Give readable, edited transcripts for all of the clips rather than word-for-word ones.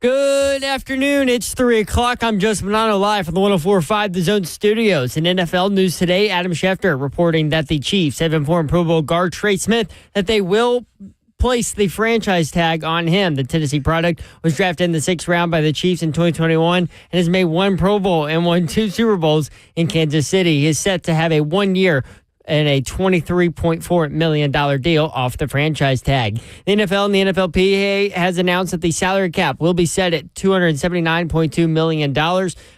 Good afternoon. It's 3 o'clock. I'm Joseph Bonanno live from the 104.5 The Zone Studios. In NFL news today, Adam Schefter reporting that the Chiefs have informed Pro Bowl guard Trey Smith that they will place the franchise tag on him. The Tennessee product was drafted in the 6th round by the Chiefs in 2021 and has made one Pro Bowl and won 2 Super Bowls in Kansas City. He is set to have a 1-year and a $23.4 million deal off the franchise tag. The NFL and the NFLPA has announced that the salary cap will be set at $279.2 million,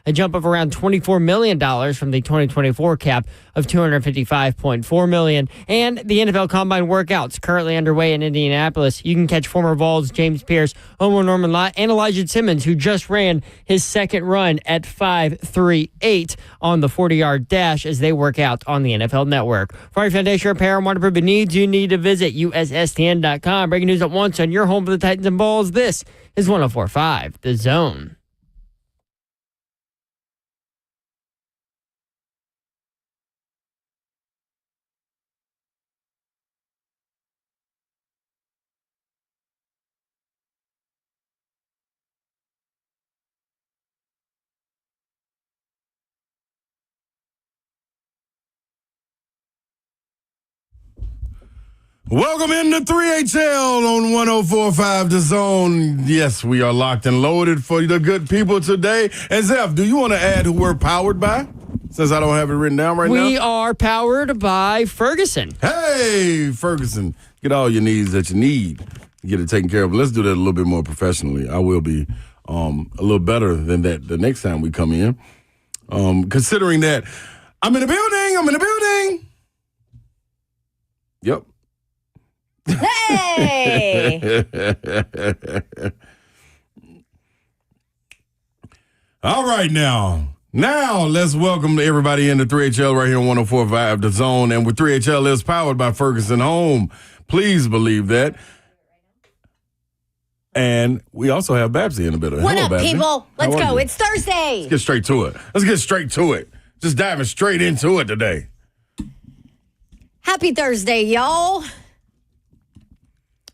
a jump of around $24 million from the 2024 cap of $255.4 million. And the NFL Combine workouts currently underway in Indianapolis. You can catch former Vols James Pierce, Omar Norman Lott, and Elijah Simmons, who just ran his second run at 5.38 on the 40-yard dash as they work out on the NFL Network. For our foundation repair and waterproofing needs, you need to visit USSTN.com. Breaking news at once on your home for the Titans and Balls. This is 104.5 The Zone. Welcome into 3HL on 104.5 The Zone. Yes, we are locked and loaded for the good people today. And Zeph, do you want to add who we're powered by? Since I don't have it written down right now. We are powered by Ferguson. Hey, Ferguson. Get all your needs that you need. Get it taken care of. Let's do that a little bit more professionally. I will be a little better than that the next time we come in. Considering that I'm in the building. Yep. Hey! All right, now let's welcome everybody into 3HL right here on 104.5 The Zone. And with 3HL is powered by Ferguson Home. Please believe that. And we also have Babsy in a bit. What Hello, up, Babsy. people? Let's How are go. you? It's Thursday. Let's get straight to it. Just diving straight into it today. Happy Thursday, y'all.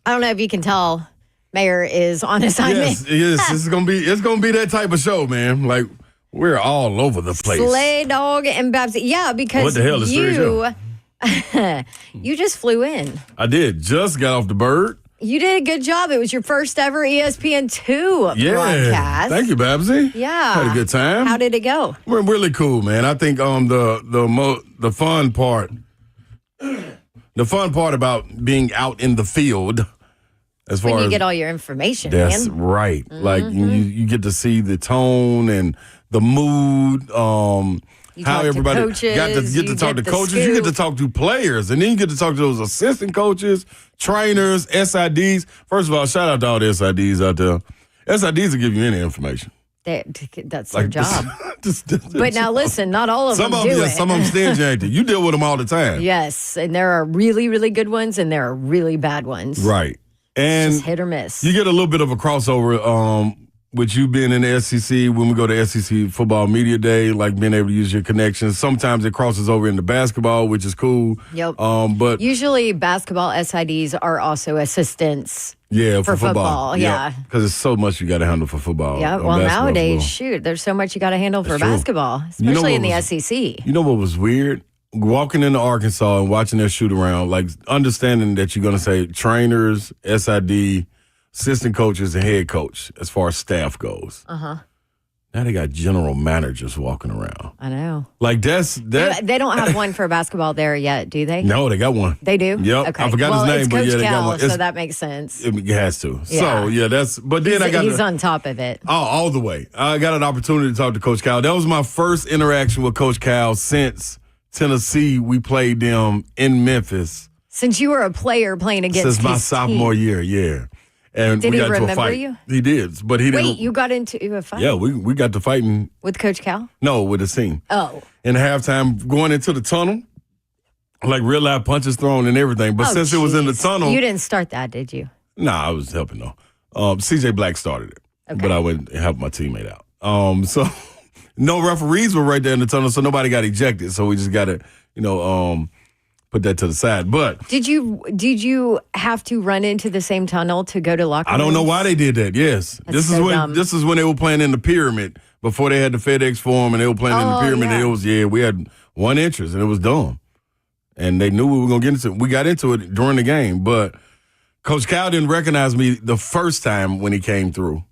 I don't know if you can tell, Mayor is on assignment. Yes. It's gonna be that type of show, man. Like, we're all over the place. Slay Dog and Babsy. Yeah, because What the hell is you just flew in. I did. Just got off the bird. You did a good job. It was your first ever ESPN2 broadcast. Thank you, Babsy. Yeah. Had a good time. How did it go? We're really cool, man. I think the fun part about being out in the field, as far When you as get all your information, that's man. right. Mm-hmm. Like you get to see the tone and the mood. You how talk to everybody coaches, get to you talk get to the coaches. You get to scoop. talk to players, and then you get to talk to those assistant coaches, trainers, SIDs. First of all, shout out to all the SIDs out there. SIDs will give you any information. That's their job. But But now listen, not all of them do it. Some of them stingy, ain't they? You deal with them all the time. Yes, and there are really, really good ones, and there are really bad ones. Right. And Just hit or miss. you get a little bit of a crossover with you being in the SEC when we go to SEC Football Media Day, like being able to use your connections. Sometimes it crosses over into basketball, which is cool. Yep. But Usually basketball SIDs are also assistants. yeah, for football, yeah. Because there's so much you got to handle for football. Yeah, on well, basketball nowadays, football. shoot, there's so much you got to handle for That's true. basketball, You know especially what in the was- SEC. You know what was weird? Walking into Arkansas and watching their shoot around, like understanding that you're going to say trainers, SID, assistant coaches, and head coach as far as staff goes. Uh-huh. Now they got general managers walking around. I know. Like that. They don't have one for basketball there yet, do they? No, they got one. They do? Yep. Okay. I forgot his name, it's but Coach yeah, they got Cal, one. so It's- that makes sense. It has to. Yeah. So, yeah, that's. But then He's on top of it. all the way. I got an opportunity to talk to Coach Cal. That was my first interaction with Coach Cal since Tennessee. We played them in Memphis. Since you were a player playing against Since my his sophomore team. year, yeah. And Did we he got into a remember fight. you? He did, but he didn't. Wait, you got into a fight? Yeah, we got to fighting. With Coach Cal? No, with the team. Oh. In halftime, going into the tunnel, like real live punches thrown and everything. But Oh, since it was in the jeez. tunnel, You didn't start that, did you? Nah, I was helping though. CJ Black started it, Okay. but I went and helped my teammate out. So no referees were right there in the tunnel, so nobody got ejected. So we just got to, put that to the side. But did you have to run into the same tunnel to go to locker rooms? I don't know why they did that. Yes, That's so dumb. This is when they were playing in the pyramid before they had the FedEx Forum, and they were playing in the pyramid. Yeah. And it was we had one entrance, and it was dumb. And they knew we were going to get into it. We got into it during the game, but Coach Cal didn't recognize me the first time when he came through.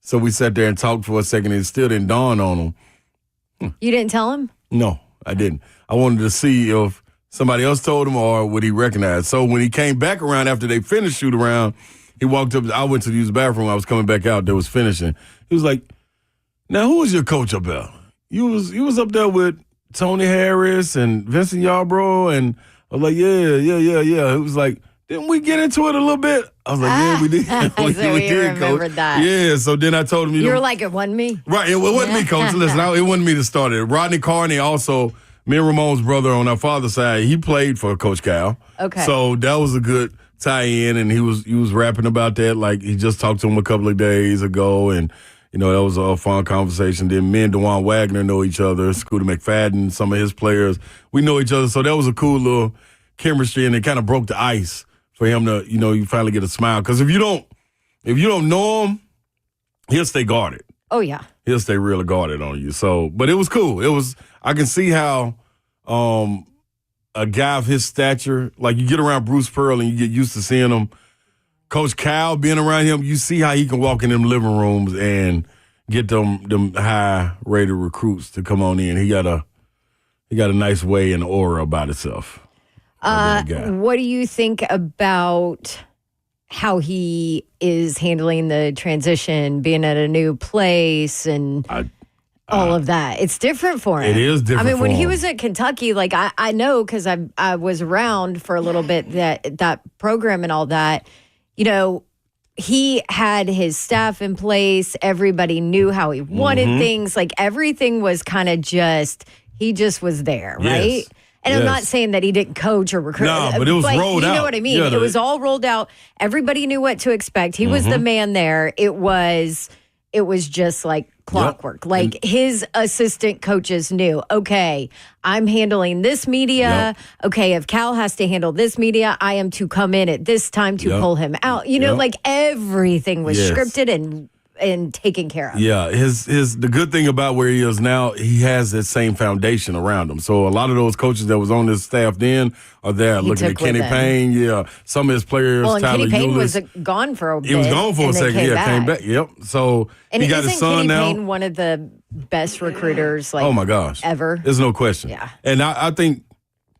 So we sat there and talked for a second, and it still didn't dawn on him. You didn't tell him? No, I didn't. I wanted to see if somebody else told him or would he recognize. So when he came back around after they finished shoot around, he walked up. I went to use the bathroom. I was coming back out. They was finishing. He was like, "Now, who was your coach up there? You was up there with Tony Harris and Vincent Yarbrough." And I was like, yeah. It was like, didn't we get into it a little bit? I was like, yeah, we did. So we you did, remembered Coach. that. Yeah, so then I told him, You were like, it wasn't me. Right, it wasn't me, Coach. Listen, it wasn't me that started it. Rodney Carney also, me and Ramon's brother on our father's side, he played for Coach Cal. Okay. So that was a good tie-in, and he was rapping about that like he just talked to him a couple of days ago, and that was a fun conversation. Then me and DeJuan Wagner know each other. Scooter McFadden, some of his players, we know each other. So that was a cool little chemistry, and it kind of broke the ice for him to, you finally get a smile. Because if you don't know him, he'll stay guarded. Oh, yeah. He'll stay really guarded on you. So, but it was cool. I can see how a guy of his stature, like you get around Bruce Pearl and you get used to seeing him. Coach Cal being around him, you see how he can walk in them living rooms and get them high-rated recruits to come on in. He got a nice way and aura about himself. What do you think about how he is handling the transition, being at a new place and all of that? It's different for him. It is different. I mean, when for he him. was at Kentucky, like I know because I was around for a little bit that program and all that. He had his staff in place. Everybody knew how he wanted things. Like everything was kind of he just was there, right? Yes. And I'm not saying that he didn't coach or recruit. No, but it was rolled out. You know what I mean? Yeah, it was all rolled out. Everybody knew what to expect. He was the man there. It was just like clockwork. Yep. Like his assistant coaches knew, okay, I'm handling this media. Yep. Okay, if Cal has to handle this media, I am to come in at this time to pull him out. Like everything was scripted and taken care of. Yeah, the good thing about where he is now, he has that same foundation around him. So a lot of those coaches that was on his staff then are there. Looking at Kenny Payne, some of his players. Well, and Tyler Kenny Payne Eulis. was gone for a bit. He was gone for a second. Came back. Yep. So and he got his son Kenny now. Payne one of the best recruiters? Like, oh my gosh, ever. There's no question. Yeah, and I think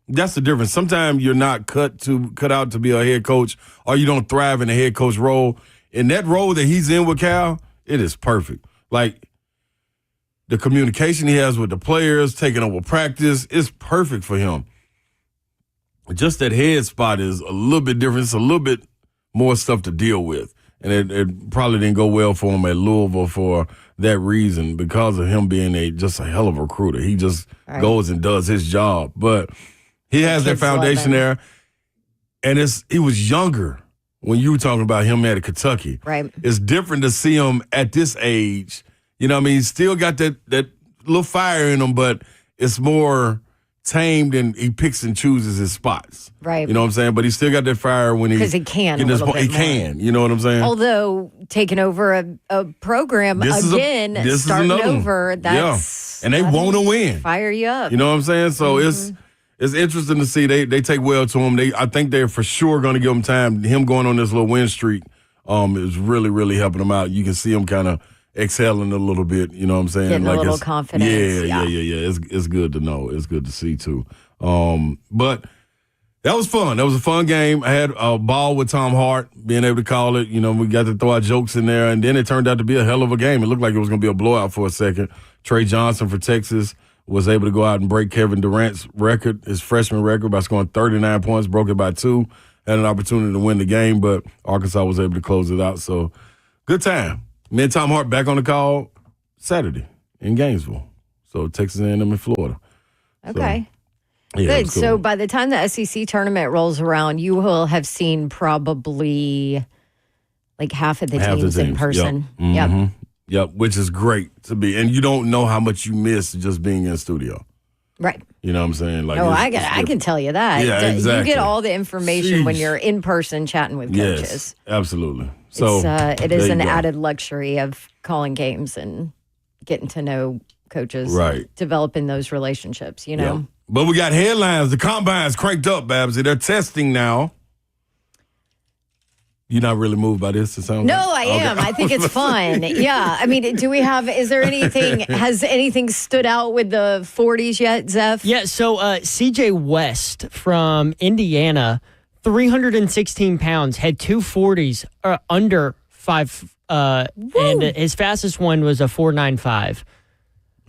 that's the difference. Sometimes you're not cut out to be a head coach, or you don't thrive in a head coach role. In that role that he's in with Cal, it is perfect. Like, the communication he has with the players, taking over practice, is perfect for him. Just that head spot is a little bit different. It's a little bit more stuff to deal with. And it probably didn't go well for him at Louisville for that reason, because of him being just a hell of a recruiter. He just goes and does his job. But he has that foundation there. And he was younger. When you were talking about him at Kentucky, right? It's different to see him at this age. You know what I mean? He's still got that little fire in him, but it's more tamed and he picks and chooses his spots. Right. You know what I'm saying? But he's still got that fire when because he can. He can. You know what I'm saying? Although taking over a program starting over, that's and they want to win. Fire you up. You know what I'm saying? So it's interesting to see they take well to him. I think they're for sure going to give him time. Him going on this little win streak is really, really helping him out. You can see him kind of exhaling a little bit. You know what I'm saying? Getting a little confidence. Yeah. It's good to know. It's good to see too. But that was fun. That was a fun game. I had a ball with Tom Hart, being able to call it. We got to throw our jokes in there, and then it turned out to be a hell of a game. It looked like it was going to be a blowout for a second. Trey Johnson for Texas was able to go out and break Kevin Durant's record, his freshman record, by scoring 39 points, broke it by 2, had an opportunity to win the game, but Arkansas was able to close it out. So, good time. Me and Tom Hart back on the call Saturday in Gainesville. So, Texas A&M in Florida. Okay. So, good. cool. So, by the time the SEC tournament rolls around, you will have seen probably like half of the teams in person. Yep. Mm-hmm. Yep, which is great to be. And you don't know how much you miss just being in the studio. Right. You know what I'm saying? Like, I can tell you that. Yeah, exactly. You get all the information when Sheesh. you're in person chatting with coaches. Yes, absolutely. So it is an there you go. added luxury of calling games and getting to know coaches, Right. developing those relationships, you know. Yep. But we got headlines. The combine's cranked up, Babsy. They're testing now. You're not really moved by this? It sounds No, like? I am. I think it's fun. Yeah. I mean, is there has anything stood out with the 40s yet, Zeph? Yeah, so CJ West from Indiana, 316 pounds, had 240s under 5, and his fastest one was a 4.95.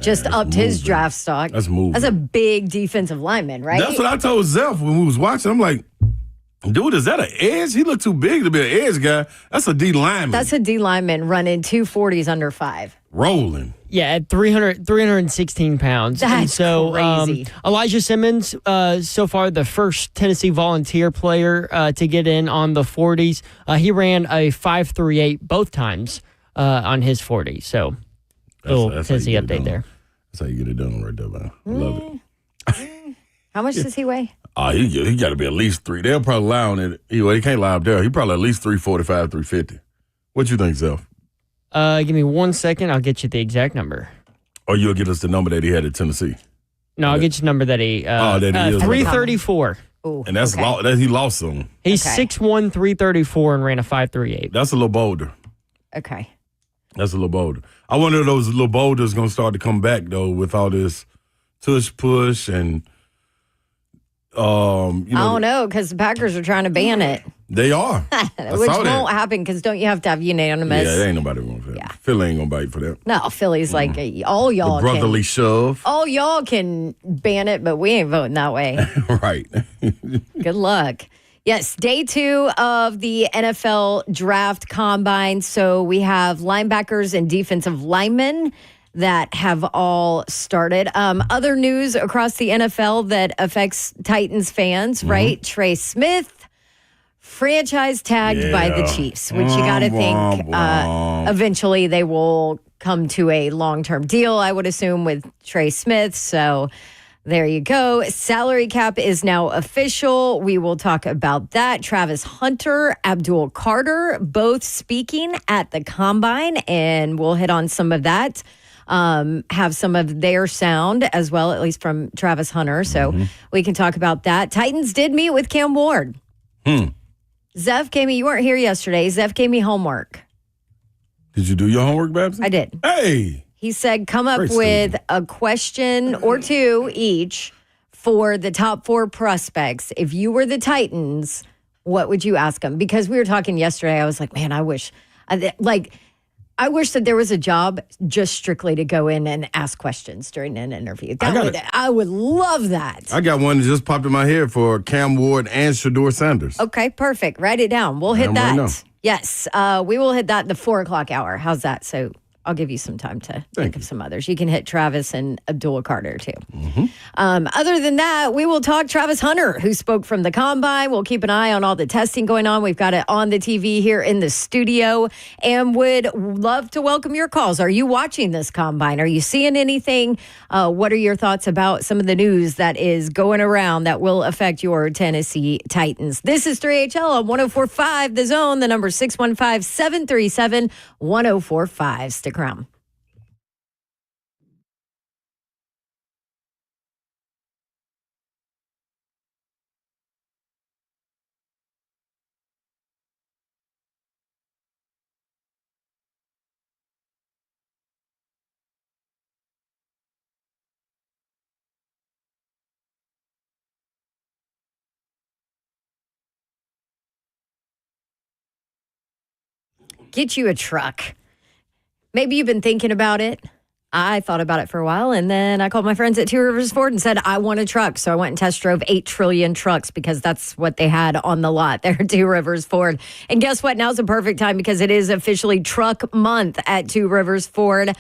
Just upped his draft stock. That's moving. That's a big defensive lineman, right? That's what I told Zeph when we was watching. I'm like, dude, is that an edge? He looked too big to be an edge guy. That's a D lineman. That's a D lineman running 240s under 5. Rolling. Yeah, at 316 pounds. That's and so, crazy. Elijah Simmons, so far the first Tennessee Volunteer player to get in on the 40s. He ran a 5.38 both times on his 40. So, little Tennessee update there. That's how you get it done right there, man. I love it. How much does he weigh? He got to be at least 3. They'll probably lie on it. He can't lie up there. He probably at least 345, 350. What you think, Zeph? Give me 1 second. I'll get you the exact number. Or you'll get us the number that he had at Tennessee. No, I'll get you the number that he. That he is. 334. Ooh, And that's he lost some. He's Okay. 6'1", 334, and ran a 5.38. That's a little bolder. Okay. That's a little bolder. I wonder if those little boulders going to start to come back, though, with all this tush push and, I don't know, because the Packers are trying to ban it. They are. Which won't happen because don't you have to have unanimous? Yeah, ain't nobody going for that. Yeah. Philly ain't going to bite for that. No, Philly's like, all y'all The brotherly can. shove. All y'all can ban it, but we ain't voting that way. Right. Good luck. Yes, day 2 of the NFL Draft Combine. So we have linebackers and defensive linemen that have all started. Other news across the NFL that affects Titans fans, right? Trey Smith, franchise tagged by the Chiefs, which you got to think eventually they will come to a long-term deal, I would assume, with Trey Smith. So there you go. Salary cap is now official. We will talk about that. Travis Hunter, Abdul Carter, both speaking at the Combine, and we'll hit on some of that. Have some of their sound as well, at least from Travis Hunter. So we can talk about that. Titans did meet with Cam Ward. Zeph gave me, you weren't here yesterday. Zeph gave me homework. Did you do your homework, Babs? I did. Hey. He said, come up Great with student. a question or two each for the top 4 prospects. If you were the Titans, what would you ask them? Because we were talking yesterday. I was like, man, I wish that there was a job just strictly to go in and ask questions during an interview. I would love that. I got one that just popped in my head for Cam Ward and Shador Sanders. Okay, perfect. Write it down. We'll hit Right now. that. Yes, we will hit that the 4 o'clock hour. How's that? So I'll give you some time to think of some others. You can hit Travis and Abdul Carter, too. Other than that, we will talk Travis Hunter, who spoke from the Combine. We'll keep an eye on all the testing going on. We've got it on the TV here in the studio and would love to welcome your calls. Are you watching this Combine? Are you seeing anything? What are your thoughts about some of the news that is going around that will affect your Tennessee Titans? This is 3HL on 104.5 The Zone. The number 615-737-1045. Stick around. Get you a truck. Maybe you've been thinking about it. I thought about it for a while, and then I called my friends at Two Rivers Ford and said, I want a truck. So I went and test drove 8 trillion trucks because that's what they had on the lot there at Two Rivers Ford. And guess what? Now's the perfect time because it is officially truck month at Two Rivers Ford.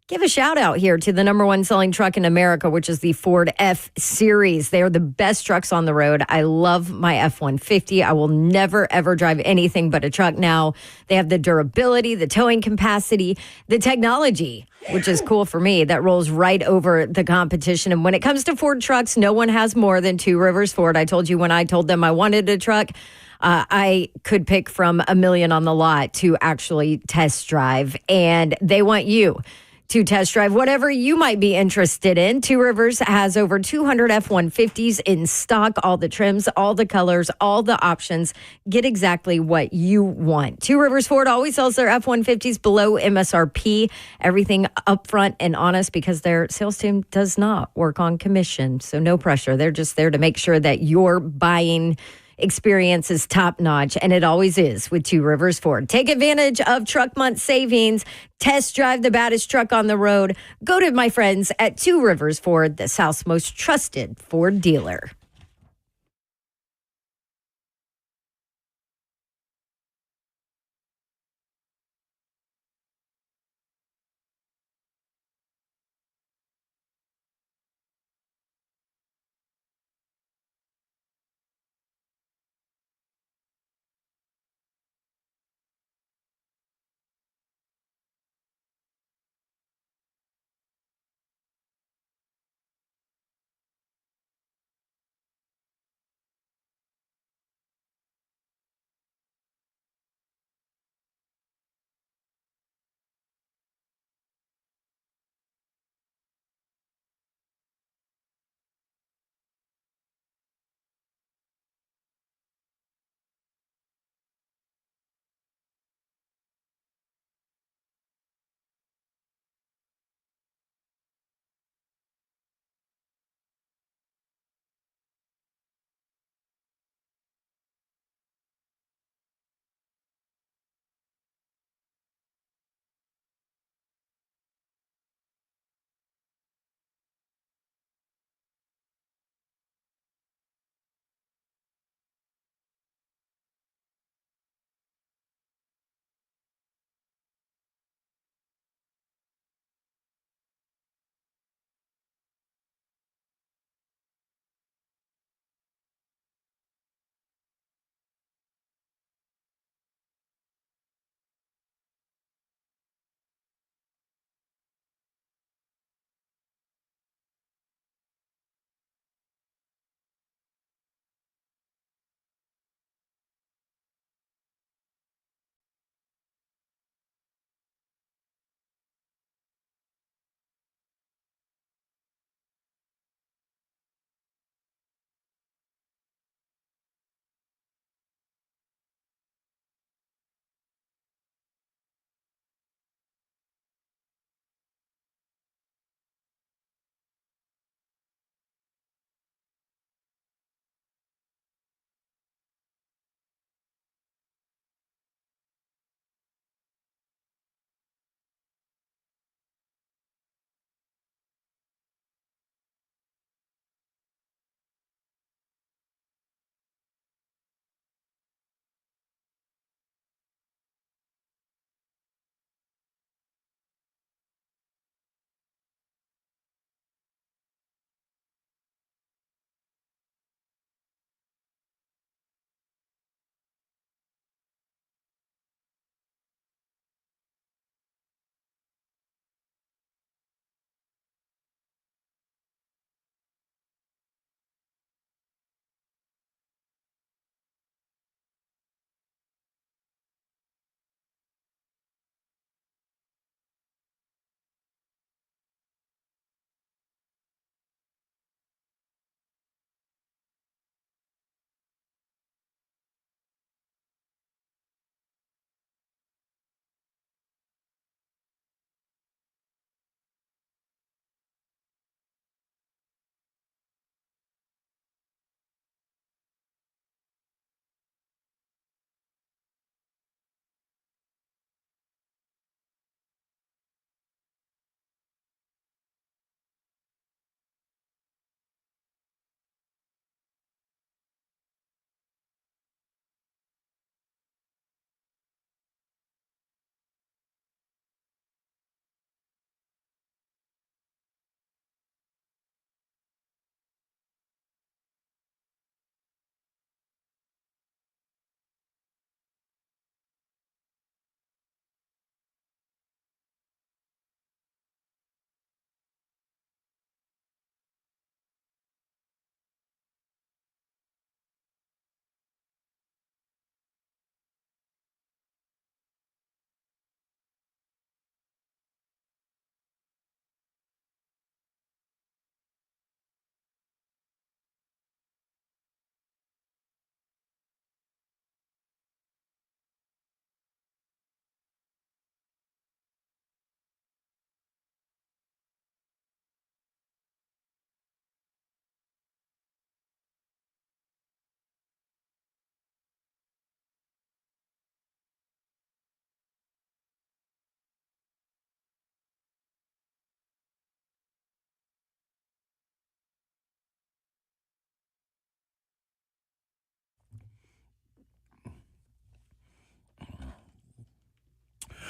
give a shout out here to the number one selling truck in America, which is the Ford F-Series. They are the best trucks on the road. I love my F-150. I will never, ever drive anything but a truck now. They have the durability, the towing capacity, the technology, which is cool for me, that rolls right over the competition. And when it comes to Ford trucks, no one has more than Two Rivers Ford. I told you when I told them I wanted a truck, I could pick from a million on the lot to actually test drive. And they want you to test drive whatever you might be interested in. Two Rivers has over 200 F-150s in stock, all the trims, all the colors, all the options. Get exactly what you want. Two Rivers Ford always sells their F-150s below MSRP, everything upfront and honest, because their sales team does not work on commission. So no pressure. They're just there to make sure that your buying experience is top notch, and it always is with Two Rivers Ford. Take advantage of Truck Month savings. Test drive the baddest truck on the road. Go to my friends at Two Rivers Ford, the South's most trusted Ford dealer.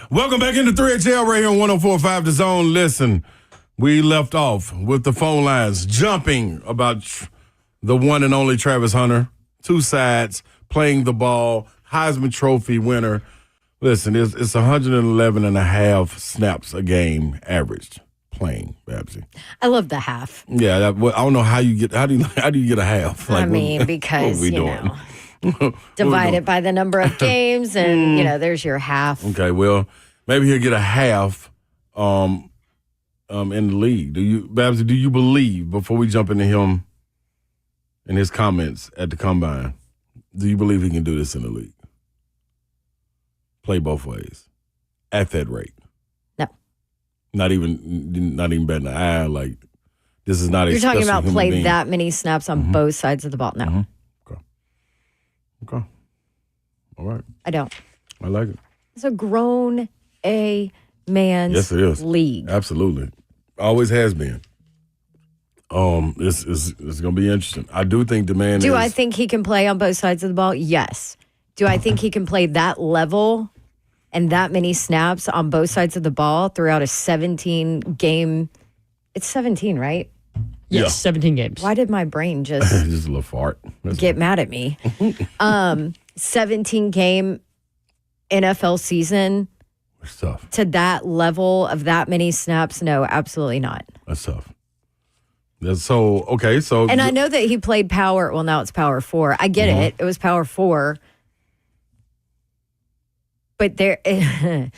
Welcome back into 3XL right here on 104.5 The Zone. Listen, we left off with the phone lines jumping about the one and only Travis Hunter. Two sides, playing the ball, Heisman Trophy winner. Listen, it's 111 and a half snaps a game averaged playing, Babsy. I love the half. Yeah, I don't know how you get a half. Like, because, divide it by the number of games and, there's your half. Okay, well, maybe he'll get a half in the league. Babsy, do you believe, before we jump into him and his comments at the Combine, do you believe he can do this in the league? Play both ways at that rate? No. Not even betting an eye. Like, this is not a You're talking about play being. that many snaps on both sides of the ball? No. Okay. All right. I don't. I like it. It's a grown man's yes, it is. league. Absolutely. Always has been. It's going to be interesting. I do think the man Do I think he can play on both sides of the ball? Yes. Do I think he can play that level and that many snaps on both sides of the ball throughout a 17 game? It's 17, right? Yes, Yeah. 17 games. Why did my brain just just a little fart. get mad at me? 17 game NFL season It's tough. to that level of that many snaps? No, absolutely not. That's tough. That's so, okay, so. And I know that he played power. Well, now it's power 4. I get it. It was power 4. But there, in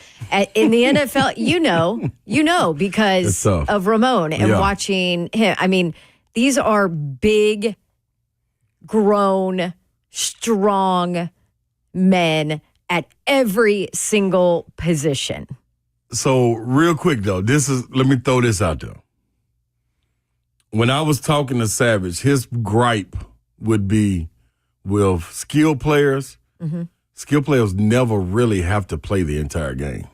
the NFL, because of Ramone and watching him. I mean, these are big, grown, strong men at every single position. So real quick though, let me throw this out there. When I was talking to Savage, his gripe would be with skill players. Skill players never really have to play the entire game.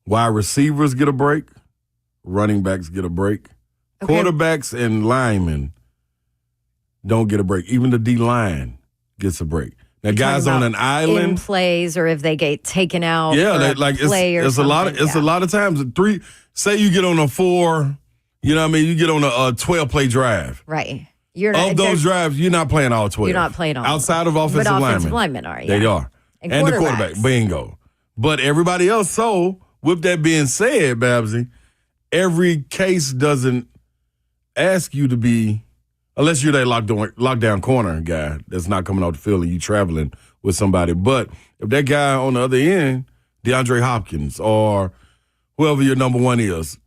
Wide receivers get a break. Running backs get a break. Okay. Quarterbacks and linemen don't get a break. Even the D-line gets a break. Now, guys on an island. In plays or if they get taken out. Yeah, it's a lot of times. Say you get on a 4, you get on a 12-play drive. Right. Of those drives, you're not playing all 12. You're not playing all outside of offensive linemen. But offensive linemen are, They are. And the quarterback, bingo. But everybody else, so with that being said, Babsy, every case doesn't ask you to be, unless you're that lockdown corner guy that's not coming off the field and you traveling with somebody. But if that guy on the other end, DeAndre Hopkins or whoever your number one is,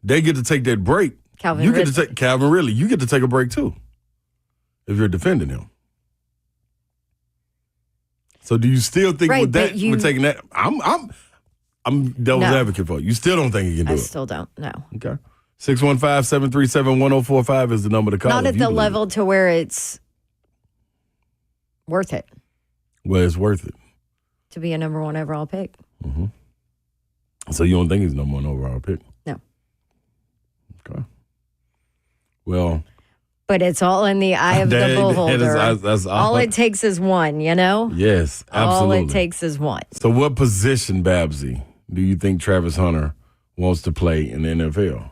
they get to take that break. Calvin Ridley. You get to take a break too, if you're defending him. So do you still think with taking that? I'm devil's advocate for you. You still don't think he can do it? I still don't. No. Okay. 615-737-1045 is the number to call. Not at the level to where it's worth it. Well, it's worth it to be a number 1 overall pick. Mm-hmm. So you don't think he's number 1 overall pick? No. Okay. Well, but it's all in the eye of the beholder. That's all it takes is one, Yes, absolutely. All it takes is one. So what position, Babsy, do you think Travis Hunter wants to play in the NFL?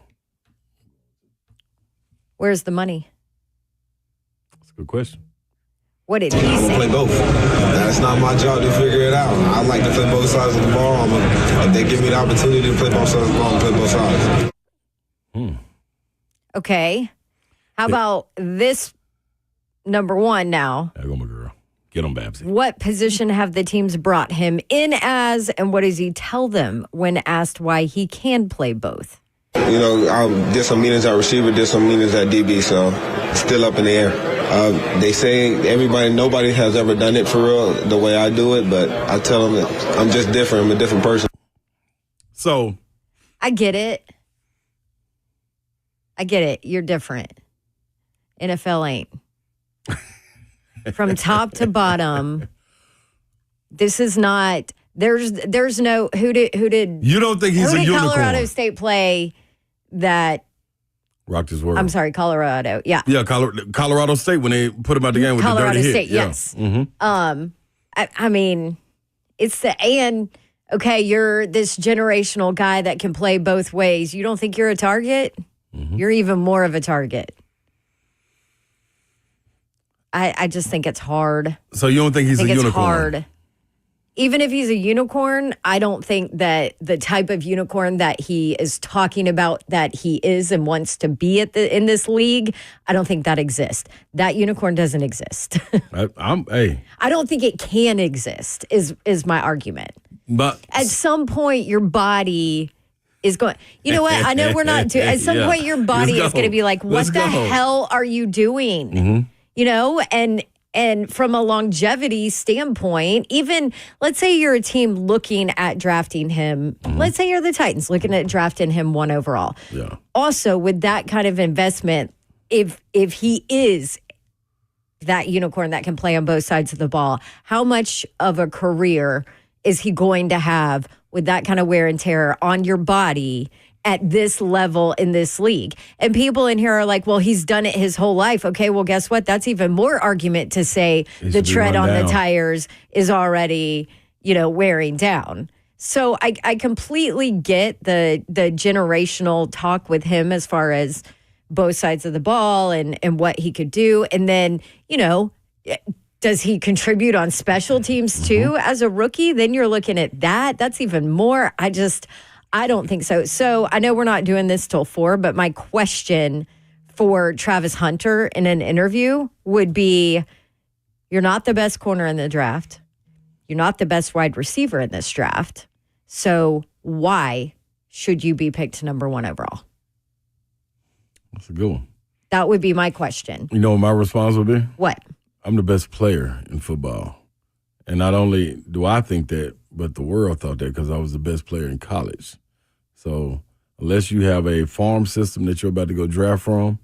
Where's the money? That's a good question. What did he say? I'm going to play both. That's not my job to figure it out. I like to play both sides of the ball. If they give me the opportunity to play both sides of the ball, I'm going to play both sides. Okay. How about this number 1 now? There go my girl. Get on, Babsy. What position have the teams brought him in as, and what does he tell them when asked why he can play both? I did some meetings at receiver, did some meetings at DB, so it's still up in the air. They say nobody has ever done it for real the way I do it, but I tell them that I'm just different. I'm a different person. So. I get it. You're different. NFL ain't. From top to bottom, this is not. There's no who did. You don't think he's a unicorn? Colorado State play that rocked his world. I'm sorry, Colorado. Yeah. Yeah, Colorado State when they put him out the game with Colorado the dirty State, hit. Yes. Mm-hmm. I mean, it's the and okay, you're this generational guy that can play both ways. You don't think you're a target? Mm-hmm. You're even more of a target. I just think it's hard. So you don't think he's I think a it's unicorn? hard. Even if he's a unicorn, I don't think that the type of unicorn that he is talking about that he is and wants to be in this league, I don't think that exists. That unicorn doesn't exist. Hey. I don't think it can exist, is my argument. But At some point, your body is going, you know what? I know we're not, at some point, your body is going to be like, what the hell are you doing? Mm-hmm. You know, and from a longevity standpoint, even let's say you're a team looking at drafting him. Mm-hmm. Let's say you're the Titans looking at drafting him 1 overall. Yeah. Also, with that kind of investment, if he is that unicorn that can play on both sides of the ball, how much of a career is he going to have with that kind of wear and tear on your body at this level in this league? And people in here are like, well, he's done it his whole life. Okay, well, guess what? That's even more argument to say the tread on the tires is already, wearing down. So I completely get the generational talk with him as far as both sides of the ball and what he could do. And then, does he contribute on special teams too as a rookie? Then you're looking at that. That's even more. I don't think so. So I know we're not doing this till 4, but my question for Travis Hunter in an interview would be, you're not the best corner in the draft. You're not the best wide receiver in this draft. So why should you be picked number 1 overall? That's a good one. That would be my question. You know what my response would be? What? I'm the best player in football. And not only do I think that, but the world thought that because I was the best player in college. So unless you have a farm system that you're about to go draft from,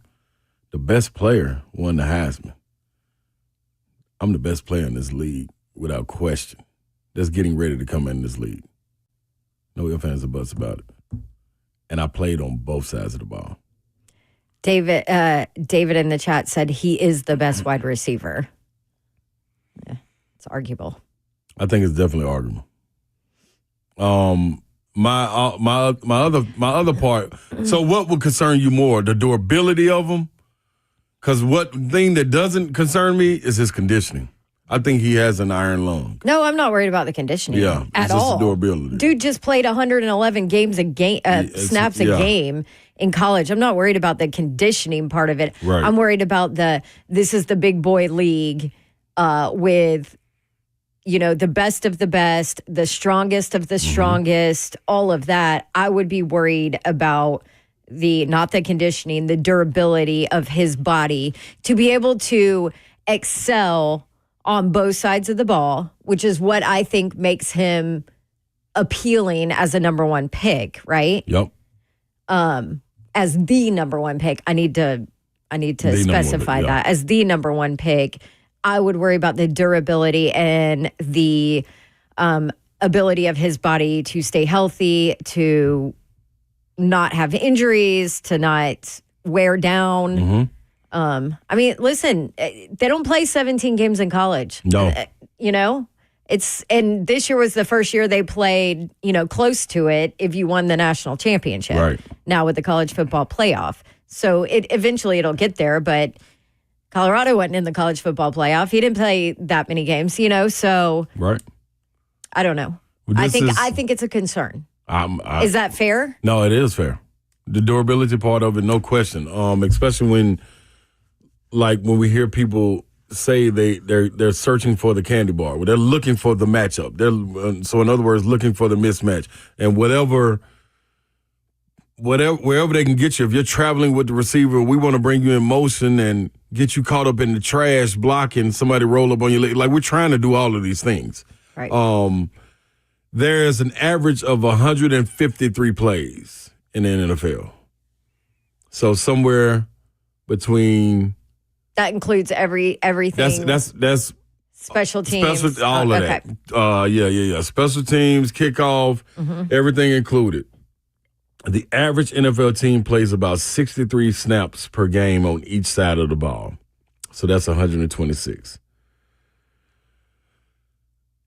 the best player won the Heisman. I'm the best player in this league without question. That's getting ready to come in this league. No ifs, ands, or buts about it. And I played on both sides of the ball. David in the chat said he is the best wide receiver. Yeah, it's arguable. I think it's definitely arguable. My other part. So, what would concern you more, the durability of him? Because what thing that doesn't concern me is his conditioning. I think he has an iron lung. No, I'm not worried about the conditioning. Yeah, at all. The durability. Dude just played 111 games a game, snaps a game in college. I'm not worried about the conditioning part of it. Right. I'm worried about this is the big boy league with, the best of the best, the strongest of the strongest, all of that. I would be worried about not the conditioning, the durability of his body to be able to excel on both sides of the ball, which is what I think makes him appealing as a number 1 pick, right? Yep. As the number 1 pick, I need to specify that as the number 1 pick. I would worry about the durability and the ability of his body to stay healthy, to not have injuries, to not wear down. Mm-hmm. I mean, listen, they don't play 17 games in college. No. And this year was the first year they played, close to it if you won the national championship. Right. Now with the college football playoff. So eventually it'll get there, but Colorado wasn't in the college football playoff. He didn't play that many games, so right. I don't know. Well, I think it's a concern. Is that fair? No, it is fair. The durability part of it, no question. Especially when we hear people say they're searching for the candy bar. They're looking for the matchup. So in other words, looking for the mismatch. And wherever they can get you, if you're traveling with the receiver, we want to bring you in motion and get you caught up in the trash blocking, somebody roll up on your leg. Like, we're trying to do all of these things. Right. There's an average of 153 plays in the NFL. So somewhere between... That includes everything. That's special teams. All of that. Yeah. Special teams, kickoff, everything included. The average NFL team plays about 63 snaps per game on each side of the ball. So that's 126.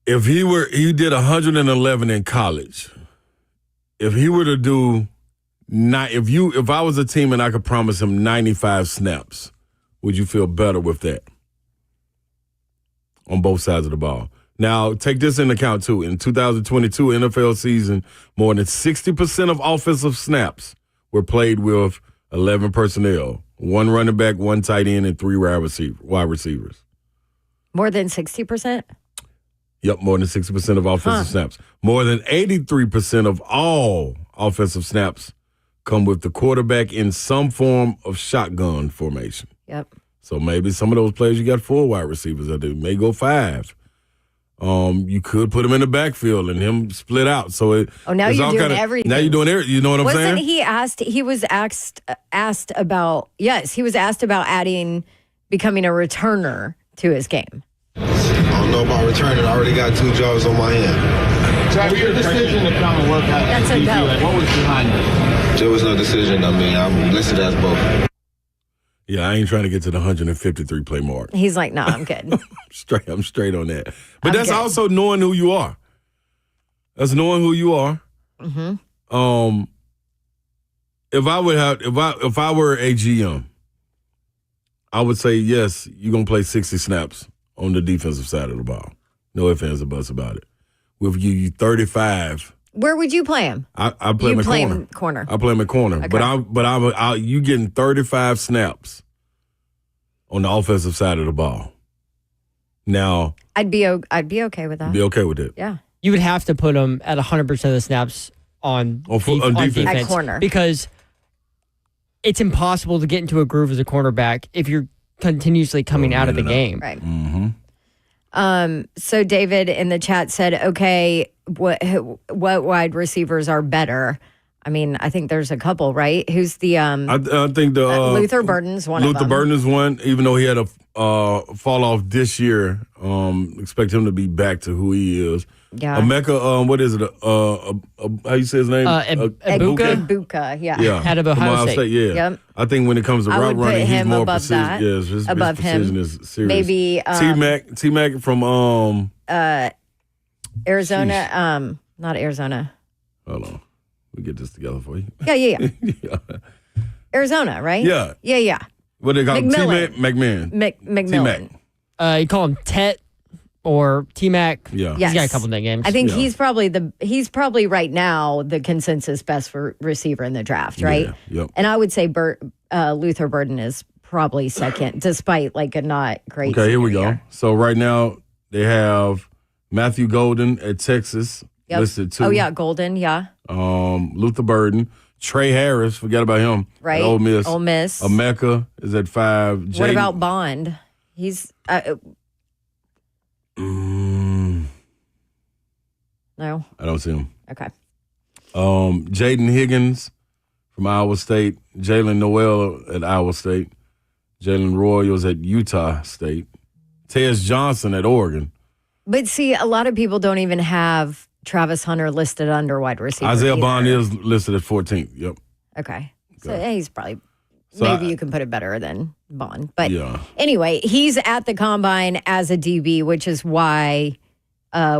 If he did 111 in college. If he were to do if I was a team and I could promise him 95 snaps, would you feel better with that? On both sides of the ball. Now, take this into account, too. In 2022 NFL season, more than 60% of offensive snaps were played with 11 personnel, 1 running back, 1 tight end, and 3 wide receivers. More than 60%? Yep, more than 60% of offensive snaps. More than 83% of all offensive snaps come with the quarterback in some form of shotgun formation. Yep. So maybe some of those players, you got 4 wide receivers out there, may go 5. You could put him in the backfield and him split out. So now you're doing everything. Now you're doing everything. You know what I'm saying? He was asked about adding, becoming a returner to his game. I don't know about returning. I already got 2 jobs on my hand. Travis, your decision to come and work out That's a no. what was behind it? There was no decision. I mean, I'm listed as both. Yeah, I ain't trying to get to the 153 play mark. He's like, nah, I'm good. I'm straight on that. But that's good. also knowing who you are. That's knowing who you are. Mm-hmm. If I were a GM, I would say yes, you're gonna play 60 snaps on the defensive side of the ball. No ifs, ands, or buts about it. We'll give you 35. Where would you play him? I play him at corner. I play him at corner. Okay. You getting 35 snaps on the offensive side of the ball. Now, I'd be okay with that. Be okay with it. Yeah. You would have to put him at 100% of the snaps on defense. At corner. Because it's impossible to get into a groove as a cornerback if you're continuously coming out of the game. Right. Mm-hmm. So David in the chat said, okay, what wide receivers are better? I mean, I think there's a couple, right? Who's the I think the Luther Burden's one of them. Luther Burden is one, even though he had a fall off this year. Expect him to be back to who he is. Yeah. Emeka, what is it? How you say his name? Ibuka, yeah. Out of Ohio State. Yeah. Yep. I think when it comes to I route would put running, he's him more above precision. that. Yes, his precision is serious. Maybe T-Mac from Arizona. Not Arizona. Hold on. We get this together for you. Yeah. Yeah. Arizona, right? Yeah. What they call him? McMillan. McMahon. McMillan. You call him Tet or T-Mac. Yeah. Yes. He's got a couple nicknames. I think he's probably right now the consensus best receiver in the draft, right? Yeah. Yep. And I would say Luther Burden is probably second, despite like a not great. Okay, here we go. year. So right now they have Matthew Golden at Texas listed too. Oh yeah, Golden, yeah. Luther Burden, Trey Harris, forget about him. Right. At Ole Miss. Emeka is at 5. What about Bond? He's no. I don't see him. Okay. Jaden Higgins from Iowa State, Jalen Noel at Iowa State, Jalen Royals at Utah State, Tez Johnson at Oregon. But see, a lot of people don't even have Travis Hunter listed under wide receiver. Isaiah either. Bond is listed at 14th. Yep. Okay. So he's probably, So maybe you can put it better than Bond. But Yeah. anyway, he's at the combine as a DB, which is why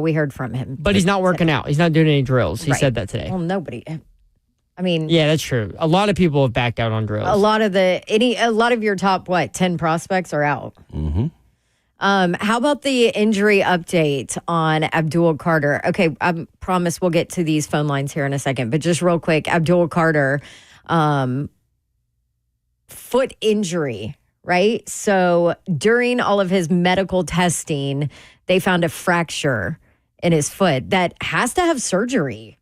we heard from him. But he's not working out. He's not doing any drills. He Right. said that today. Well, nobody. I mean, Yeah, that's true. A lot of people have backed out on drills. a lot of your top 10 prospects are out. Mm-hmm. How about the injury update on Abdul Carter? Okay, I promise we'll get to these phone lines here in a second, but just real quick, Abdul Carter, foot injury, right? So during all of his medical testing, they found a fracture in his foot that has to have surgery,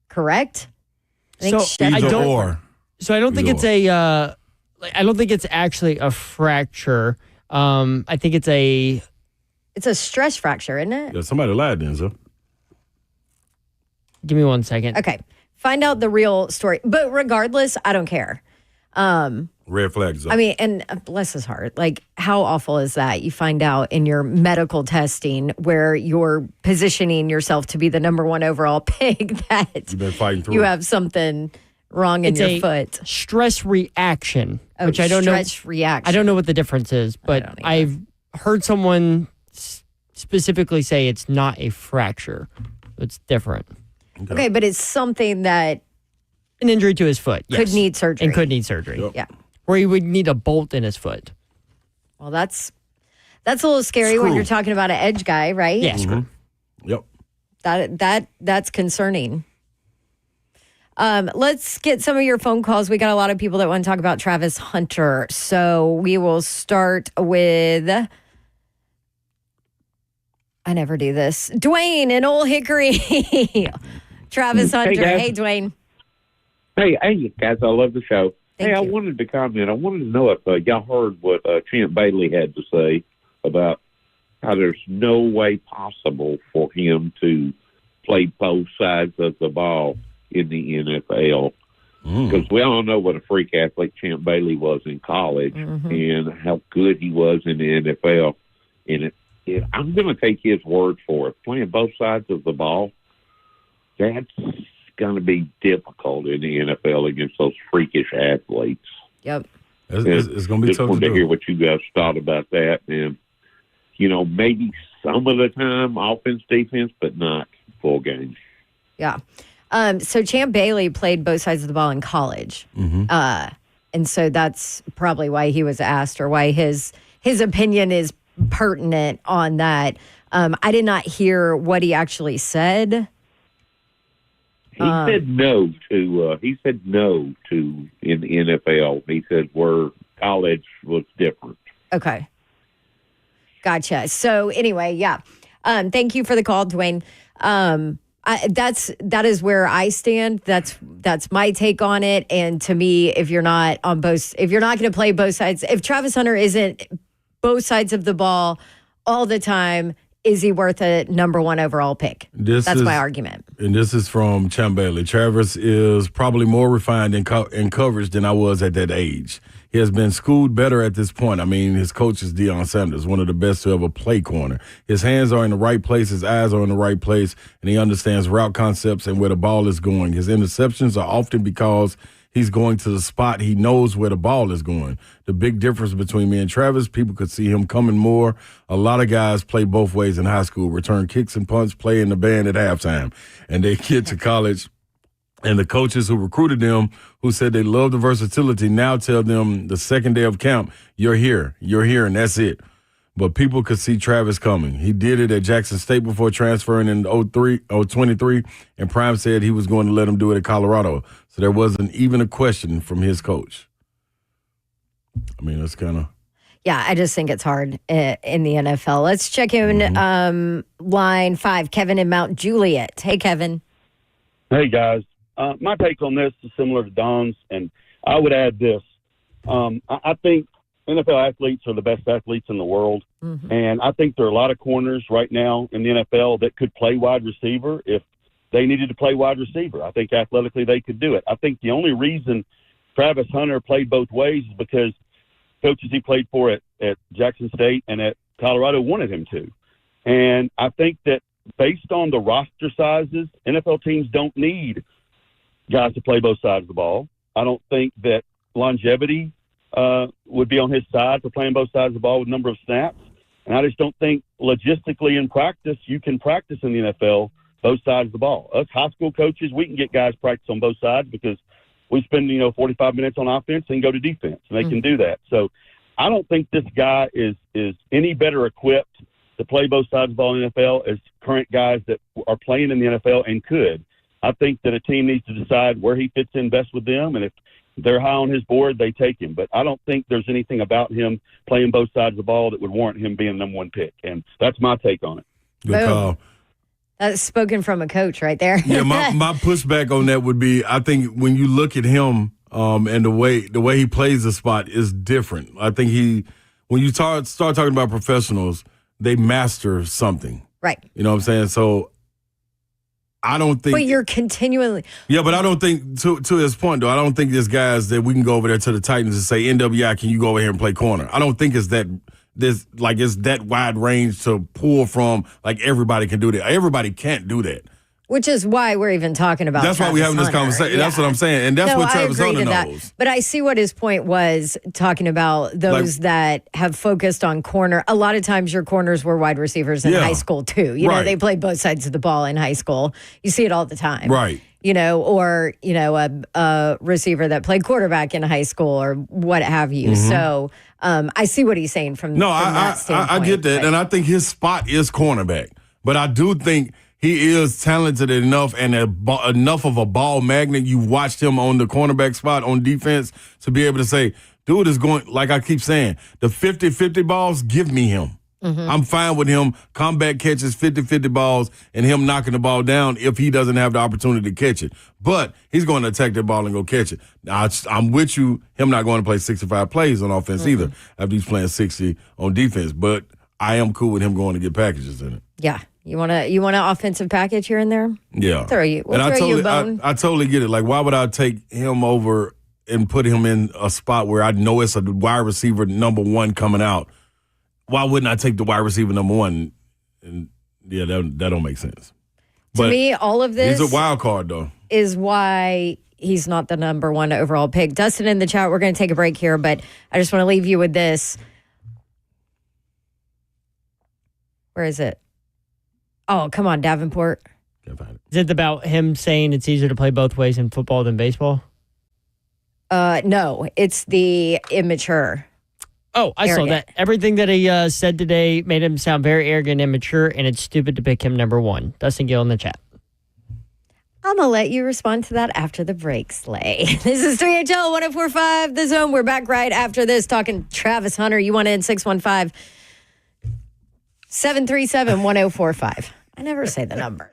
correct? I think So, Shep- I don't- Or. So I don't think Either it's I don't think it's actually a fracture. I think it's it's a stress fracture, isn't it? Yeah, somebody lied then, sir. give me 1 second. Okay. Find out the real story. But regardless, I don't care. Red flags. I mean, and bless his heart. Like, how awful is that? You find out in your medical testing where you're positioning yourself to be the number 1 overall pick that You've been fighting through. you have something wrong in It's your a foot. stress reaction, which I don't know. Stretch reaction. I don't know what the difference is, but don't either. I've heard someone specifically say it's not a fracture. It's different. Okay, but it's something that An injury to his foot. Yes. could need surgery. And could need surgery. Yep. Yeah. Or he would need a bolt in his foot. Well, that's a little scary when Screw. you're talking about an edge guy, right? Yeah, screw. Yep. That's concerning. Let's get some of your phone calls. We got a lot of people that want to talk about Travis Hunter. So we will start with, I never do this, Dwayne in Old Hickory. Travis Hunter. guys. Hey, Dwayne. Hey, guys, I love the show. Thank I you. wanted to comment. I wanted to know if y'all heard what Champ Bailey had to say about how there's no way possible for him to play both sides of the ball in the NFL. Because we all know what a freak athlete Champ Bailey was in college and how good he was in the NFL. And I'm going to take his word for it. Playing both sides of the ball, that's going to be difficult in the NFL against those freakish athletes. Yep. It's going to be Just tough to wanted to hear do. what you guys thought about that. And, maybe some of the time offense, defense, but not full games. Yeah. So Champ Bailey played both sides of the ball in college. And so that's probably why he was asked, or why his opinion is pertinent on that. I did not hear what he actually said. He said no to in the NFL. He said where college was different. Okay. Gotcha. So anyway, yeah. Thank you for the call, Dwayne. That is where I stand. That's my take on it. And to me, if you're not going to play both sides, if Travis Hunter isn't both sides of the ball all the time, is he worth a number 1 overall pick? That's my argument. And this is from Champ Bailey. Travis is probably more refined in coverage than I was at that age. He has been schooled better at this point. I mean, his coach is Deion Sanders, one of the best to ever play corner. His hands are in the right place, his eyes are in the right place, and he understands route concepts and where the ball is going. His interceptions are often because he's going to the spot he knows where the ball is going. The big difference between me and Travis, people could see him coming more. A lot of guys play both ways in high school, return kicks and punts, play in the band at halftime. And they get to college, and the coaches who recruited them, who said they love the versatility, now tell them the second day of camp, you're here, and that's it. But people could see Travis coming. He did it at Jackson State before transferring in 23, and Prime said he was going to let him do it at Colorado. So there wasn't even a question from his coach. I mean, that's kind of... Yeah, I just think it's hard in the NFL. Let's check in line 5, Kevin in Mount Juliet. Hey, Kevin. Hey, guys. My take on this is similar to Don's, and I would add this. I think NFL athletes are the best athletes in the world, and I think there are a lot of corners right now in the NFL that could play wide receiver if they needed to play wide receiver. I think athletically they could do it. I think the only reason Travis Hunter played both ways is because coaches he played for at Jackson State and at Colorado wanted him to. And I think that based on the roster sizes, NFL teams don't need guys to play both sides of the ball. I don't think that longevity would be on his side for playing both sides of the ball with number of snaps. And I just don't think logistically in practice, you can practice in the NFL both sides of the ball. Us high school coaches, we can get guys practice on both sides because we spend, 45 minutes on offense and go to defense, and they can do that. So I don't think this guy is any better equipped to play both sides of the ball in the NFL as current guys that are playing in the NFL and could. I think that a team needs to decide where he fits in best with them, and if they're high on his board, they take him. But I don't think there's anything about him playing both sides of the ball that would warrant him being the number 1 pick, and that's my take on it. Good call. That's spoken from a coach right there. Yeah, my pushback on that would be, I think when you look at him and the way he plays the spot is different. I think when you start talking about professionals, they master something. Right. You know what I'm saying? So I don't think. But you're continually. Yeah, but I don't think, to his point, though, I don't think there's guys that we can go over there to the Titans and say, NWI, can you go over here and play corner? I don't think it's that. It's that wide range to pull from. Like everybody can do that. Everybody can't do that. Which is why we're even talking about That's why we're having this conversation. That's what I'm saying. And that's what Travis Hunter knows. But I see what his point was, talking about those that have focused on corner. A lot of times your corners were wide receivers in high school too. You know, they played both sides of the ball in high school. You see it all the time. Right. You know, or, you know, a receiver that played quarterback in high school or what have you. Mm-hmm. So I see what he's saying from that standpoint. I get that. And I think his spot is cornerback. But I do think he is talented enough and enough of a ball magnet. You've watched him on the cornerback spot on defense to be able to say, dude is going, like I keep saying, the 50-50 balls, give me him. Mm-hmm. I'm fine with him. Comeback catches 50-50 balls and him knocking the ball down if he doesn't have the opportunity to catch it. But he's going to attack that ball and go catch it. Now, I'm with you. Him not going to play 65 plays on offense either after he's playing 60 on defense. But I am cool with him going to get packages in it. Yeah. You want an offensive package here and there? Yeah. We'll throw you a bone. I totally get it. Like, why would I take him over and put him in a spot where I know it's a wide receiver number one coming out? Why wouldn't I take the wide receiver number one? And yeah, that don't make sense. To me, all of this he's a wild card, though. Is why he's not the number one overall pick. Dustin in the chat, we're going to take a break here, but I just want to leave you with this. Where is it? Oh, come on, Davenport. Is it about him saying it's easier to play both ways in football than baseball? No, it's the immature. Oh, I saw that. Everything that he said today made him sound very arrogant and immature, and it's stupid to pick him number one. Dustin Gill in the chat. I'm going to let you respond to that after the break, Slay. This is 3HL 104.5 The Zone. We're back right after this talking Travis Hunter. You want in 615-737-1045. I never say the number.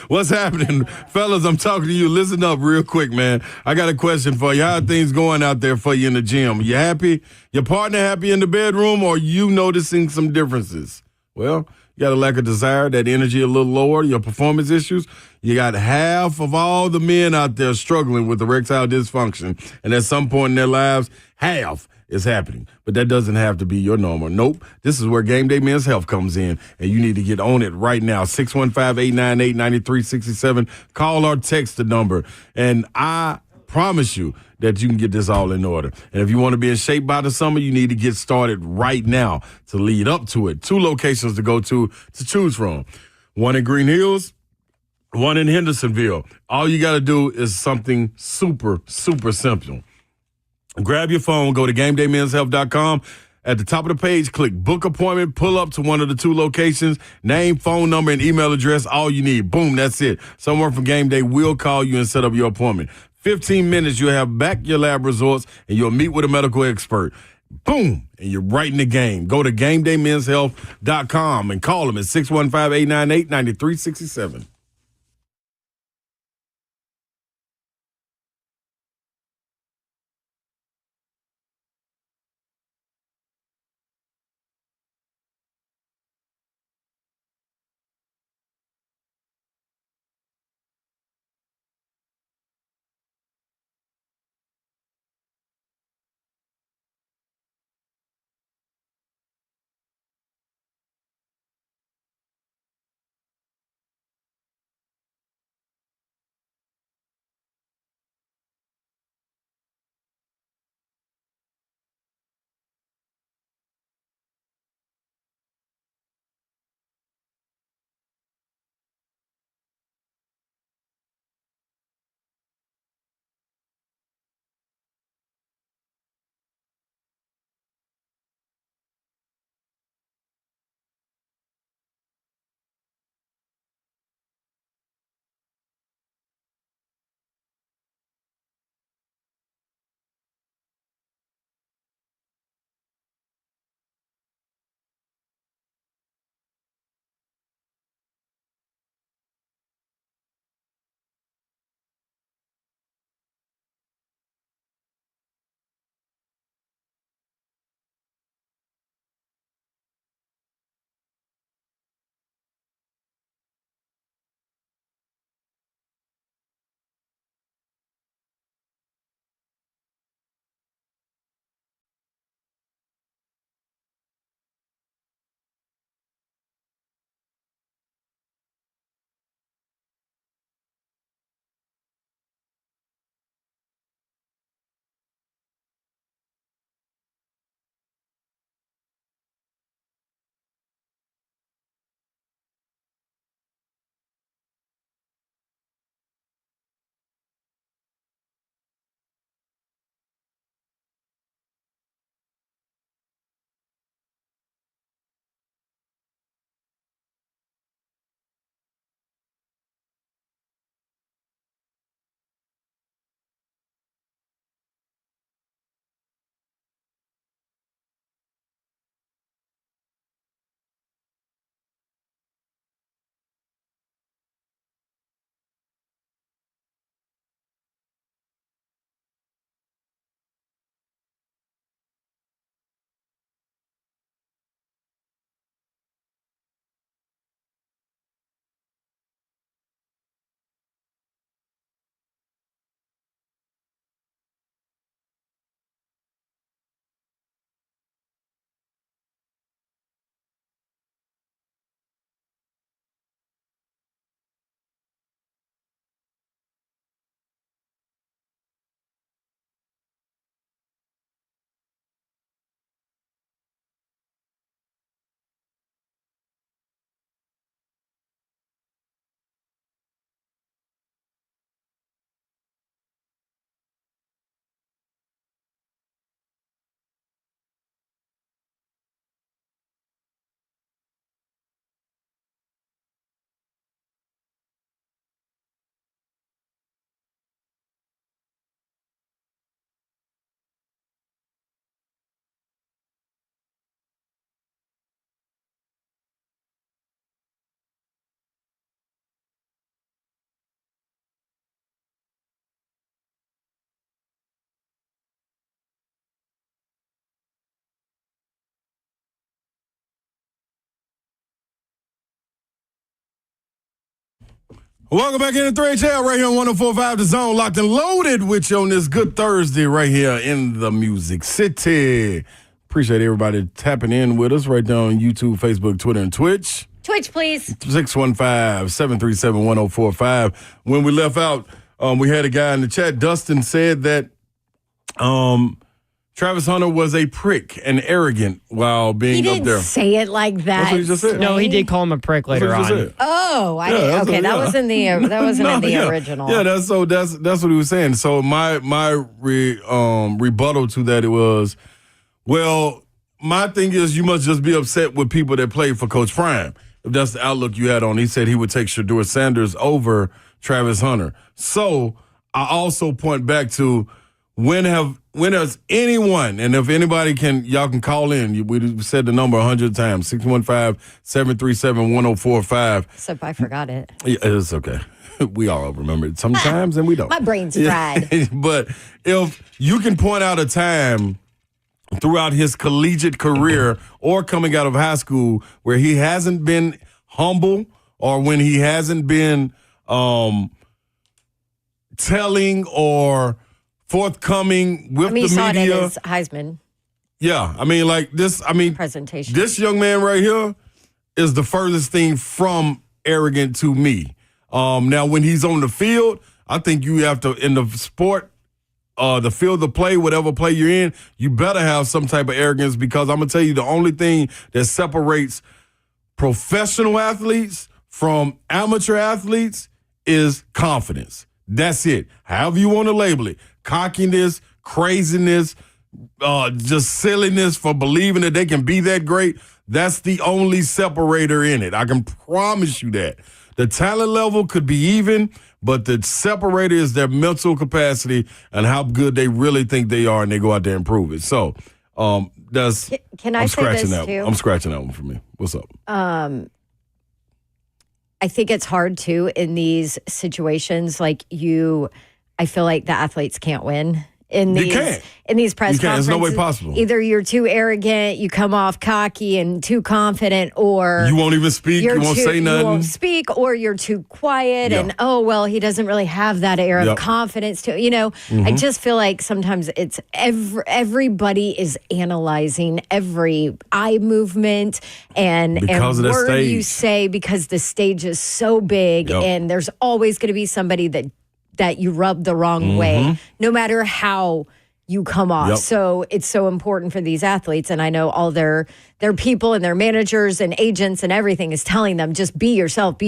What's happening? Fellas, I'm talking to you. Listen up real quick, man. I got a question for you. How are things going out there for you in the gym? You happy? Your partner happy in the bedroom, or you noticing some differences? Well, you got a lack of desire, that energy a little lower, your performance issues. You got half of all the men out there struggling with erectile dysfunction. And at some point in their lives, half is happening. But that doesn't have to be your normal. Nope. This is where Game Day Men's Health comes in, and you need to get on it right now. 615-898-9367. Call or text the number. And I promise you that you can get this all in order. And if you want to be in shape by the summer, you need to get started right now to lead up to it. 2 locations to go to choose from. One in Green Hills, one in Hendersonville. All you got to do is something super, super simple. Grab your phone, go to GameDayMen'sHealth.com. At the top of the page, click Book Appointment, pull up to one of the 2 locations, name, phone number, and email address, all you need. Boom, that's it. Someone from Game Day will call you and set up your appointment. 15 minutes, you'll have back your lab results, and you'll meet with a medical expert. Boom, and you're right in the game. Go to GameDayMen'sHealth.com and call them at 615-898-9367. Welcome back into 3HL right here on 104.5 The Zone, locked and loaded with you on this good Thursday right here in the Music City. Appreciate everybody tapping in with us right there on YouTube, Facebook, Twitter, and Twitch. Twitch, please. 615-737-1045. When we left out, we had a guy in the chat. Dustin said that Travis Hunter was a prick and arrogant while being up there. He didn't say it like that. That's what he just said. No, he did call him a prick later on. Oh, that wasn't in the original. Yeah, that's what he was saying. So my rebuttal to that it was, well, my thing is you must just be upset with people that played for Coach Prime. If that's the outlook you had on, he said he would take Shedeur Sanders over Travis Hunter. So I also point back to when has anyone, and if anybody y'all can call in. We said the number 100 times, 615-737-1045. Except I forgot it. Yeah, it's okay. We all remember it sometimes, and we don't. My brain's fried. But if you can point out a time throughout his collegiate career or coming out of high school where he hasn't been humble or when he hasn't been telling or forthcoming with the media. Saw it in his Heisman. Yeah, presentation. This young man right here is the furthest thing from arrogant to me. Now, when he's on the field, I think you have to, in the sport, the field of play, whatever play you're in, you better have some type of arrogance because I'm going to tell you the only thing that separates professional athletes from amateur athletes is confidence. That's it. However you want to label it. Cockiness, craziness, just silliness for believing that they can be that great. That's the only separator in it. I can promise you that. The talent level could be even, but the separator is their mental capacity and how good they really think they are, and they go out there and prove it. So that's. Can I say this too? I'm scratching that one for me. What's up? I think it's hard too in these situations. I feel like the athletes can't win in these press conferences. There's no way possible. Either you're too arrogant, you come off cocky and too confident, or you won't even speak. You won't say nothing. You won't speak, or you're too quiet. Yeah. And he doesn't really have that air of confidence. I just feel like sometimes it's everybody is analyzing every eye movement and word you say because the stage is so big, and there's always going to be somebody that you rub the wrong way, no matter how you come off. Yep. So it's so important for these athletes. And I know all their people and their managers and agents and everything is telling them, just be yourself,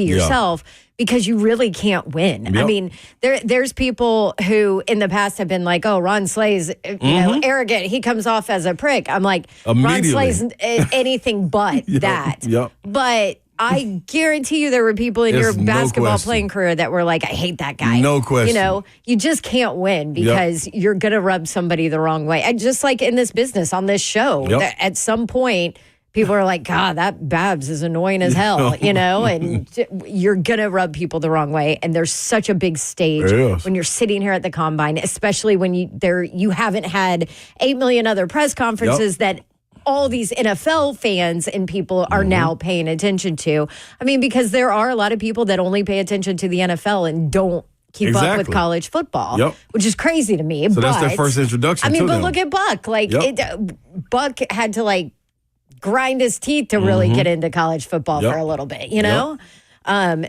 because you really can't win. Yep. I mean, there's people who in the past have been like, oh, Ron Slay's arrogant. He comes off as a prick. I'm like, Ron Slay's anything but that. Yep. But I guarantee you there were people in your basketball playing career that were like, I hate that guy. No question. You just can't win because you're going to rub somebody the wrong way. And just like in this business, on this show, at some point, people are like, God, that Babs is annoying as hell, and you're going to rub people the wrong way. And there's such a big stage when you're sitting here at the Combine, especially when you haven't had 8 million other press conferences that all these NFL fans and people are now paying attention to. I mean, because there are a lot of people that only pay attention to the NFL and don't keep up with college football, which is crazy to me. So that's their first introduction to them. Look at Buck. Buck had to grind his teeth to really get into college football for a little bit,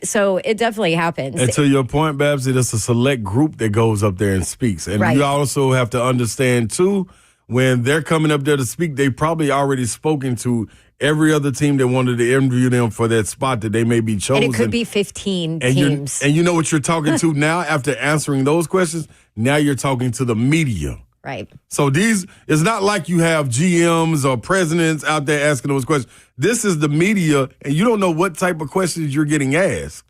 So it definitely happens. And to your point, Babs, it's a select group that goes up there and speaks. And you also have to understand, too, when they're coming up there to speak, they probably already spoken to every other team that wanted to interview them for that spot that they may be chosen. And it could be 15 teams. And you know what you're talking to now after answering those questions? Now you're talking to the media. Right. So it's not like you have GMs or presidents out there asking those questions. This is the media, and you don't know what type of questions you're getting asked.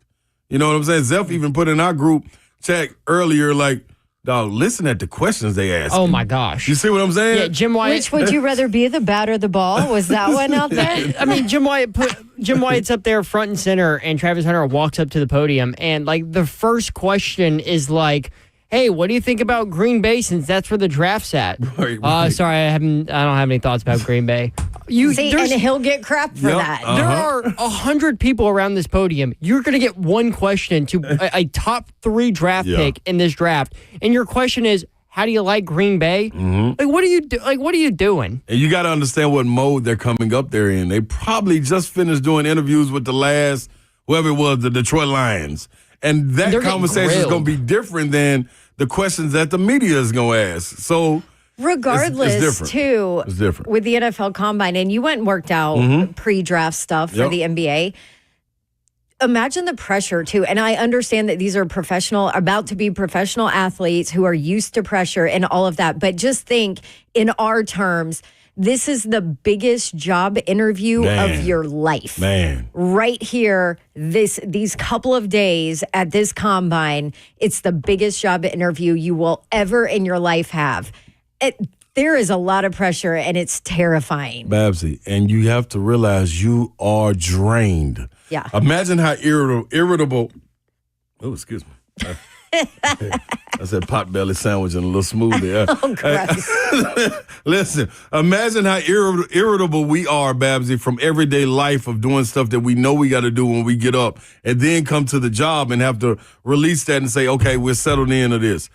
You know what I'm saying? Zeph even put in our group chat earlier, dog, listen at the questions they ask. Oh, my gosh. You see what I'm saying? Yeah, Jim Wyatt. Which would you rather be, the bat or the ball? Was that one out there? I mean, Jim Wyatt's up there front and center, and Travis Hunter walks up to the podium, and, the first question is, hey, what do you think about Green Bay since that's where the draft's at? Right. Sorry, I don't have any thoughts about Green Bay. See, and he'll get crap for that. There are 100 people around this podium. You're going to get one question to a top 3 draft pick in this draft, and your question is, how do you like Green Bay? Like, what are you doing? And you got to understand what mode they're coming up there in. They probably just finished doing interviews with the last, whoever it was, the Detroit Lions. And that conversation is going to be different than the questions that the media is going to ask. So regardless, it's different. Too, it's different. With the NFL Combine, and you went and worked out pre-draft stuff for the NBA. Imagine the pressure, too. And I understand that these are about to be professional athletes who are used to pressure and all of that. But just think, in our terms, this is the biggest job interview of your life. Man. Right here, these couple of days at this combine, it's the biggest job interview you will ever in your life have. There is a lot of pressure, and it's terrifying. Babsy, and you have to realize you are drained. Yeah. Imagine how irritable. Oh, excuse me. I said potbelly sandwich and a little smoothie. Oh, gross. Listen, imagine how irritable we are, Babsy, from everyday life of doing stuff that we know we got to do when we get up, and then come to the job and have to release that and say, okay, we're settled into this.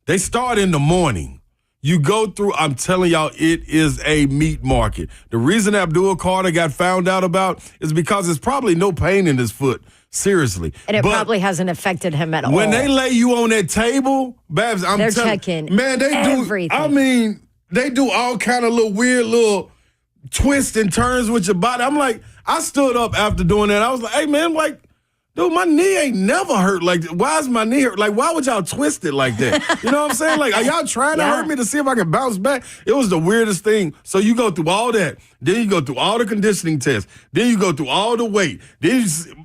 They start in the morning. You go through, I'm telling y'all, it is a meat market. The reason Abdul Carter got found out about is because there's probably no pain in his foot. Seriously. And it probably hasn't affected him at all. When they lay you on that table, Babs, they're checking. Man, they everything. do. I mean, they do all kind of weird little twists and turns with your body. I'm like, I stood up after doing that. I was like, hey, man, dude, my knee ain't never hurt like that. Why is my knee hurt? Like, why would y'all twist it like that? You know what I'm saying? Like, are y'all trying to hurt me to see if I can bounce back? It was the weirdest thing. So you go through all that. Then you go through all the conditioning tests. Then you go through all the weight.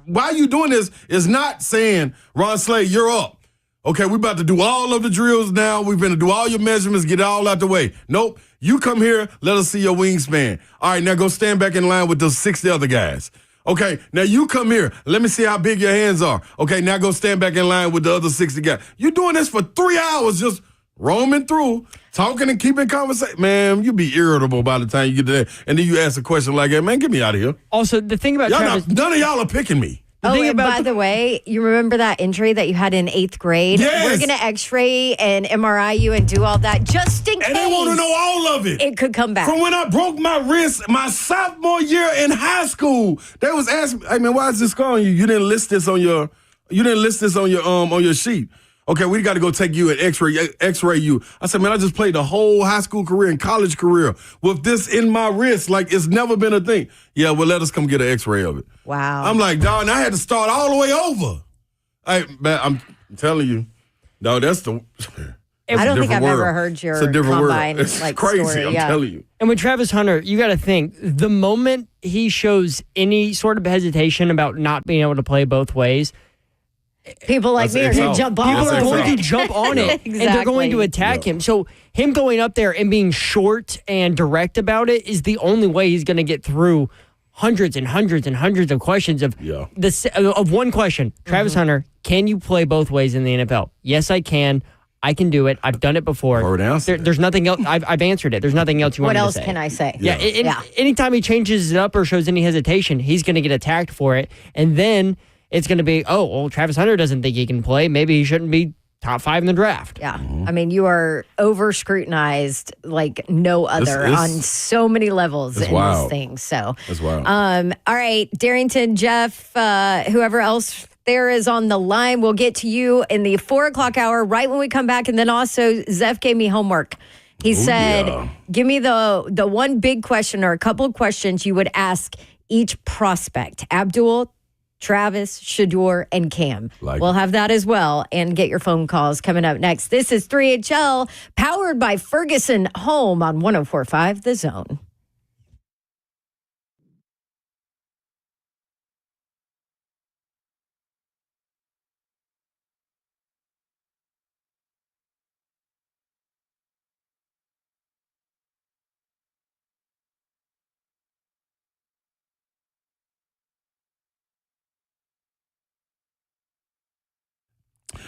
Why you doing this is not saying, Ron Slade, you're up. Okay, we're about to do all of the drills now. We're going to do all your measurements, get it all out the way. Nope. You come here, let us see your wingspan. All right, now go stand back in line with those 60 other guys. Okay, now you come here. Let me see how big your hands are. Okay, now go stand back in line with the other 60 guys. You're doing this for 3 hours just roaming through, talking and keeping conversation. Man, you be irritable by the time you get to that. And then you ask a question like that. Man, get me out of here. Also, the thing about Travis... None of y'all are picking me. And by the way, you remember that injury that you had in 8th grade? Yes. We're going to x-ray and MRI you and do all that just in case. And they want to know all of it. It could come back. From when I broke my wrist my sophomore year in high school, they was asking, hey, man, why is this scar on you? You didn't list this on your on your sheet. Okay, we got to go take you and x-ray you. I said, man, I just played the whole high school career and college career with this in my wrist. Like, it's never been a thing. Yeah, well, let us come get an x-ray of it. Wow. I'm like, dog, and I had to start all the way over. Man, I'm telling you, dog, that's the... I don't think I've ever heard your combine It's crazy, story. I'm telling you. And with Travis Hunter, you got to think, the moment he shows any sort of hesitation about not being able to play both ways, people like me are going to jump on it. People are going to jump on it, Exactly. and they're going to attack him. So him going up there and being short and direct about it is the only way he's going to get through hundreds and hundreds and hundreds of questions of one question. Travis Hunter, can you play both ways in the NFL? Yes, I can. I can do it. I've done it before. There's nothing else. I've answered it. There's nothing else you want me to say. What else can I say? Yeah. Anytime he changes it up or shows any hesitation, he's going to get attacked for it. And then it's going to be, oh, well, Travis Hunter doesn't think he can play. Maybe he shouldn't be top 5 in the draft. Yeah. I mean, you are over scrutinized like no other on so many levels in this thing. So that's wild. All right, Darrington, Jeff, whoever else there is on the line, we'll get to you in the 4:00 hour right when we come back. And then also, Zeph gave me homework. He said, give me the one big question or a couple of questions you would ask each prospect. Abdul, Travis, Shador, and Cam. We'll have that as well and get your phone calls coming up next. This is 3HL, powered by Ferguson Home on 104.5 The Zone.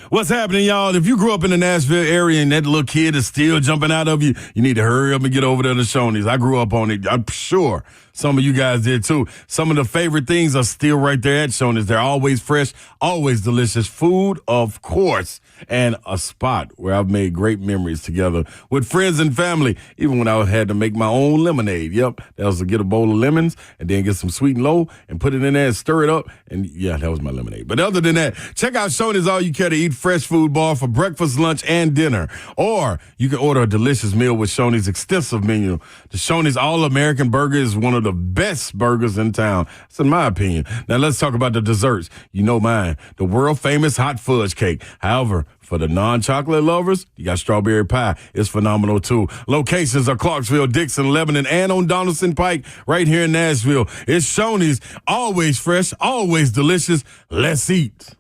What's happening, y'all? If you grew up in the Nashville area and that little kid is still jumping out of you, you need to hurry up and get over there to Shoney's. I grew up on it. I'm sure some of you guys did too. Some of the favorite things are still right there at Shoney's. They're always fresh, always delicious food, of course, and a spot where I've made great memories together with friends and family, even when I had to make my own lemonade. Yep, that was to get a bowl of lemons and then get some sweet and low and put it in there and stir it up. And yeah, that was my lemonade. But other than that, check out Shoney's All You Care to Eat fresh food bar for breakfast, lunch, and dinner. Or you can order a delicious meal with Shoney's extensive menu. The Shoney's All-American Burger is one of the best burgers in town. That's in my opinion. Now let's talk about the desserts. You know mine, the world-famous hot fudge cake. However, for the non-chocolate lovers, you got strawberry pie. It's phenomenal, too. Locations are Clarksville, Dixon, Lebanon, and on Donaldson Pike right here in Nashville. It's Shoney's. Always fresh, always delicious. Let's eat.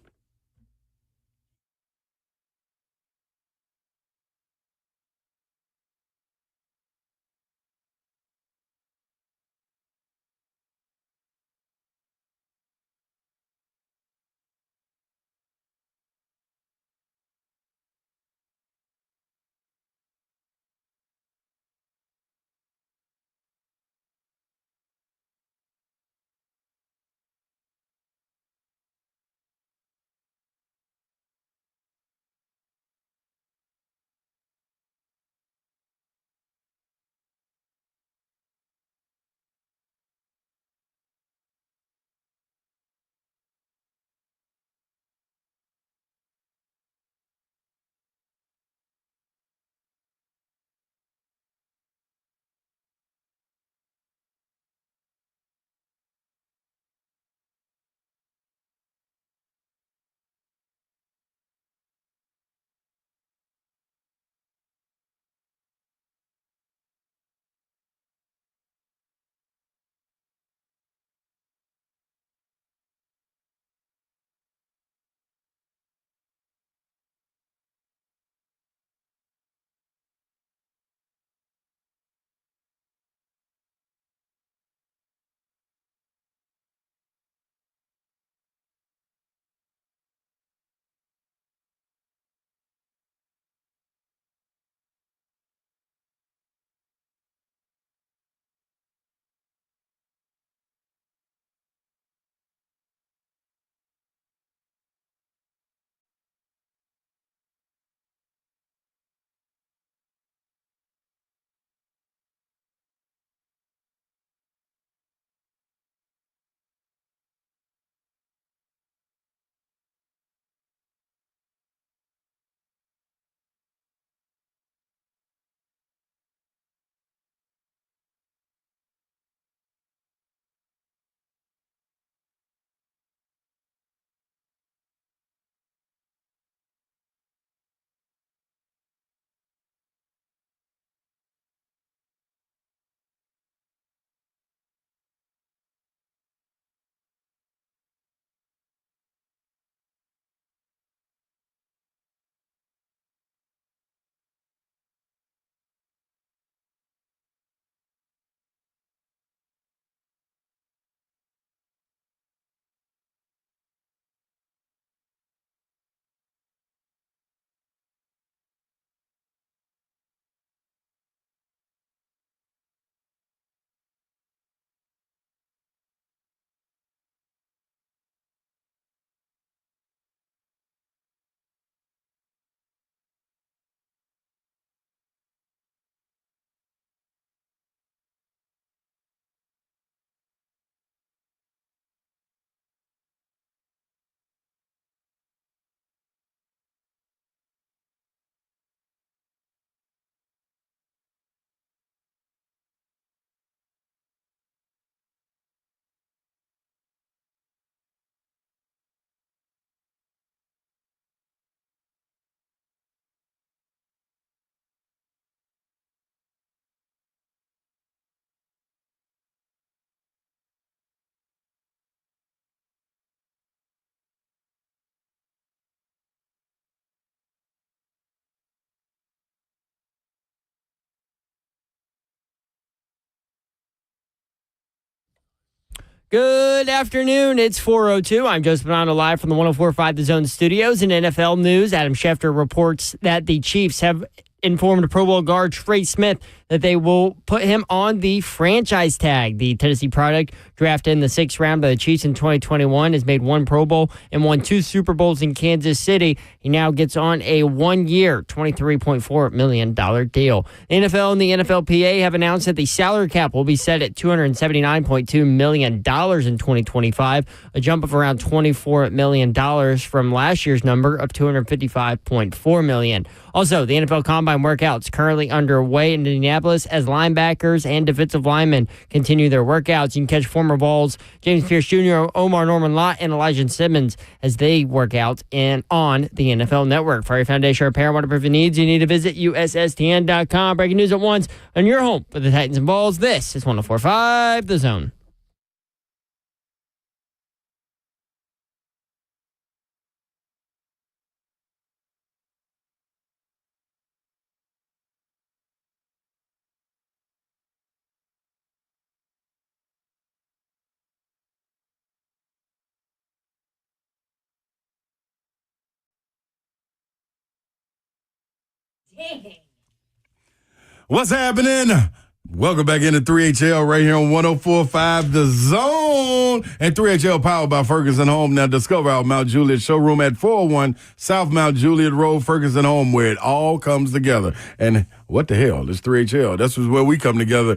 Good afternoon. It's 4:02. I'm Joseph Bonanno live from the 104.5 The Zone studios. In NFL news, Adam Schefter reports that the Chiefs have informed Pro Bowl guard Trey Smith that they will put him on the franchise tag. The Tennessee product, drafted in the 6th round by the Chiefs in 2021, has made 1 Pro Bowl and won 2 Super Bowls in Kansas City. He now gets on a 1-year, $23.4 million deal. The NFL and the NFLPA have announced that the salary cap will be set at $279.2 million in 2025, a jump of around $24 million from last year's number of $255.4 million. Also, the NFL Combine workouts currently underway in Indianapolis as linebackers and defensive linemen continue their workouts. You can catch former Vols James Pierce Jr., Omar Norman-Lott, and Elijah Simmons as they work out on the NFL Network. For your foundation repair and waterproofing needs, you need to visit USSTN.com. Breaking news at once on your home for the Titans and Vols. This is 104.5 The Zone. What's happening? Welcome back into 3HL right here on 104.5 The Zone. And 3HL powered by Ferguson Home. Now discover our Mount Juliet showroom at 401 South Mount Juliet Road, Ferguson Home, where it all comes together. And what the hell? It's 3HL. That's where we come together.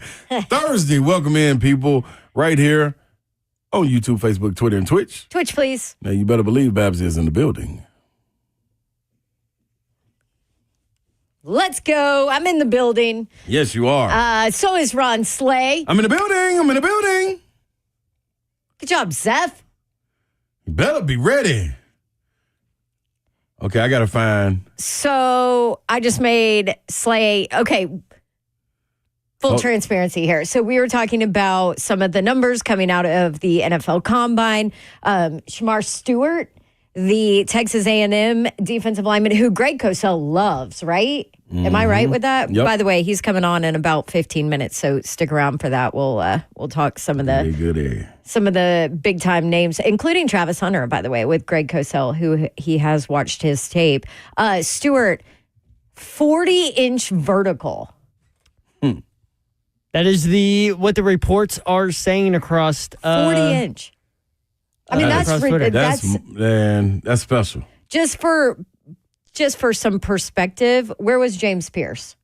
Thursday, welcome in, people, right here on YouTube, Facebook, Twitter, and Twitch. Twitch, please. Now, you better believe Babs is in the building. Let's go. I'm in the building. Yes, you are. So is Ron Slay. I'm in the building. Good job, Zeph. You better be ready. Okay, I got to find. So I just made Slay. Okay. Full transparency here. So we were talking about some of the numbers coming out of the NFL Combine. Shamar Stewart, the Texas A&M defensive lineman who Greg Cosell loves, right? Mm-hmm. Am I right with that? Yep. By the way, he's coming on in about 15 minutes, so stick around for that. We'll talk some of the big time names, including Travis Hunter, by the way, with Greg Cosell, who he has watched his tape. Stewart, 40-inch vertical. That is what the reports are saying across 40-inch. I mean, that's special. Just for some perspective, where was James Pierce?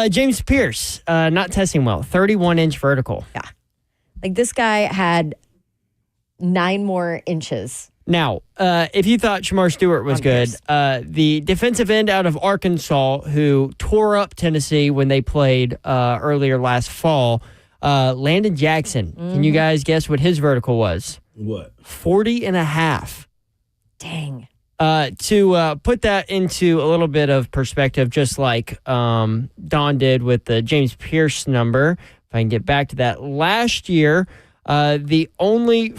James Pierce, not testing well. 31-inch vertical. Yeah. Like this guy had 9 more inches. Now, if you thought Shamar Stewart was good, the defensive end out of Arkansas who tore up Tennessee when they played earlier last fall, Landon Jackson. Mm-hmm. Can you guys guess what his vertical was? What? 40.5. Dang. To put that into a little bit of perspective, just like Don did with the James Pierce number, if I can get back to that, last year, the only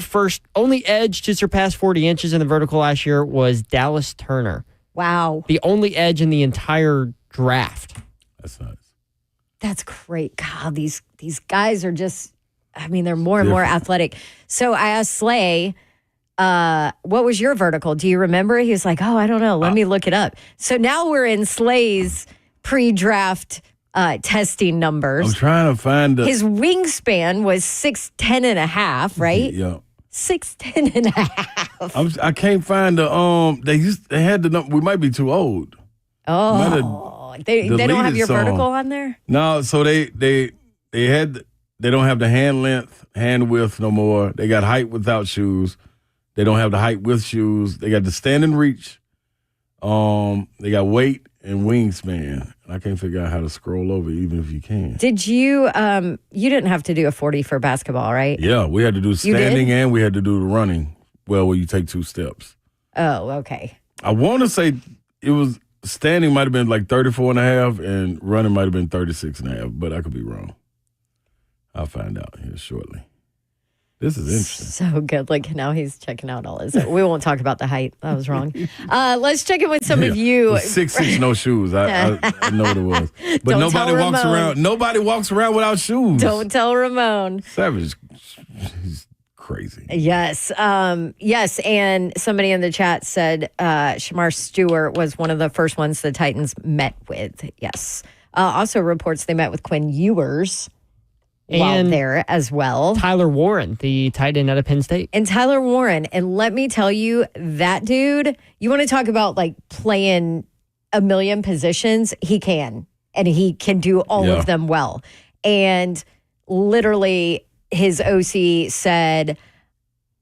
edge to surpass 40 inches in the vertical last year was Dallas Turner. Wow. The only edge in the entire draft. That's nice. That's great. God, these guys are just, I mean, they're more and more athletic. So I asked Slay, what was your vertical? Do you remember? He was like, I don't know. Let me look it up. So now we're in Slay's pre-draft testing numbers. I'm trying to find his wingspan was 6'10" and a half, right? Yeah. 6'10" and a half. I can't find the they had the number. We might be too old. Oh, they don't have your vertical on there? No, so they don't have the hand width no more. They got height without shoes. They don't have the height with shoes. They got the stand and reach. They got weight and wingspan. I can't figure out how to scroll over, even if you can. Did you? You didn't have to do a 40 for basketball, right? Yeah, we had to do standing and we had to do the running. Well, where you take 2 steps. Oh, okay. I want to say it was standing might have been like 34 and a half, and running might have been 36 and a half, but I could be wrong. I'll find out here shortly. This is interesting. So good. Like now he's checking out all his. We won't talk about the height. That was wrong. Let's check in with some of you. 6'6", no shoes. I know what it was. But nobody walks around. Nobody walks around without shoes. Don't tell Ramone. Savage. He's crazy. Yes. Yes. And somebody in the chat said Shamar Stewart was one of the first ones the Titans met with. Yes. Also reports they met with Quinn Ewers while And there as well. Tyler Warren, the tight end out of Penn State. And Tyler Warren. And let me tell you, that dude, you want to talk about like playing a million positions? He can. And he can do all of them well. And literally, his OC said,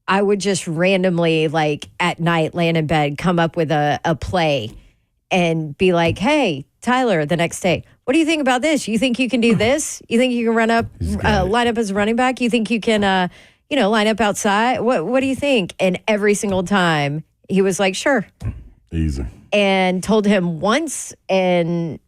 I would just randomly, like at night, laying in bed, come up with a play and be like, hey, Tyler, the next day, what do you think about this? You think you can do this? You think you can line up as a running back? You think you can, line up outside? What do you think? And every single time he was like, sure. Easy. And told him once, and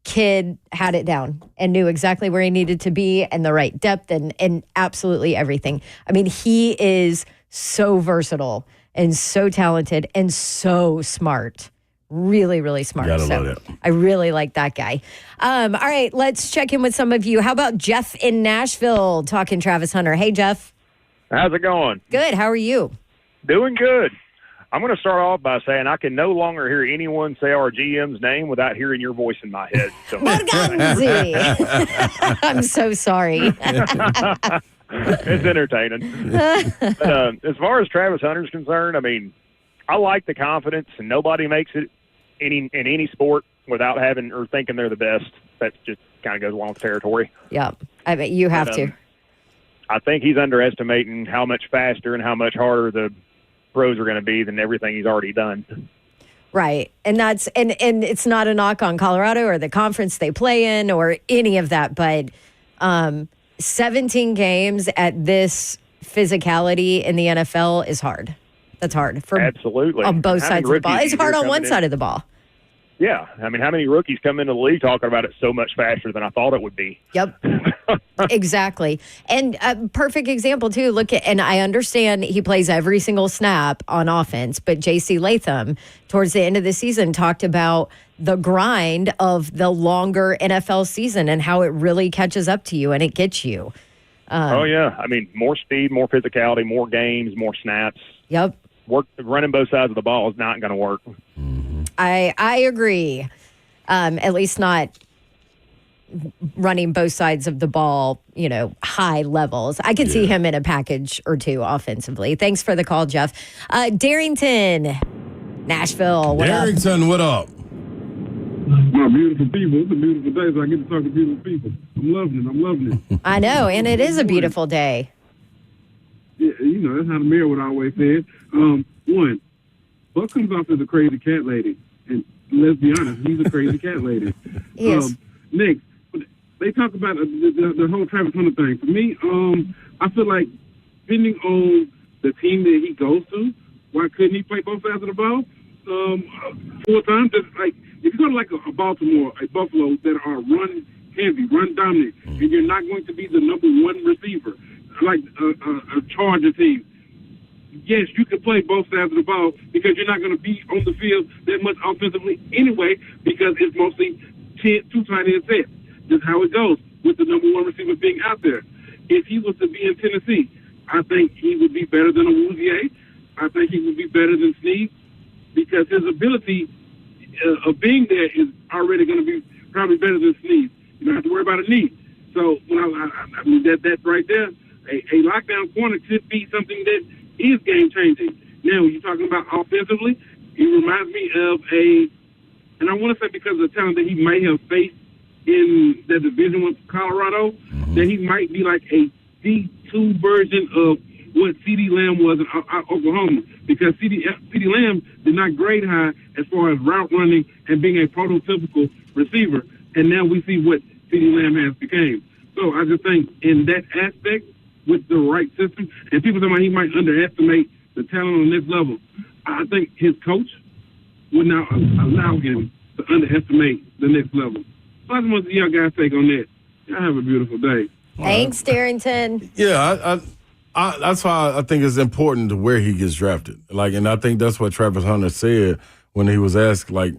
kid had it down and knew exactly where he needed to be and the right depth and absolutely everything. I mean, he is so versatile and so talented and so smart. Really, really smart. Gotta love it. I really like that guy. All right, let's check in with some of you. How about Jeff in Nashville talking Travis Hunter? Hey, Jeff. How's it going? Good. How are you? Doing good. I'm going to start off by saying I can no longer hear anyone say our GM's name without hearing your voice in my head. So Morganzi. I'm so sorry. it's entertaining. But, as far as Travis Hunter's concerned, I mean, I like the confidence, and nobody makes it in any sport without having or thinking they're the best. That just kind of goes along with territory. Yeah, I mean, you have to. I think he's underestimating how much faster and how much harder the pros are going to be than everything he's already done. Right. And that's and it's not a knock on Colorado or the conference they play in or any of that, but 17 games at this physicality in the NFL is hard. That's hard for absolutely on both sides of the ball. It's hard on one side of the ball. Yeah. I mean, how many rookies come into the league talking about it so much faster than I thought it would be? Yep. Exactly. And a perfect example, too. Look at, and I understand he plays every single snap on offense, but J.C. Latham, towards the end of the season, talked about the grind of the longer NFL season and how it really catches up to you and it gets you. Oh, yeah. I mean, more speed, more physicality, more games, more snaps. Yep. Running both sides of the ball is not going to work. I agree. At least not running both sides of the ball, high levels. I could see him in a package or two offensively. Thanks for the call, Jeff. Darrington, Nashville. Darrington, what up? My beautiful people. It's a beautiful day, so I get to talk to beautiful people. I'm loving it. I know, and it is a beautiful day. Yeah, that's how the mayor would always say it. One, Buck comes off as a crazy cat lady. And let's be honest, he's a crazy cat lady. Yes. Next, they talk about the whole Travis Hunter thing. For me, I feel like depending on the team that he goes to, why couldn't he play both sides of the ball full time? Just like if you go to like a Baltimore, a Buffalo that are run heavy, run dominant, and you're not going to be the number one receiver, like a Charger team. Yes, you can play both sides of the ball because you're not going to be on the field that much offensively anyway because it's mostly two tight end sets. That's how it goes with the number one receiver being out there. If he was to be in Tennessee, I think he would be better than Awuzie. I think he would be better than Snead because his ability of being there is already going to be probably better than Snead. You don't have to worry about a knee. So I mean that right there, a lockdown corner could be something that is game changing. Now, when you're talking about offensively, he reminds me of and I want to say because of the talent that he might have faced in the Division I Colorado, that he might be like a D2 version of what CeeDee Lamb was in Oklahoma. Because CeeDee Lamb did not grade high as far as route running and being a prototypical receiver. And now we see what CeeDee Lamb has become. So I just think in that aspect, with the right system, and people talking about he might underestimate the talent on this level. I think his coach would now allow him to underestimate the next level. So I just want to see y'all guys take on that. Y'all have a beautiful day. Thanks, Darrington. Yeah, I that's why I think it's important to where he gets drafted. And I think that's what Travis Hunter said when he was asked, where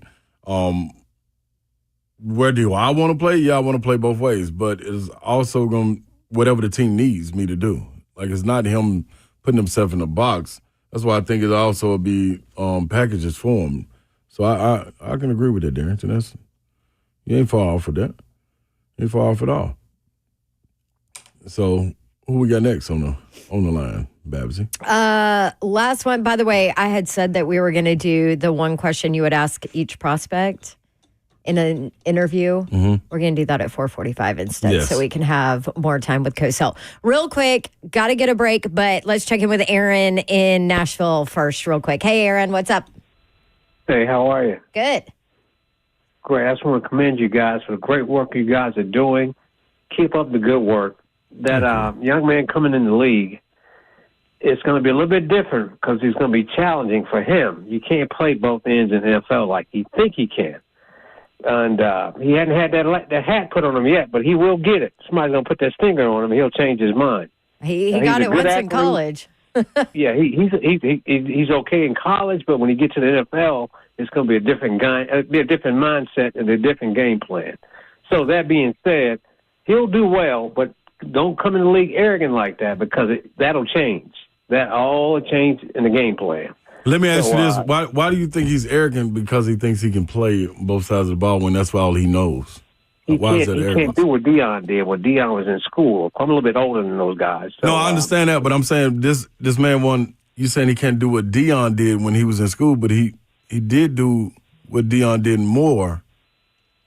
do I want to play? Yeah, I want to play both ways, but it's also going to whatever the team needs me to do. It's not him putting himself in a box. That's why I think it also be packages for him. So I can agree with that, Darren. So you ain't far off with that. You ain't far off at all. So who we got next on the line, Babsy? Last one. By the way, I had said that we were going to do the one question you would ask each prospect in an interview. Mm-hmm. We're going to do that at 4:45 instead, Yes. so we can have more time with Cosell. Real quick, got to get a break, but let's check in with Aaron in Nashville first, real quick. Hey, Aaron, what's up? Hey, how are you? Good. Great. I just want to commend you guys for the great work you guys are doing. Keep up the good work. That young man coming in the league, it's going to be a little bit different because it's going to be challenging for him. You can't play both ends in the NFL like you think he can. And he hadn't had that hat put on him yet, but he will get it. Somebody's going to put that stinger on him, he'll change his mind. He got it once in college. Yeah, he's okay in college, but when he gets to the NFL, it's going to be a different guy, be a different mindset and a different game plan. So that being said, he'll do well, but don't come in the league arrogant like that because that'll change. That all change in the game plan. Let me ask you this: Why do you think he's arrogant? Because he thinks he can play both sides of the ball when that's all he knows. Why is that arrogant? He can't do what Deion did when Deion was in school. I'm a little bit older than those guys. So, No, I understand that, but I'm saying this man you saying he can't do what Deion did when he was in school, but he did do what Deion did more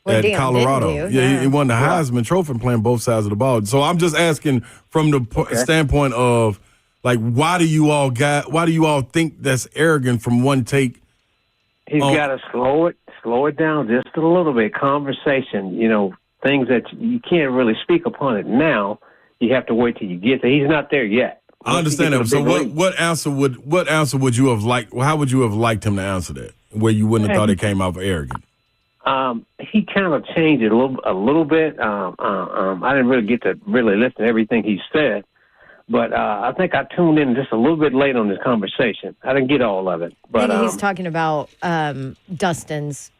at Deion Colorado. didn't He won the Heisman Trophy playing both sides of the ball. So I'm just asking from the standpoint of, like, why do you all think that's arrogant from one take? He's got to slow it down just a little bit. Conversation, things that you can't really speak upon it now. You have to wait till you get there. He's not there yet. I understand that. So what answer would you have liked? How would you have liked him to answer that? Where you wouldn't have thought it came off arrogant? He kind of changed it a little bit. I didn't really get to listen to everything he said, but I think I tuned in just a little bit late on this conversation. I didn't get all of it. But He's talking about Dustin's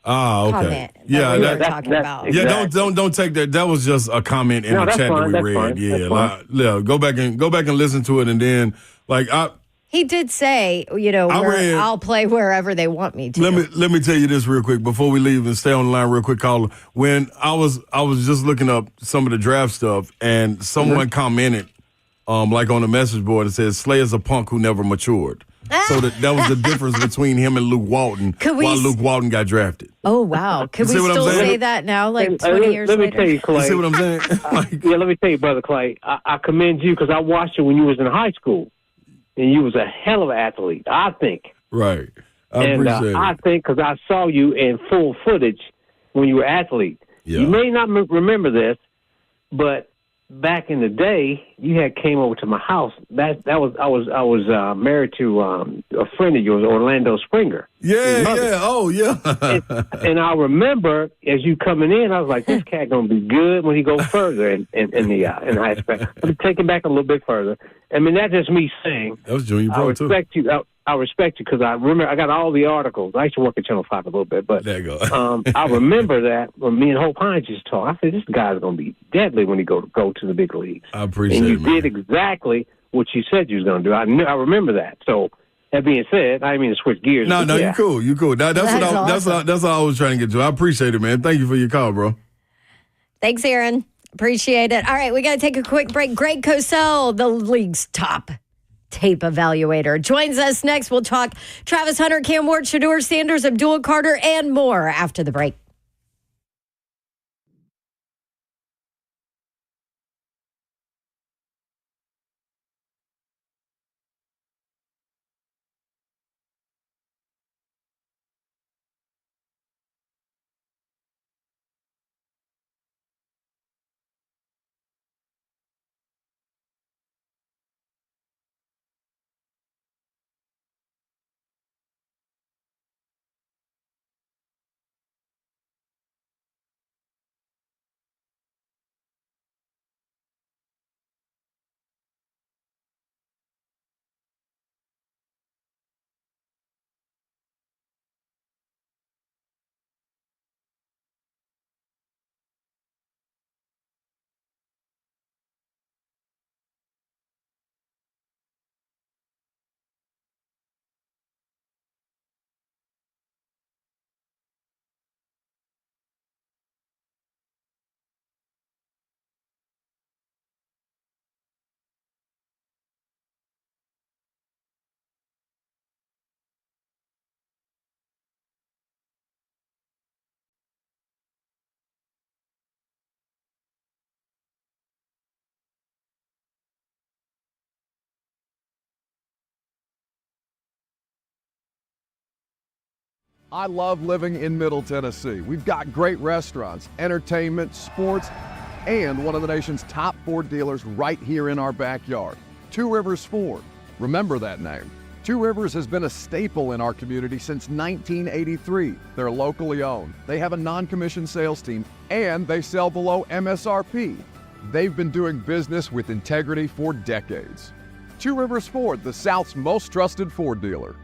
okay. comment. Yeah, we're talking about. Yeah, don't take that. That was just a comment in the chat that we read. Yeah, go back and listen to it, and then He did say, I'll play wherever they want me to. Let me tell you this real quick before we leave and stay on the line real quick, caller. When I was just looking up some of the draft stuff, and someone commented, like on the message board, it says Slayer's a punk who never matured. So that was the difference between him and Luke Walton. Luke Walton got drafted. Oh wow! Could we still say that now, like 20 years later? Let me tell you, Clay. You see what I'm saying? Let me tell you, brother Clay. I commend you because I watched you when you was in high school. And you was a hell of an athlete, I think. Right. I appreciate it. I think because I saw you in full footage when you were an athlete. Yeah. You may not remember this, but back in the day, you had came over to my house. I was married to a friend of yours, Orlando Springer. Yeah. Oh, yeah. and I remember as you coming in, I was like, this cat gonna be good when he goes further in high school. Let me take it back a little bit further. I mean, that's just me saying. That was junior pro too. I respect you because I remember I got all the articles. I used to work at Channel 5 a little bit, but there you go. I remember that when me and Hope Hines used to talk. I said, this guy's going to be deadly when he go to the big leagues. I appreciate it, and you did exactly what you said you was going to do. I remember that. So that being said, I didn't mean to switch gears. No, you're cool. You're cool. That's all I was trying to get to. I appreciate it, man. Thank you for your call, bro. Thanks, Aaron. Appreciate it. All right, we got to take a quick break. Greg Cosell, the league's top tape evaluator, joins us next. We'll talk Travis Hunter, Cam Ward, Shedeur Sanders, Abdul Carter, and more after the break. I love living in Middle Tennessee. We've got great restaurants, entertainment, sports, and one of the nation's top Ford dealers right here in our backyard. Two Rivers Ford. Remember that name. Two Rivers has been a staple in our community since 1983. They're locally owned. They have a non-commissioned sales team, and they sell below MSRP. They've been doing business with integrity for decades. Two Rivers Ford, the South's most trusted Ford dealer.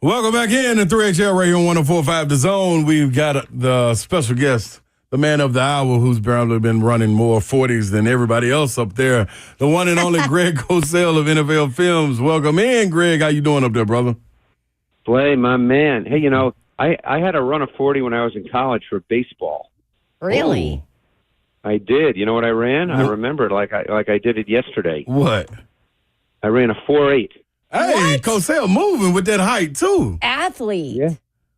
Welcome back in to 3HL Radio 104.5 The Zone. We've got the special guest, the man of the hour, who's probably been running more 40s than everybody else up there. The one and only Greg Cosell of NFL Films. Welcome in, Greg. How you doing up there, brother? Slay, my man. Hey, I had a run of 40 when I was in college for baseball. Really? Oh, I did. You know what I ran? What? I remember it like I did it yesterday. What? I ran a 4.8. Hey, Cosell moving with that height, too. Athlete. Yeah.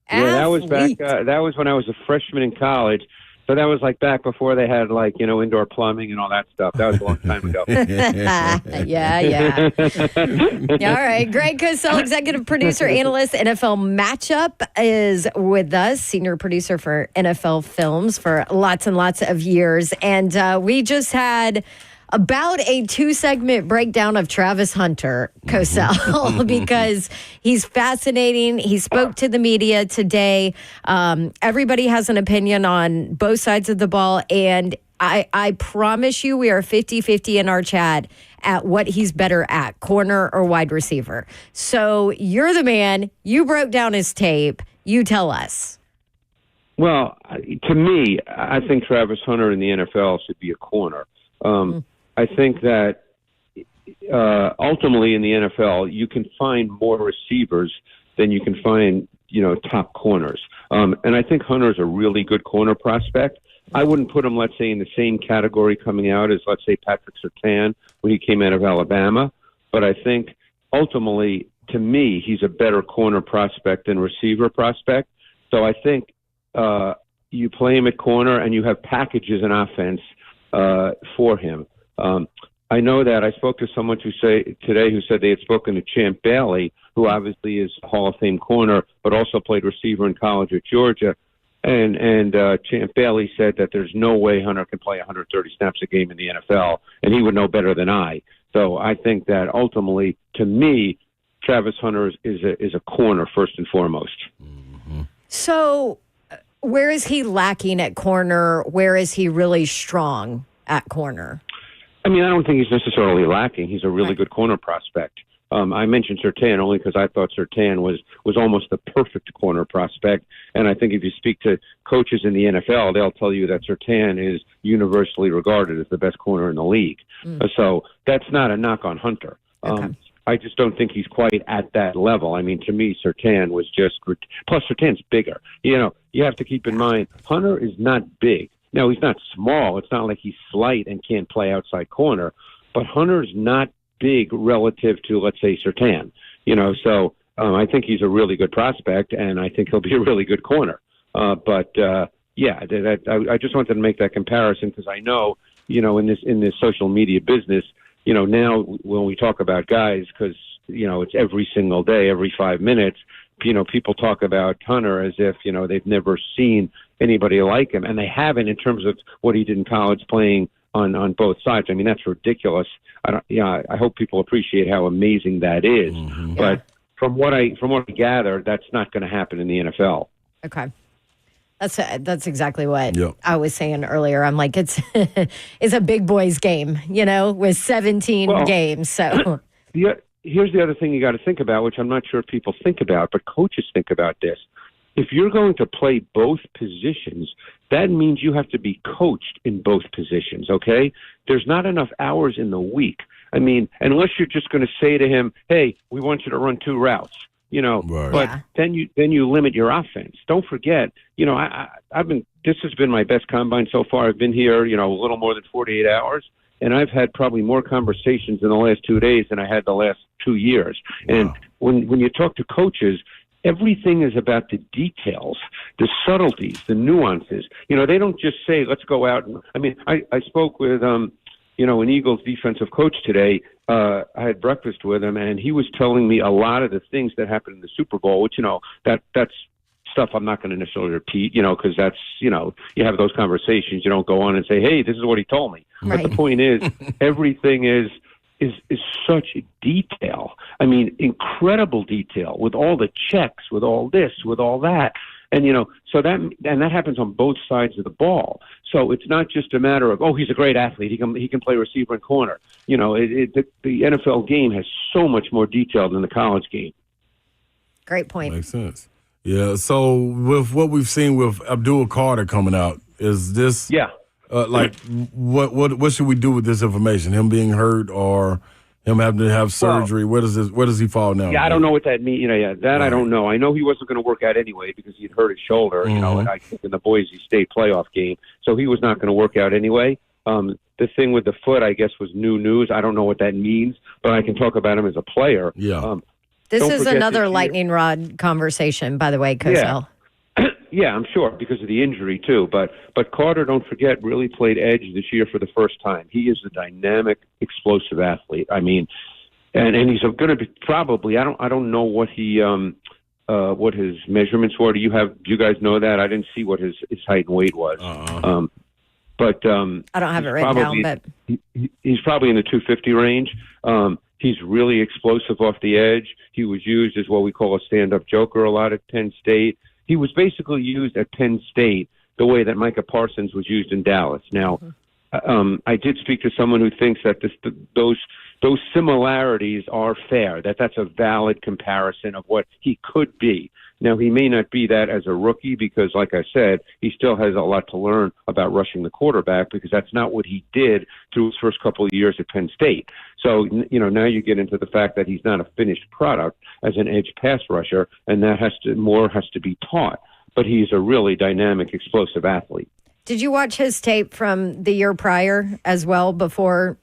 Yeah, that was back. That was when I was a freshman in college. So that was like back before they had indoor plumbing and all that stuff. That was a long time ago. yeah. All right. Greg Cosell, executive producer, analyst, NFL Matchup is with us, senior producer for NFL Films for lots and lots of years. And we just had about a 2-segment breakdown of Travis Hunter, Cosell, because he's fascinating. He spoke to the media today. Everybody has an opinion on both sides of the ball, and I promise you we are 50-50 in our chat at what he's better at, corner or wide receiver. So you're the man. You broke down his tape. You tell us. Well, to me, I think Travis Hunter in the NFL should be a corner. I think that ultimately in the NFL, you can find more receivers than you can find, top corners. And I think Hunter's a really good corner prospect. I wouldn't put him, let's say, in the same category coming out as, let's say, Patrick Surtain when he came out of Alabama. But I think ultimately, to me, he's a better corner prospect than receiver prospect. So I think you play him at corner and you have packages and offense for him. I know that I spoke to someone who said they had spoken to Champ Bailey, who obviously is a Hall of Fame corner, but also played receiver in college at Georgia. And Champ Bailey said that there's no way Hunter can play 130 snaps a game in the NFL, and he would know better than I. So I think that ultimately, to me, Travis Hunter is a corner first and foremost. So where is he lacking at corner? Where is he really strong at corner? I mean, I don't think he's necessarily lacking. He's a really good corner prospect. I mentioned Surtain only because I thought Surtain was almost the perfect corner prospect. And I think if you speak to coaches in the NFL, they'll tell you that Surtain is universally regarded as the best corner in the league. So that's not a knock on Hunter. I just don't think he's quite at that level. I mean, to me, Surtain was just – plus Surtain's bigger. You have to keep in mind, Hunter is not big. Now, he's not small. It's not like he's slight and can't play outside corner. But Hunter's not big relative to, let's say, Surtain. So I think he's a really good prospect, and I think he'll be a really good corner. I just wanted to make that comparison because I know, in this social media business, now when we talk about guys, because, it's every single day, every 5 minutes, people talk about Hunter as if, they've never seen anybody like him, and they haven't in terms of what he did in college playing on both sides. I mean, that's ridiculous. I hope people appreciate how amazing that is. But from what I gather, that's not going to happen in the NFL. Okay. That's exactly what I was saying earlier. I'm like, it's a big boys game, with 17 games. So here's the other thing you got to think about, which I'm not sure if people think about, but coaches think about this. If you're going to play both positions, that means you have to be coached in both positions, okay? There's not enough hours in the week. I mean, unless you're just going to say to him, hey, we want you to run 2 routes, but then you limit your offense. Don't forget, this has been my best combine so far. I've been here, a little more than 48 hours, and I've had probably more conversations in the last 2 days than I had the last 2 years. Wow. And when you talk to coaches, everything is about the details, the subtleties, the nuances. They don't just say, let's go out. I spoke with, an Eagles defensive coach today. I had breakfast with him, and he was telling me a lot of the things that happened in the Super Bowl, which, that's stuff I'm not going to necessarily repeat, because that's, you have those conversations. You don't go on and say, hey, this is what he told me. Right. But the point is, everything is such detail. I mean, incredible detail with all the checks, with all this, with all that. And, so that happens on both sides of the ball. So it's not just a matter of, he's a great athlete. He can play receiver and corner. The NFL game has so much more detail than the college game. Great point. Makes sense. Yeah. So with what we've seen with Abdul Carter coming out, is this what should we do with this information? Him being hurt or him having to have surgery? Where does he fall now? Yeah, I don't know what that means. I don't know. I know he wasn't going to work out anyway because he'd hurt his shoulder, and I think in the Boise State playoff game. So he was not going to work out anyway. The thing with the foot, I guess, was new news. I don't know what that means, but I can talk about him as a player. Yeah. This is another lightning rod conversation, by the way, Cosell. Yeah, I'm sure, because of the injury, too. But Carter, don't forget, really played edge this year for the first time. He is a dynamic, explosive athlete. I mean, and he's going to be probably, I don't know what what his measurements were. Do you guys know that? I didn't see what his height and weight was. but I don't have it written down, but he's probably in the 250 range. He's really explosive off the edge. He was used as what we call a stand-up joker a lot at Penn State. He was basically used at Penn State the way that Micah Parsons was used in Dallas. Now, I did speak to someone who thinks that those similarities are fair, that's a valid comparison of what he could be. Now, he may not be that as a rookie because, like I said, he still has a lot to learn about rushing the quarterback because that's not what he did through his first couple of years at Penn State. So, now you get into the fact that he's not a finished product as an edge pass rusher, and that has to be taught. But he's a really dynamic, explosive athlete. Did you watch his tape from the year prior as well before?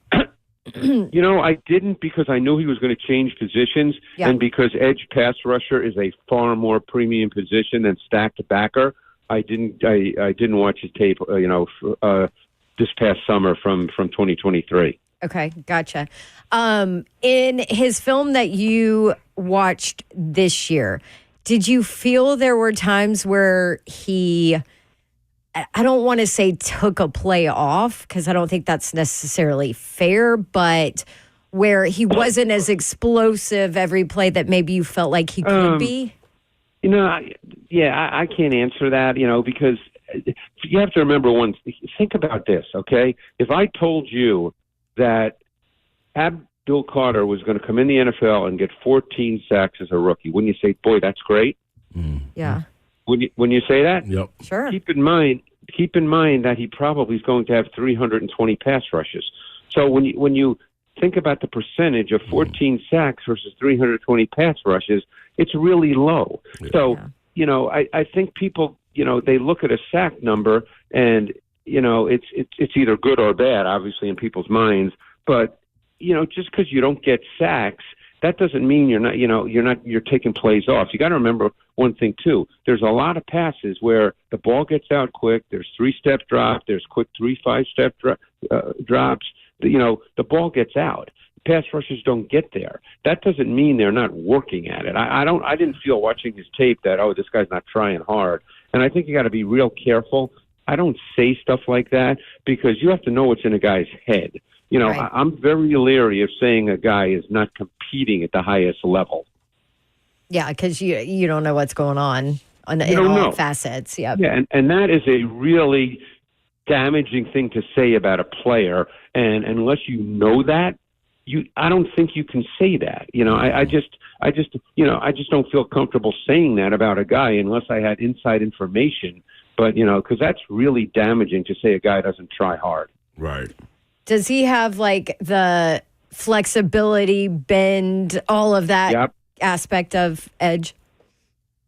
I didn't because I knew he was going to change positions, and because edge pass rusher is a far more premium position than stacked backer. I didn't watch his tape. This past summer from 2023. Okay, gotcha. In his film that you watched this year, did you feel there were times where he, I don't want to say took a play off because I don't think that's necessarily fair, but where he wasn't as explosive every play that maybe you felt like he could be? I can't answer that, because you have to remember think about this, okay? If I told you that Abdul Carter was going to come in the NFL and get 14 sacks as a rookie, wouldn't you say, boy, that's great? Yeah. Wouldn't you say that? Yep. Sure. Keep in mind that he probably is going to have 320 pass rushes. So when you think about the percentage of 14 sacks versus 320 pass rushes, it's really low. Yeah. So, I think people, they look at a sack number and, it's either good or bad, obviously, in people's minds. But, just because you don't get sacks, that doesn't mean you're taking plays off. You got to remember one thing too. There's a lot of passes where the ball gets out quick. There's 3-step drop. There's quick 3-5-step drops. The ball gets out. Pass rushers don't get there. That doesn't mean they're not working at it. I didn't feel watching his tape that, this guy's not trying hard. And I think you got to be real careful. I don't say stuff like that because you have to know what's in a guy's head. Right. I'm very leery of saying a guy is not competing at the highest level. Yeah, because you don't know what's going on in all facets. Yep. Yeah, and that is a really damaging thing to say about a player. And unless you know that, I don't think you can say that. I just don't feel comfortable saying that about a guy unless I had inside information. But because that's really damaging to say a guy doesn't try hard. Right. Does he have like the flexibility, bend, all of that aspect of edge?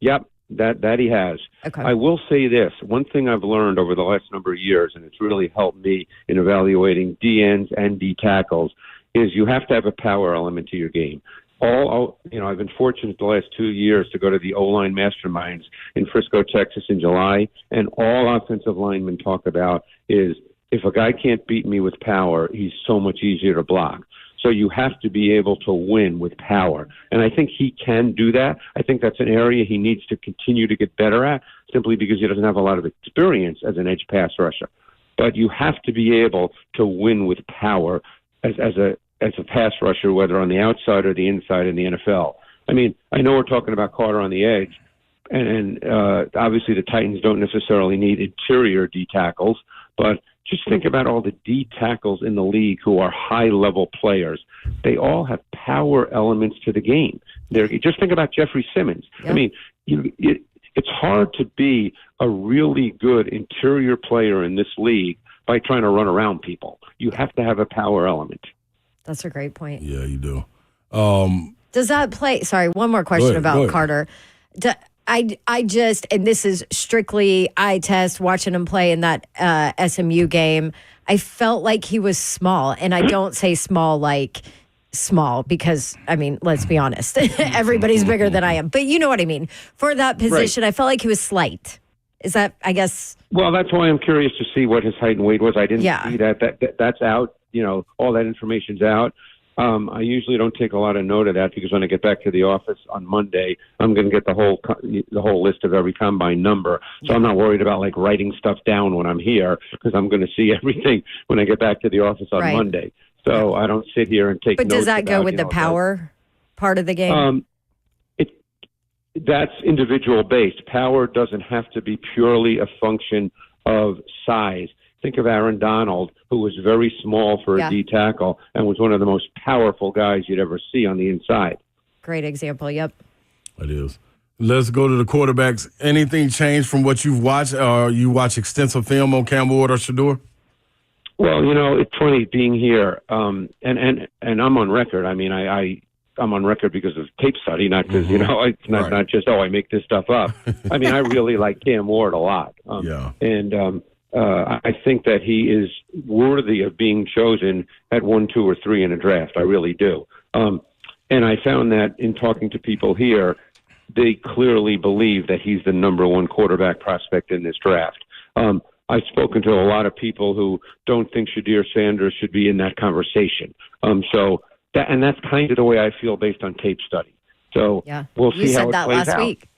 Yep, that he has. Okay. I will say this. One thing I've learned over the last number of years, and it's really helped me in evaluating D-ends and D-tackles, is you have to have a power element to your game. I've been fortunate the last 2 years to go to the O-line masterminds in Frisco, Texas in July, and all offensive linemen talk about is if a guy can't beat me with power, he's so much easier to block. So you have to be able to win with power. And I think he can do that. I think that's an area he needs to continue to get better at simply because he doesn't have a lot of experience as an edge pass rusher. But you have to be able to win with power as a pass rusher, whether on the outside or the inside in the NFL. I mean, I know we're talking about Carter on the edge, and obviously the Titans don't necessarily need interior D tackles, but just think about all the D tackles in the league who are high-level players. They all have power elements to the game. Just think about Jeffrey Simmons. Yep. I mean, it's hard to be a really good interior player in this league by trying to run around people. You have to have a power element. That's a great point. Yeah, you do. Does that play? Sorry, one more question about Carter. I just, and this is strictly eye test, watching him play in that SMU game, I felt like he was small. And I don't say small like small because, I mean, let's be honest. Everybody's bigger than I am. But you know what I mean. For that position, right. I felt like he was slight. Is that, I guess? Well, that's why I'm curious to see what his height and weight was. I didn't see that. That's out. All that information's out. I usually don't take a lot of note of that because when I get back to the office on Monday, I'm going to get the whole list of every combine number. So I'm not worried about like writing stuff down when I'm here because I'm going to see everything when I get back to the office on Monday. So I don't sit here and take notes. But does that about, go with the power part of the game? That's individual based. Power doesn't have to be purely a function of size. Think of Aaron Donald, who was very small for a D tackle and was one of the most powerful guys you'd ever see on the inside. Great example, yep. It is. Let's go to the quarterbacks. Anything changed from what you've watched? You watch extensive film on Campbell Ward or Shador? Well, it's funny being here, and I'm on record. I mean, I'm on record because of tape study, not because, it's not just, I make this stuff up. I mean, I really like Cam Ward a lot. And I think that he is worthy of being chosen at 1, 2, or 3 in a draft. I really do. And I found that in talking to people here, they clearly believe that he's the number 1 quarterback prospect in this draft. I've spoken to a lot of people who don't think Shadir Sanders should be in that conversation. And that's kind of the way I feel based on tape study. So we'll see how it plays out. You said that last week.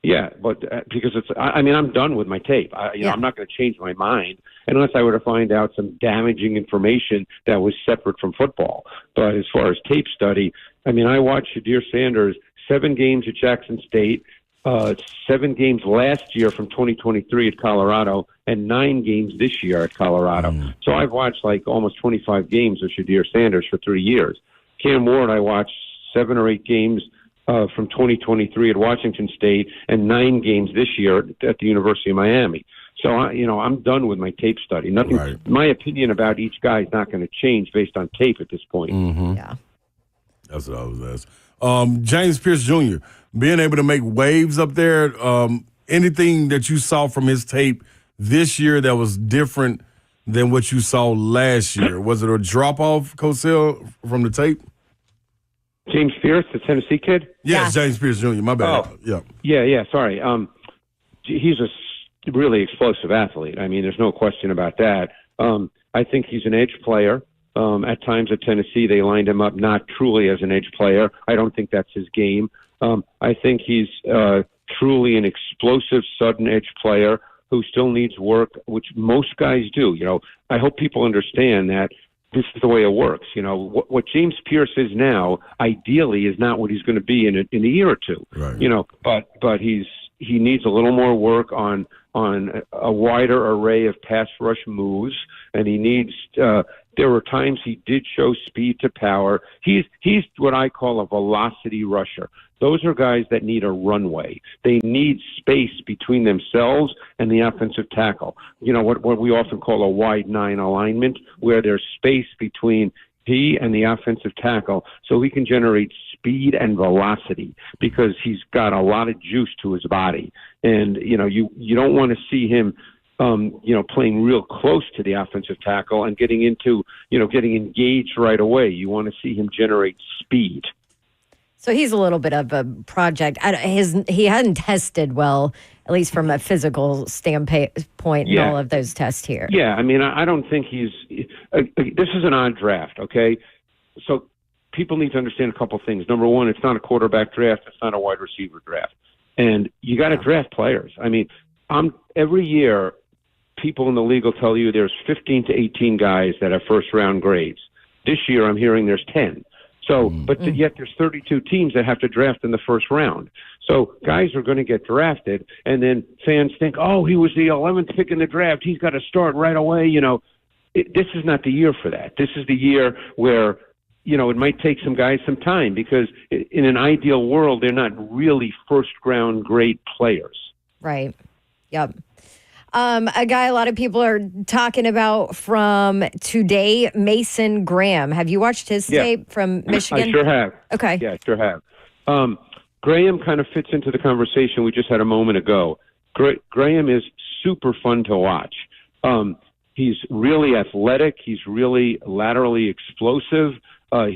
Yeah, but because I'm done with my tape. I'm not going to change my mind unless I were to find out some damaging information that was separate from football. But as far as tape study, I watched Shadir Sanders 7 games at Jackson State, 7 games last year from 2023 at Colorado, and 9 games this year at Colorado. So I've watched like almost 25 games of Shadir Sanders for 3 years. Cam Ward, I watched 7 or 8 games from 2023 at Washington State and 9 games this year at the University of Miami. So, I'm done with my tape study. Nothing. Right. My opinion about each guy is not going to change based on tape at this point. Mm-hmm. Yeah. That's what I was asking. James Pierce Jr., being able to make waves up there, anything that you saw from his tape this year that was different than what you saw last year? Was it a drop-off, Cosell, from the tape? James Pierce, the Tennessee kid? Yes, James Pierce Jr., my bad. Yeah, sorry. He's a really explosive athlete. There's no question about that. I think he's an edge player. At times at Tennessee, they lined him up not truly as an edge player. I don't think that's his game. I think he's truly an explosive, sudden edge player who still needs work, which most guys do. I hope people understand that this is the way it works. What James Pierce is now, ideally, is not what he's going to be in a year or two. Right. But he needs a little more work on a wider array of pass rush moves, and he needs. There were times he did show speed to power. He's what I call a velocity rusher. Those are guys that need a runway. They need space between themselves and the offensive tackle. What we often call a wide 9 alignment, where there's space between he and the offensive tackle, so he can generate speed and velocity because he's got a lot of juice to his body. And you don't want to see him playing real close to the offensive tackle and getting engaged right away. You want to see him generate speed. So he's a little bit of a project. He hadn't tested well, at least from a physical standpoint in all of those tests here. Yeah, I don't think he's this is an odd draft, okay? So people need to understand a couple things. Number one, it's not a quarterback draft. It's not a wide receiver draft. And you got to draft players. Every year, people in the league will tell you there's 15 to 18 guys that have first-round grades. This year, I'm hearing there's 10. So, yet there's 32 teams that have to draft in the first round. So guys are going to get drafted, and then fans think, he was the 11th pick in the draft. He's got to start right away. This is not the year for that. This is the year where, it might take some guys some time because in an ideal world, they're not really first-round grade players. Right. Yep. A guy a lot of people are talking about from today, Mason Graham. Have you watched his tape from Michigan? I sure have. Okay. Yeah, I sure have. Graham kind of fits into the conversation we just had a moment ago. Graham is super fun to watch. He's really athletic. He's really laterally explosive. I've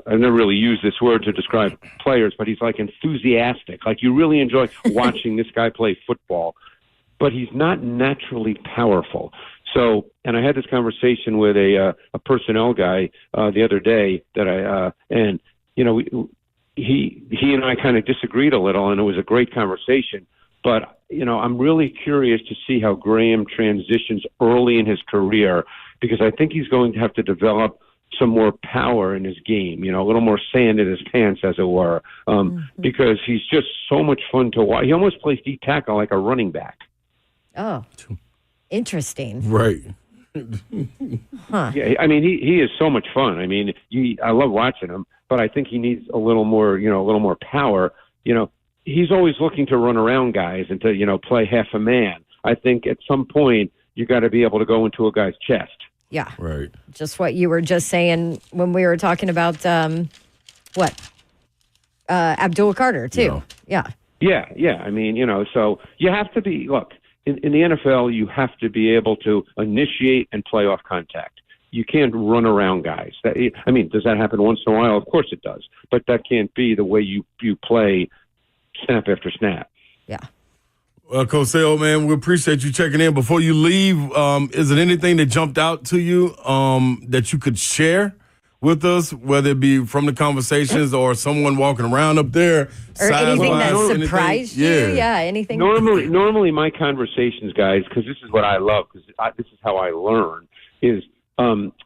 never really used this word to describe players, but he's like enthusiastic. Like you really enjoy watching this guy play football. but he's not naturally powerful. So, and I had this conversation with a personnel guy the other day and he and I kind of disagreed a little, and it was a great conversation. But I'm really curious to see how Graham transitions early in his career, because I think he's going to have to develop some more power in his game, a little more sand in his pants, as it were, because he's just so much fun to watch. He almost plays D tackle like a running back. Oh, interesting. Right. Huh. Yeah, I mean, he is so much fun. I mean, I love watching him, but I think he needs a little more, a little more power. He's always looking to run around guys and to, play half a man. I think at some point you got to be able to go into a guy's chest. Yeah. Right. Just what you were just saying when we were talking about Abdul Carter too. Yeah. Yeah. I mean, so you have to be, look, in the NFL, you have to be able to initiate and play off contact. You can't run around guys. Does that happen once in a while? Of course it does. But that can't be the way you play snap after snap. Yeah. Cosell, man, we appreciate you checking in. Before you leave, is it anything that jumped out to you that you could share with us, whether it be from the conversations or someone walking around up there? Or anything that surprised you? Yeah, anything? Normally my conversations, guys, because this is what I love, because this is how I learn, is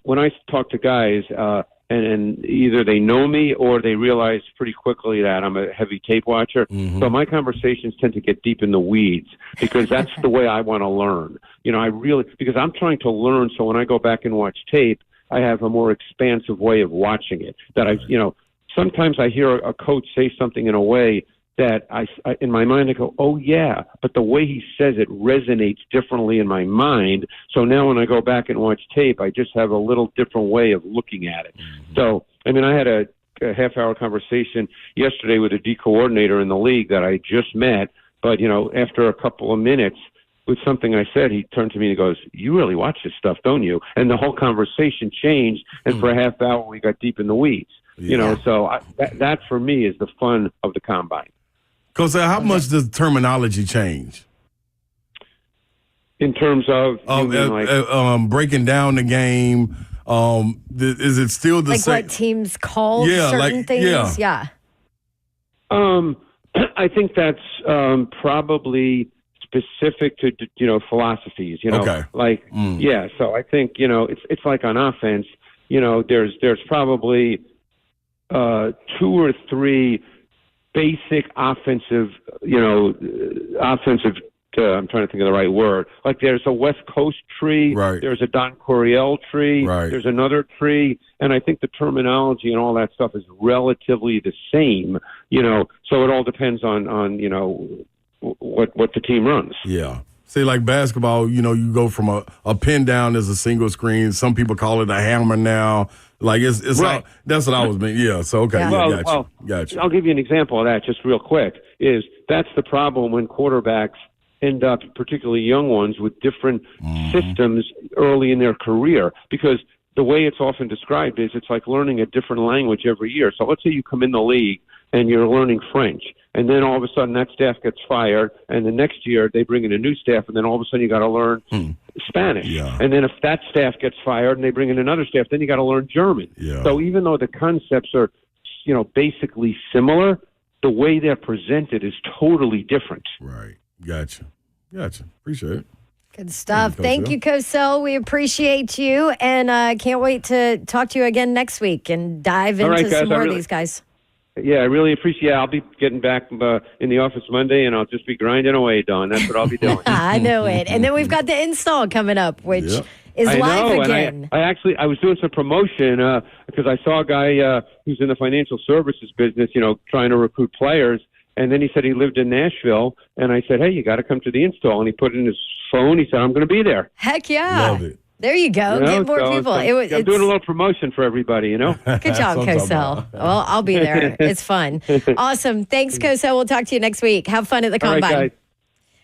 when I talk to guys, and either they know me or they realize pretty quickly that I'm a heavy tape watcher. Mm-hmm. So my conversations tend to get deep in the weeds, because that's the way I want to learn. Because I'm trying to learn, so when I go back and watch tape, I have a more expansive way of watching it. That sometimes I hear a coach say something in a way that I in my mind I go, oh yeah, but the way he says it resonates differently in my mind. So now when I go back and watch tape, I just have a little different way of looking at it. Mm-hmm. So, I had a half-hour conversation yesterday with a D coordinator in the league that I just met, but, after a couple of minutes with something I said, he turned to me and he goes, you really watch this stuff, don't you? And the whole conversation changed, and for a half hour we got deep in the weeds. Yeah. So that for me is the fun of the combine. Cosell, how much does terminology change? In terms of breaking down the game, is it still the same? Like what teams call certain things? Yeah. I think that's probably specific to philosophies. Okay. Yeah. So I think it's like on offense. There's probably 2 or 3 basic offensive. I'm trying to think of the right word. Like there's a West Coast tree, right. There's a Don Coryell tree, right. There's another tree, and I think the terminology and all that stuff is relatively the same. So it all depends on what the team runs. Yeah. See, like basketball, you go from a pin down as a single screen. Some people call it a hammer now. Like it's right. That's what I was meaning. Yeah. So okay. Yeah. Gotcha. I'll give you an example of that just real quick. That's the problem when quarterbacks end up, particularly young ones, with different systems early in their career, because the way it's often described is it's like learning a different language every year. So let's say you come in the league and you're learning French, and then all of a sudden that staff gets fired, and the next year they bring in a new staff, and then all of a sudden you got to learn Spanish. Yeah. And then if that staff gets fired and they bring in another staff, then you got to learn German. Yeah. So even though the concepts are, basically similar, the way they're presented is totally different. Right. Gotcha. Appreciate it. Good stuff. Thank you, Cosell. We appreciate you, and can't wait to talk to you again next week and dive into some more of these guys. Yeah, I really appreciate it. I'll be getting back in the office Monday, and I'll just be grinding away, Dawn. That's what I'll be doing. I know it. And then we've got the install coming up, which is live again. And I was doing some promotion because I saw a guy who's in the financial services business, trying to recruit players. And then he said he lived in Nashville, and I said, hey, you got to come to the install. And he put it in his phone. He said, I'm going to be there. Heck yeah. Love it. There you go. Get more people. I'm doing a little promotion for everybody, Good job, Cosell. Well, I'll be there. It's fun. Awesome. Thanks, Cosell. We'll talk to you next week. Have fun at the Combine. All right, guys.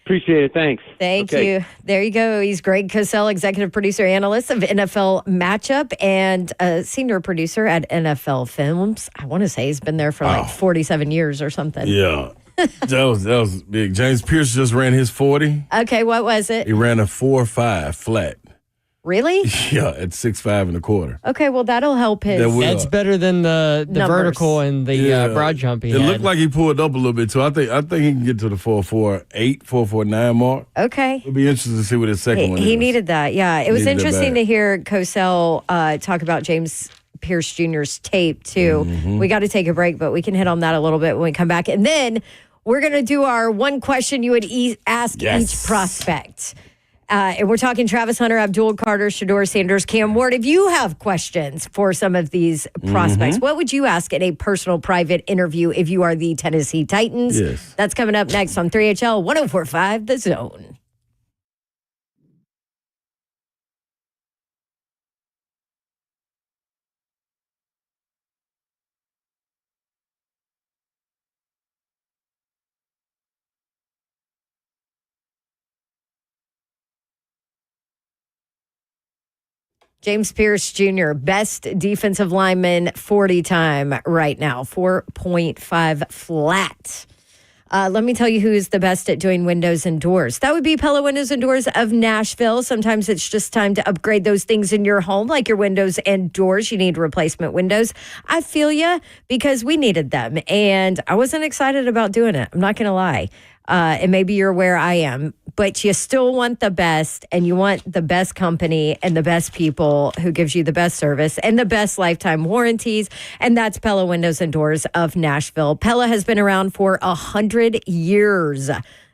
Appreciate it. Thanks. Thank you. There you go. He's Greg Cosell, executive producer, analyst of NFL Matchup, and a senior producer at NFL Films. I want to say he's been there for 47 years or something. Yeah. That was big. James Pierce just ran his 40. Okay, what was it? He ran a 4.5 flat. Really? Yeah, at 6.5 and a quarter. Okay, well, that'll help his. That's better than the Numbers. vertical and the broad jump he It had. looked like he pulled up a little bit too. I think he can get to the 4.48, 4.49 mark. Okay. It'll be interesting to see what his second one is. He needed that. Yeah, it was Needed that interesting bad. to hear Cosell talk about James Pierce Jr.'s tape too. Mm-hmm. We got to take a break, but we can hit on that a little bit when we come back, and then we're going to do our one question you would ask each prospect. And we're talking Travis Hunter, Abdul Carter, Shador Sanders, Cam Ward. If you have questions for some of these prospects, what would you ask in a personal, private interview if you are the Tennessee Titans? Yes. That's coming up next on 3HL 104.5 The Zone. James Pierce Jr., best defensive lineman 40 time right now, 4.5 flat. Let me tell you who is the best at doing windows and doors. That would be Pella Windows and Doors of Nashville. Sometimes it's just time to upgrade those things in your home, like your windows and doors. You need replacement windows. I feel you because we needed them, and I wasn't excited about doing it. I'm not going to lie. And maybe you're where I am, but you still want the best, and you want the best company and the best people who gives you the best service and the best lifetime warranties. And that's Pella Windows and Doors of Nashville. Pella has been around for 100 years.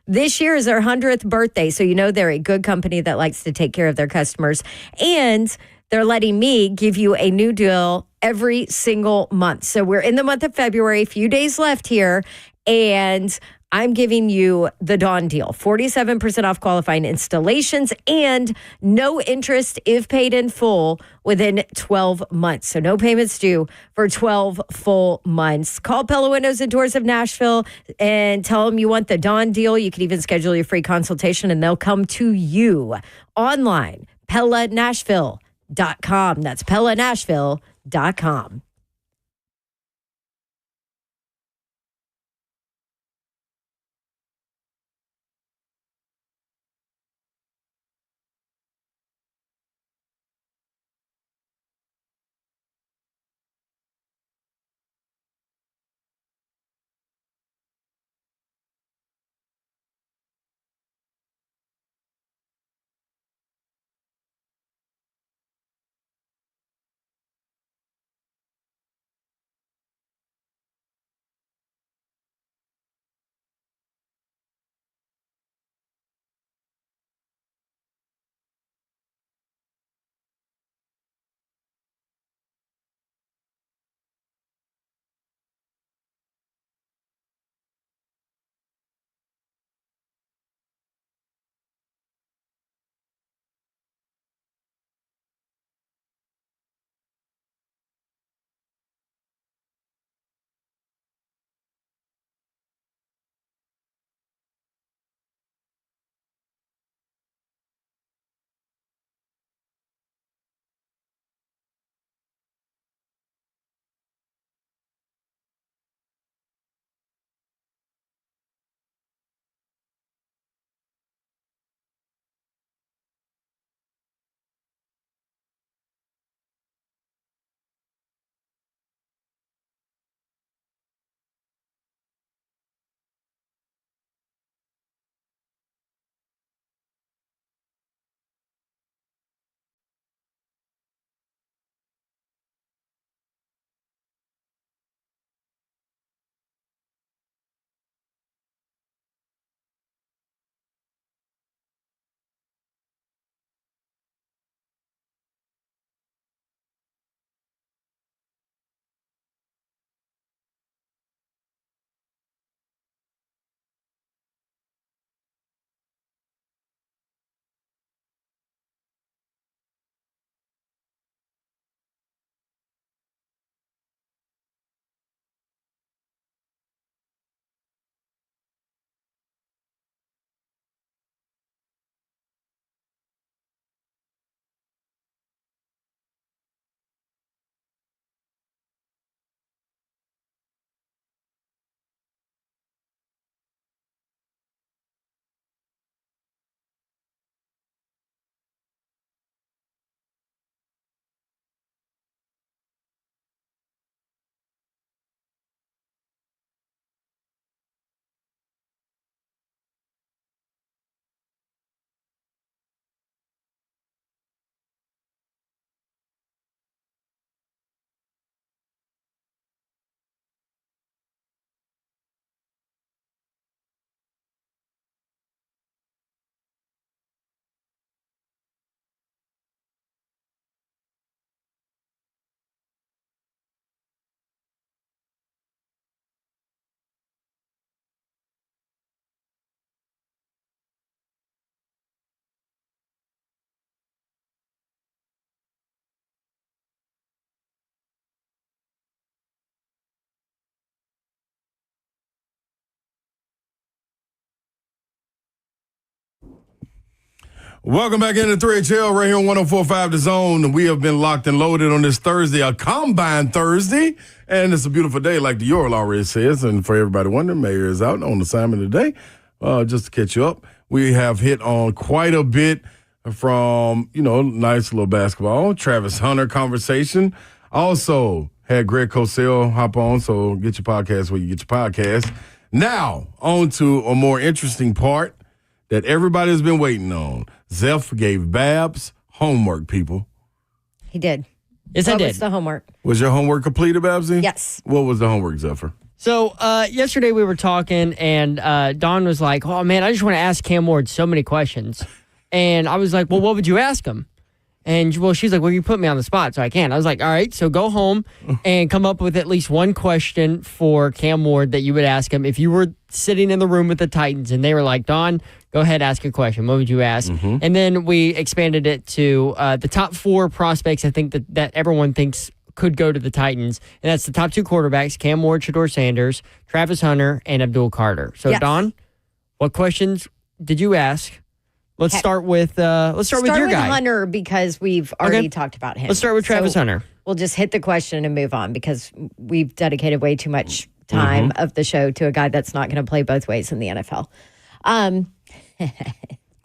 This year is their 100th birthday, so you know they're a good company that likes to take care of their customers. And they're letting me give you a new deal every single month. So we're in the month of February, a few days left here, and I'm giving you the Dawn deal, 47% off qualifying installations and no interest if paid in full within 12 months. So no payments due for 12 full months. Call Pella Windows and Doors of Nashville and tell them you want the Dawn deal. You can even schedule your free consultation and they'll come to you online, PellaNashville.com. That's PellaNashville.com. Welcome back into 3HL right here on 104.5 The Zone. We have been locked and loaded on this Thursday, a Combine Thursday. And it's a beautiful day, like the Ural already says. And for everybody wondering, Mayor is out on assignment today. Just to catch you up, we have hit on quite a bit from, nice little basketball. Travis Hunter conversation. Also had Greg Cosell hop on, so get your podcast where you get your podcast. Now, on to a more interesting part that everybody's been waiting on. Zeph gave Babs homework, people. He did. Yes, I did. What's the homework? Was your homework completed, Babsy? Yes. What was the homework, Zephyr? So yesterday we were talking, and Dawn was like, oh, man, I just want to ask Cam Ward so many questions. And I was like, well, what would you ask him? And, she's like, well, you put me on the spot, so I can't. I was like, all right, so go home and come up with at least one question for Cam Ward that you would ask him. If you were sitting in the room with the Titans and they were like, Dawn, go ahead, ask a question. What would you ask? Mm-hmm. And then we expanded it to the top 4 prospects I think that everyone thinks could go to the Titans. And that's the top 2 quarterbacks, Cam Ward, Shedeur Sanders, Travis Hunter, and Abdul Carter. So, yes. Dawn, what questions did you ask? Let's start with your guy. Hunter, because we've already talked about him. Let's start with Travis Hunter. We'll just hit the question and move on because we've dedicated way too much time of the show to a guy that's not going to play both ways in the NFL.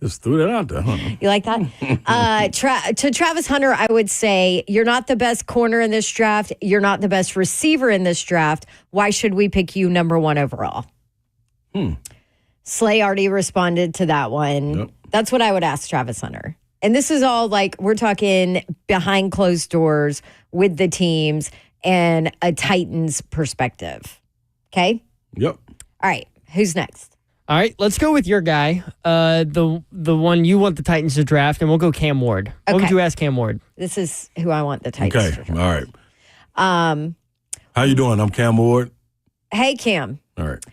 Just threw that out there, huh? You like that? To Travis Hunter, I would say, you're not the best corner in this draft. You're not the best receiver in this draft. Why should we pick you number 1 overall? Slay already responded to that one. Yep. That's what I would ask Travis Hunter. And this is all we're talking behind closed doors with the teams and a Titans perspective. Okay? Yep. All right. Who's next? All right. Let's go with your guy, the one you want the Titans to draft, and we'll go Cam Ward. Okay. What would you ask Cam Ward? This is who I want the Titans to draft. All right. How you doing? I'm Cam Ward. Hey, Cam. All right.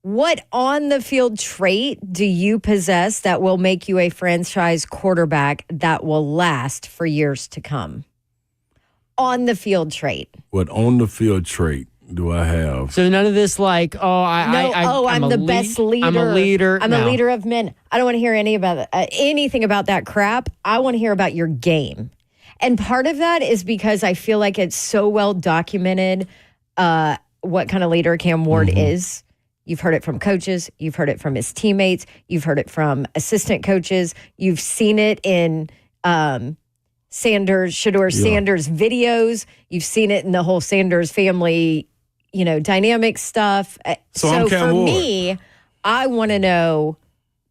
What on-the-field trait do you possess that will make you a franchise quarterback that will last for years to come? On-the-field trait. What on-the-field trait do I have? So none of this I'm the best leader. I'm a leader. I'm a leader of men. I don't want to hear anything about that crap. I want to hear about your game. And part of that is because I feel like it's so well documented what kind of leader Cam Ward is. You've heard it from coaches. You've heard it from his teammates. You've heard it from assistant coaches. You've seen it in Shedeur Sanders videos. You've seen it in the whole Sanders family, dynamic stuff. So for me, I want to know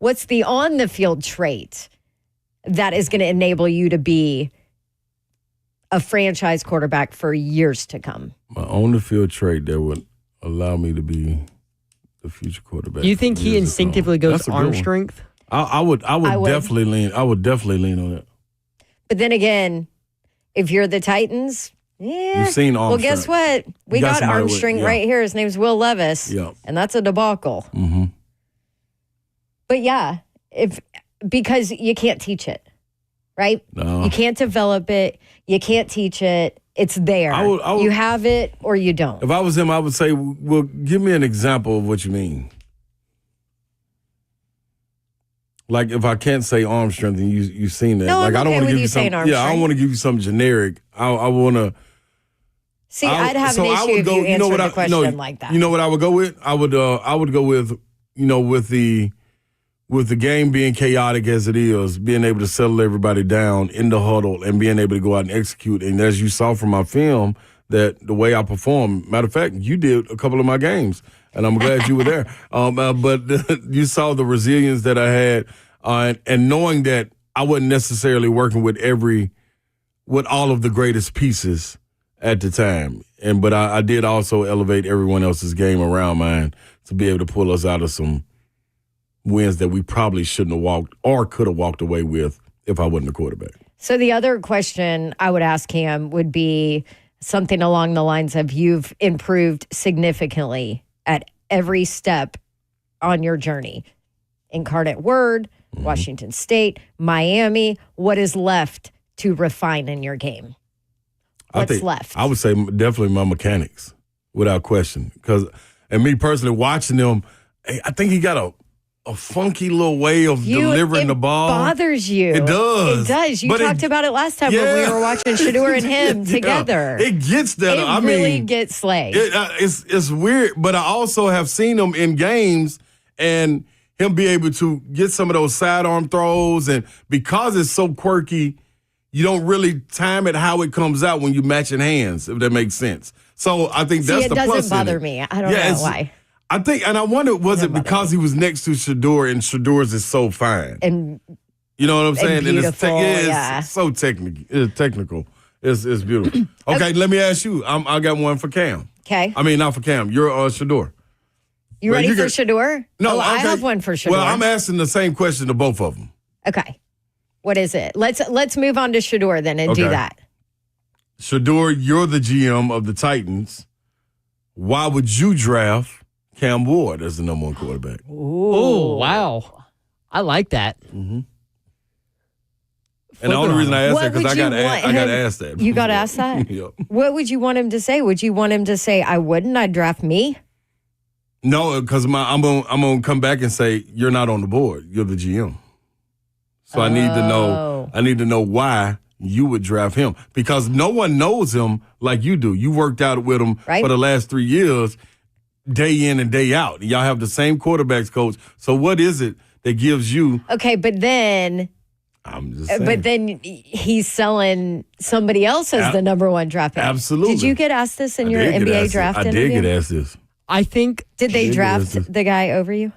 what's the on-the-field trait that is going to enable you to be a franchise quarterback for years to come. My on-the-field trait that would allow me to be the future quarterback. You think he instinctively goes arm strength? I would definitely lean. I would definitely lean on it. But then again, if you're the Titans, you've seen arm strength. Guess what? We got arm strength right here. His name's Will Levis. Yeah. And that's a debacle. Mm-hmm. But because you can't teach it, right? No. You can't develop it. You can't teach it. It's there. You have it or you don't. If I was him, I would say, well, give me an example of what you mean. Like if I can't say arm strength and you've seen that. No, like I'm I don't want to give you something. I don't want to give you something generic. I want to. See, I'd have an issue if you answered the question like that. You know what I would go with? I would go with with the game being chaotic as it is, being able to settle everybody down in the huddle and being able to go out and execute. And as you saw from my film, that the way I performed, matter of fact, you did a couple of my games, and I'm glad you were there. But you saw the resilience that I had, and knowing that I wasn't necessarily working with all of the greatest pieces at the time. But I did also elevate everyone else's game around mine to be able to pull us out of some wins that we probably shouldn't have walked or could have walked away with if I wasn't a quarterback. So the other question I would ask him would be something along the lines of, you've improved significantly at every step on your journey. Incarnate Word, Washington State, Miami. What is left to refine in your game? What's left? I would say definitely my mechanics, without question. And me personally, watching them, I think he got a funky little way of delivering the ball. It bothers you. It does. It does. You But talked about it last time when we were watching Shador and him together. It gets that. It really gets Slay. It's weird, but I also have seen him in games and him be able to get some of those sidearm throws. And because it's so quirky, you don't really time it how it comes out when you matching hands, if that makes sense. So I think that's the plus. It doesn't bother me. I don't know why. I think, and I wonder, was it because he was next to Shador and Shador's is so fine? And you know what I'm saying? And beautiful, it's so technical. It's beautiful. Okay, let me ask you. I got one for Cam. Okay. I mean, not for Cam. You're Shador. You ready for Shador? No, I have one for Shador. Well, I'm asking the same question to both of them. Okay. What is it? Let's move on to Shador then and do that. Shador, you're the GM of the Titans. Why would you draft Cam Ward as the number one quarterback? Oh, wow. I like that. Mm-hmm. And the only reason I asked that because I got asked that. You got asked that? Yep. What would you want him to say? Would you want him to say, I wouldn't, I'd draft me? No, because I'm gonna come back and say, you're not on the board. You're the GM. So I need to know why you would draft him. Because no one knows him like you do. You worked out with him for the last 3 years. Day in and day out. Y'all have the same quarterbacks coach. So what is it that gives you? Okay, but then I'm just saying. But then he's selling somebody else as the number one draft pick. Absolutely. Did you get asked this in your NBA draft interview? I did get asked this. I think. Did they draft the guy over you?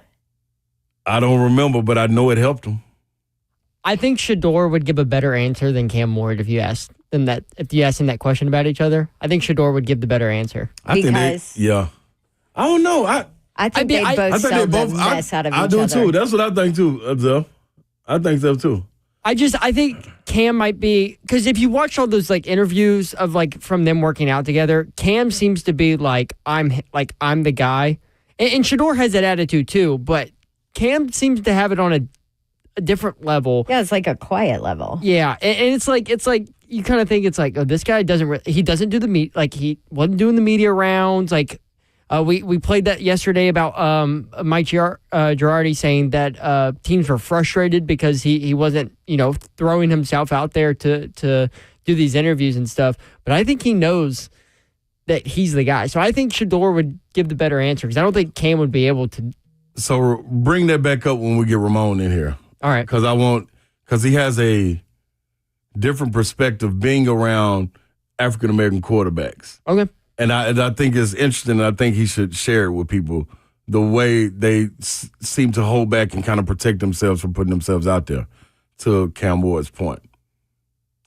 I don't remember, but I know it helped him. I think Shador would give a better answer than Cam Ward if you asked him that question about each other. I think Shador would give the better answer. I don't know. I think they both sell the mess out of each other. I do too. That's what I think too, Zell. I think so too. I think Cam might be, because if you watch all those like interviews of like from them working out together, Cam seems to be like I'm the guy, and Shador has that attitude too. But Cam seems to have it on a different level. Yeah, it's like a quiet level. Yeah, and it's like you kind of think it's like, oh, this guy doesn't he doesn't do he wasn't doing the media rounds like. We played that yesterday about Mike Girardi saying that teams were frustrated because he wasn't throwing himself out there to do these interviews and stuff. But I think he knows that he's the guy. So I think Shador would give the better answer because I don't think Cam would be able to. So bring that back up when we get Ramone in here. All right. Because he has a different perspective being around African American quarterbacks. Okay. And I think it's interesting, and I think he should share it with people, the way they seem to hold back and kind of protect themselves from putting themselves out there, to Cam Ward's point.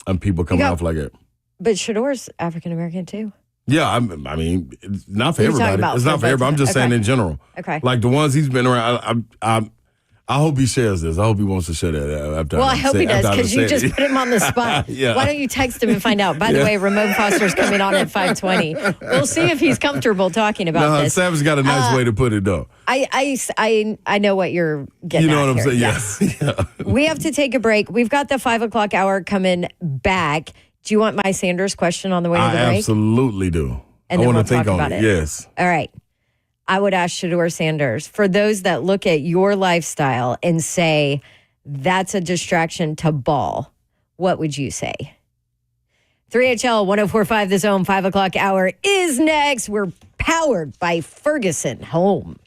And people coming off like that. But Shador's African-American too. Yeah, I mean, it's not for everybody. It's not for everybody. I'm just saying in general. Okay. Like the ones he's been around, I hope he shares this. I hope he wants to share that after. Well, I hope he does because you just put him on the spot. Yeah. Why don't you text him and find out? By the way, Ramone Foster's coming on at 5:20. We'll see if he's comfortable talking about this. Savage got a nice way to put it, though. I know what you're getting. You know what I'm saying? Yes. Yeah. We have to take a break. We've got the 5 o'clock hour coming back. Do you want my Sanders question on the way to the break? I absolutely do. And I then want we'll to think talk on about it. Yes. All right. I would ask Shador Sanders, for those that look at your lifestyle and say, that's a distraction to ball, what would you say? 3HL 104.5 The Zone, 5 o'clock hour is next. We're powered by Ferguson Home.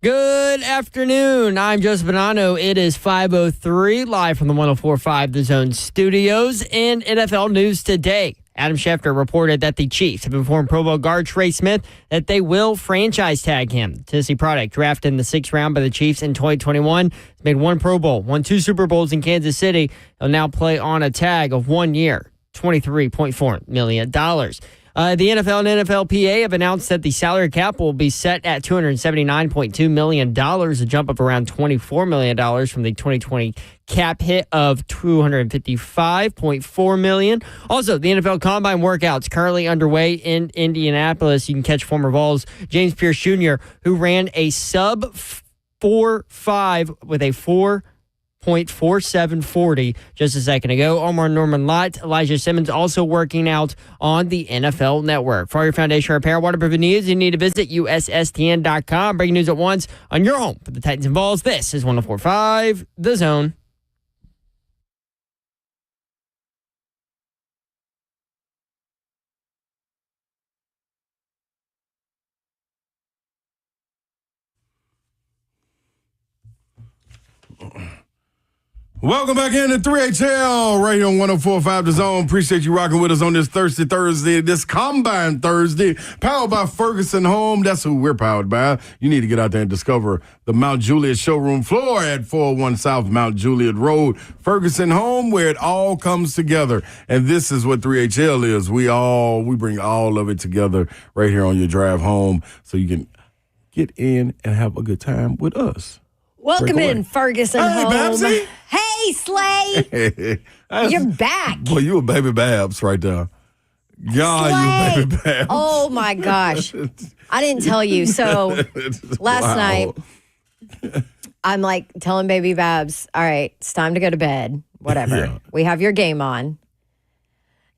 Good afternoon. I'm Joseph Bonanno. It is 5:03, live from the 104.5 The Zone studios. In NFL news today, Adam Schefter reported that the Chiefs have informed Pro Bowl guard Trey Smith that they will franchise tag him. The Tennessee product, drafted in the 6th round by the Chiefs in 2021, made one Pro Bowl, won 2 Super Bowls in Kansas City. He'll now play on a tag of 1 year, $23.4 million. The NFL and NFLPA have announced that the salary cap will be set at $279.2 million, a jump of around $24 million from the 2020 cap hit of $255.4 million. Also, the NFL Combine workouts currently underway in Indianapolis. You can catch former Vols James Pierce Jr., who ran a sub 4.5 with a 4.4740 just a second ago. Omar Norman Lott, Elijah Simmons also working out on the NFL Network. For your foundation repair, waterproofing needs, you need to visit USSTN.com. Breaking news at once on your home for the Titans and Vols. This is 104.5 The Zone. Welcome back into 3HL right here on 104.5 The Zone. Appreciate you rocking with us on this Thirsty Thursday, this Combine Thursday, powered by Ferguson Home. That's who we're powered by. You need to get out there and discover the Mount Juliet showroom floor at 401 South Mount Juliet Road. Ferguson Home, where it all comes together. And this is what 3HL is. We bring all of it together right here on your drive home so you can get in and have a good time with us. Welcome in, Ferguson home. Babsy. Hey, Slay. You're back. Boy, you a baby Babs right there. God, you a baby Babs. Oh, my gosh. I didn't tell you. So last night, I'm like telling baby Babs, all right, it's time to go to bed. Whatever. Yeah. We have your game on.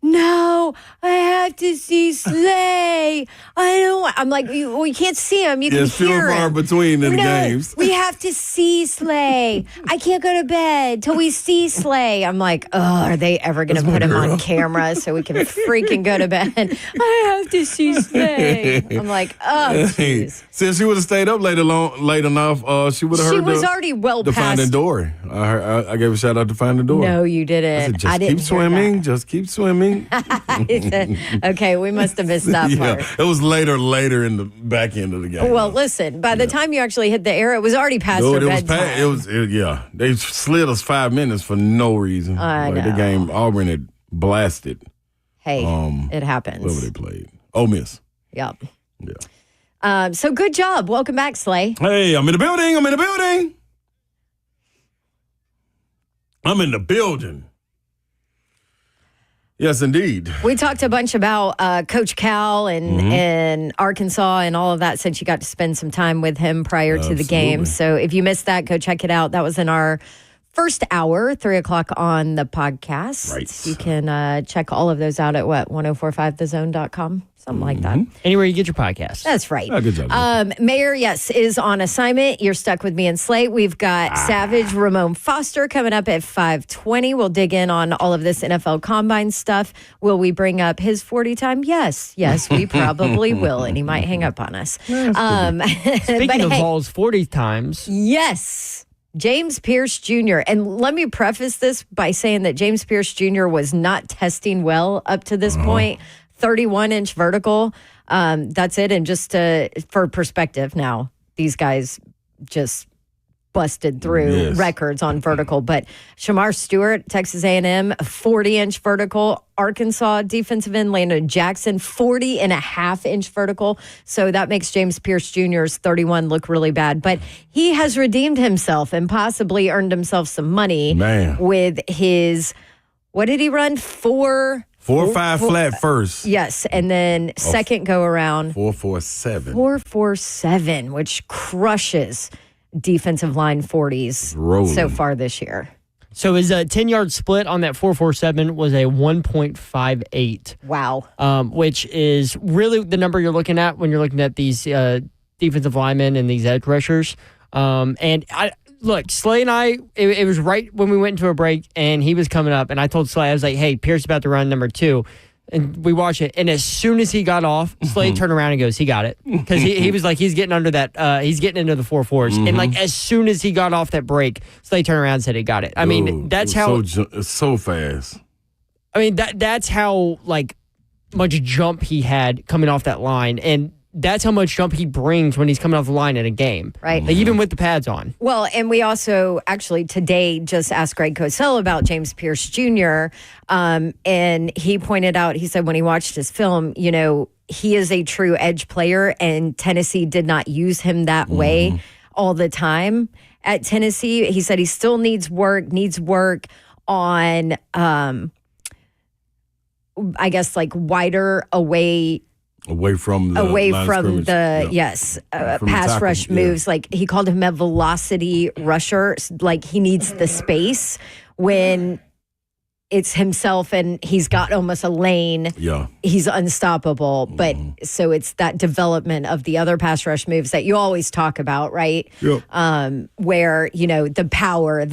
No, I have to see Slay. I don't. I'm like, we can't see him. You can hear him. It's few and far between in the games. We have to see Slay. I can't go to bed till we see Slay. I'm like, oh, are they ever going to put him on camera so we can freaking go to bed? I have to see Slay. I'm like, oh, jeez. Since she would have stayed up late enough, she would have heard. She was already well past. Finding Dory. I gave a shout out to Finding Dory. No, you didn't. I said, keep swimming. Just keep swimming. Okay, we must have missed that part. It was later in the back end of the game. Well, listen, by the time you actually hit the air, it was already past her bedtime. They slid us 5 minutes for no reason. I know. The game, Auburn had blasted. Hey, it happens. Whoever they played. Ole Miss. Yep. Yeah. So good job. Welcome back, Slay. Hey, I'm in the building. Yes, indeed. We talked a bunch about Coach Cal and Arkansas and all of that since you got to spend some time with him prior to the game. So if you missed that, go check it out. That was in our first hour, 3 o'clock on the podcast. Right. You can check all of those out at 1045thezone.com. Something like that. Anywhere you get your podcast. That's right. Oh, good job. Mayor, yes, is on assignment. You're stuck with me and Slate. We've got Savage Ramone Foster coming up at 5:20. We'll dig in on all of this NFL Combine stuff. Will we bring up his 40 time? Yes, we probably will. And he might hang up on us. Speaking of Vols 40 times. Yes. James Pierce Jr. And let me preface this by saying that James Pierce Jr. was not testing well up to this point. 31-inch vertical. That's it. And just for perspective now, these guys just busted through records on vertical. But Shamar Stewart, Texas A&M, 40-inch vertical. Arkansas defensive end Landon Jackson, 40.5-inch vertical. So that makes James Pierce Jr.'s 31 look really bad. But he has redeemed himself and possibly earned himself some money with his, what did he run? 4.5 flat first. Yes, and then second go around 4.47. 4.47, which crushes defensive line 40s so far this year. So his 10-yard split on that 4.47 was a 1.58. Wow. Which is really the number you're looking at when you're looking at these defensive linemen and these edge rushers. Look, Slay and I, it was right when we went into a break, and he was coming up, and I told Slay, I was like, hey, Pierce about to run number 2. And we watch it, and as soon as he got off, Slade turned around and goes, "He got it," because he was like, he's getting under that, he's getting into the 4.4s, and like as soon as he got off that break, Slade turned around and said he got it. I mean, that's how it's so fast. I mean that's how like much jump he had coming off that line, and that's how much jump he brings when he's coming off the line in a game, right? Like, even with the pads on. Well, and we also actually today just asked Greg Cosell about James Pierce Jr. And he pointed out, he said when he watched his film, you know, he is a true edge player, and Tennessee did not use him that way all the time at Tennessee. He said he still needs work on, I guess, like wider away from the pass rush moves. Like he called him a velocity rusher. Like he needs the space when it's himself and he's got almost a lane. Yeah, he's unstoppable. But so it's that development of the other pass rush moves that you always talk about, right? Yep. Where, you know, the power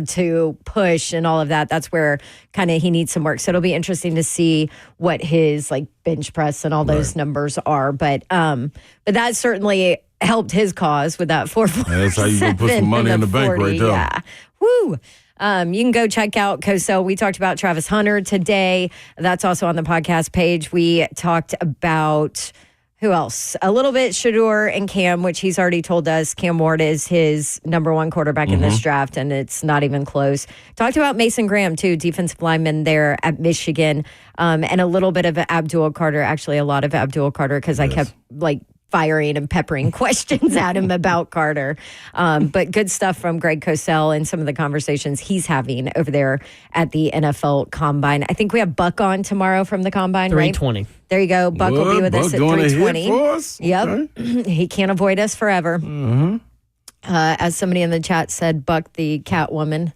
to push and all of that. That's where kind of he needs some work. So it'll be interesting to see what his like bench press and all those numbers are. But that certainly helped his cause with that 4.47. That's how you gonna put some money in the bank right there. Yeah. Woo. You can go check out Cosell. We talked about Travis Hunter today. That's also on the podcast page. We talked about, who else? A little bit Shedeur and Cam, which he's already told us Cam Ward is his number one quarterback in this draft, and it's not even close. Talked about Mason Graham, too, defensive lineman there at Michigan, and a little bit of Abdul Carter, actually a lot of Abdul Carter, because I kept like firing and peppering questions at him about Carter. But good stuff from Greg Cosell and some of the conversations he's having over there at the NFL Combine. I think we have Buck on tomorrow from the Combine, 3:20. Right? There you go. Buck will be with us at 3:20. For us? Yep. Okay. He can't avoid us forever. As somebody in the chat said, Buck the Catwoman.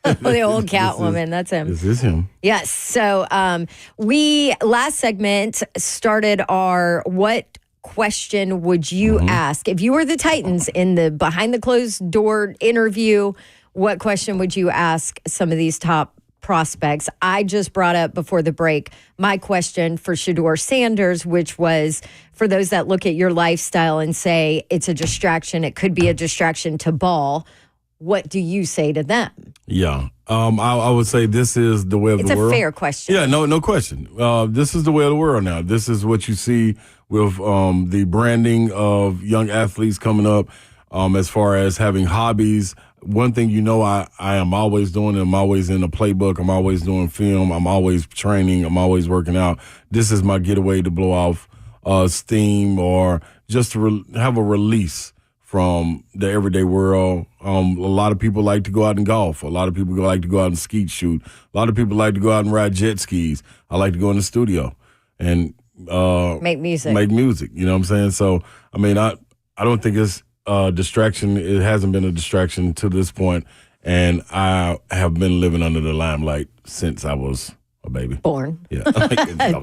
The old Catwoman. That's him. This is him. Yes. So we, last segment, started our what question would you ask if you were the Titans in the behind the closed door interview? What question would you ask some of these top prospects? I just brought up before the break my question for Shedeur Sanders, which was for those that look at your lifestyle and say it's a distraction, it could be a distraction to ball. What do you say to them? Yeah. I would say this is the way of the world. It's a fair question. Yeah, no question. This is the way of the world now. This is what you see with the branding of young athletes coming up as far as having hobbies. One thing I am always doing, I'm always in the playbook, I'm always doing film, I'm always training, I'm always working out. This is my getaway to blow off steam or just to have a release from the everyday world. A lot of people like to go out and golf. A lot of people like to go out and skeet shoot. A lot of people like to go out and ride jet skis. I like to go in the studio and make music. You know what I'm saying? So, I mean, I don't think it's a distraction. It hasn't been a distraction to this point, and I have been living under the limelight since I was a baby. Born. Yeah.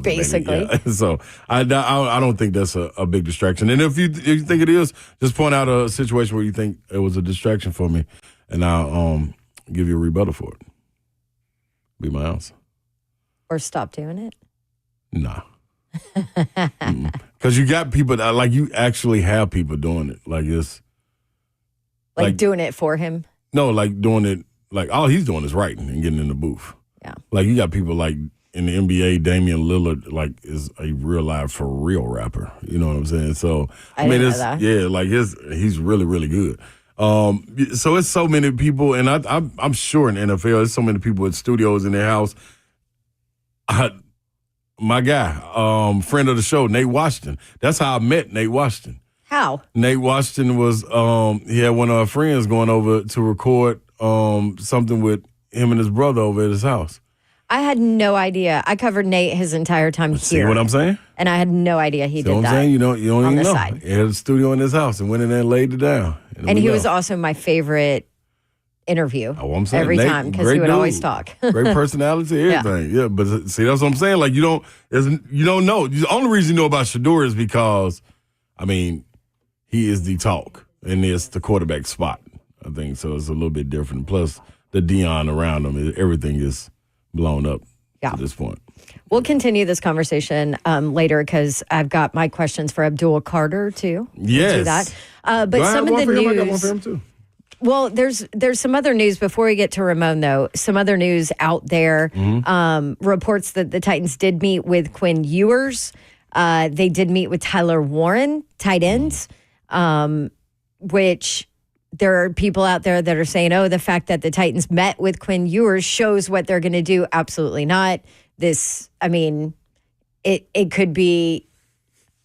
Basically. Yeah. So I don't think that's a big distraction. And if you think it is, just point out a situation where you think it was a distraction for me, and I'll give you a rebuttal for it. Be my answer. Or stop doing it? Nah. Because you got people that, like, you actually have people doing it. Like, it's like doing it for him? No, like doing it, like all he's doing is writing and getting in the booth. Yeah. Like, you got people like in the NBA, Damian Lillard, like, is a real live, for real rapper. You know what I'm saying? So, I mean, it's, yeah, like, he's really, really good. So it's so many people, and I'm sure in NFL, there's so many people with studios in their house. My guy, friend of the show, Nate Washington. That's how I met Nate Washington. How? Nate Washington was, he had one of our friends going over to record something with him and his brother over at his house. I had no idea. I covered Nate his entire time here. See what I'm saying? And I had no idea he did that. I'm saying? You don't even know. Side. He had a studio in his house and went in there and laid it down. And he was also my favorite interview. Oh, I'm saying every Nate, time, because he would always talk. Great personality, everything. Yeah, but see, that's what I'm saying. Like, you don't know. The only reason you know about Shedeur is because, I mean, he is the talk, and it's the quarterback spot, I think. So it's a little bit different. Plus, the Dion around him, everything is blown up to this point. We'll continue this conversation later because I've got my questions for Abdul Carter too. Yes. We'll do that. But some of the news. I got one for him too. Well, there's some other news before we get to Ramone, though. Some other news out there reports that the Titans did meet with Quinn Ewers. They did meet with Tyler Warren, tight ends, which there are people out there that are saying, oh, the fact that the Titans met with Quinn Ewers shows what they're going to do. Absolutely not. This, I mean, it could be...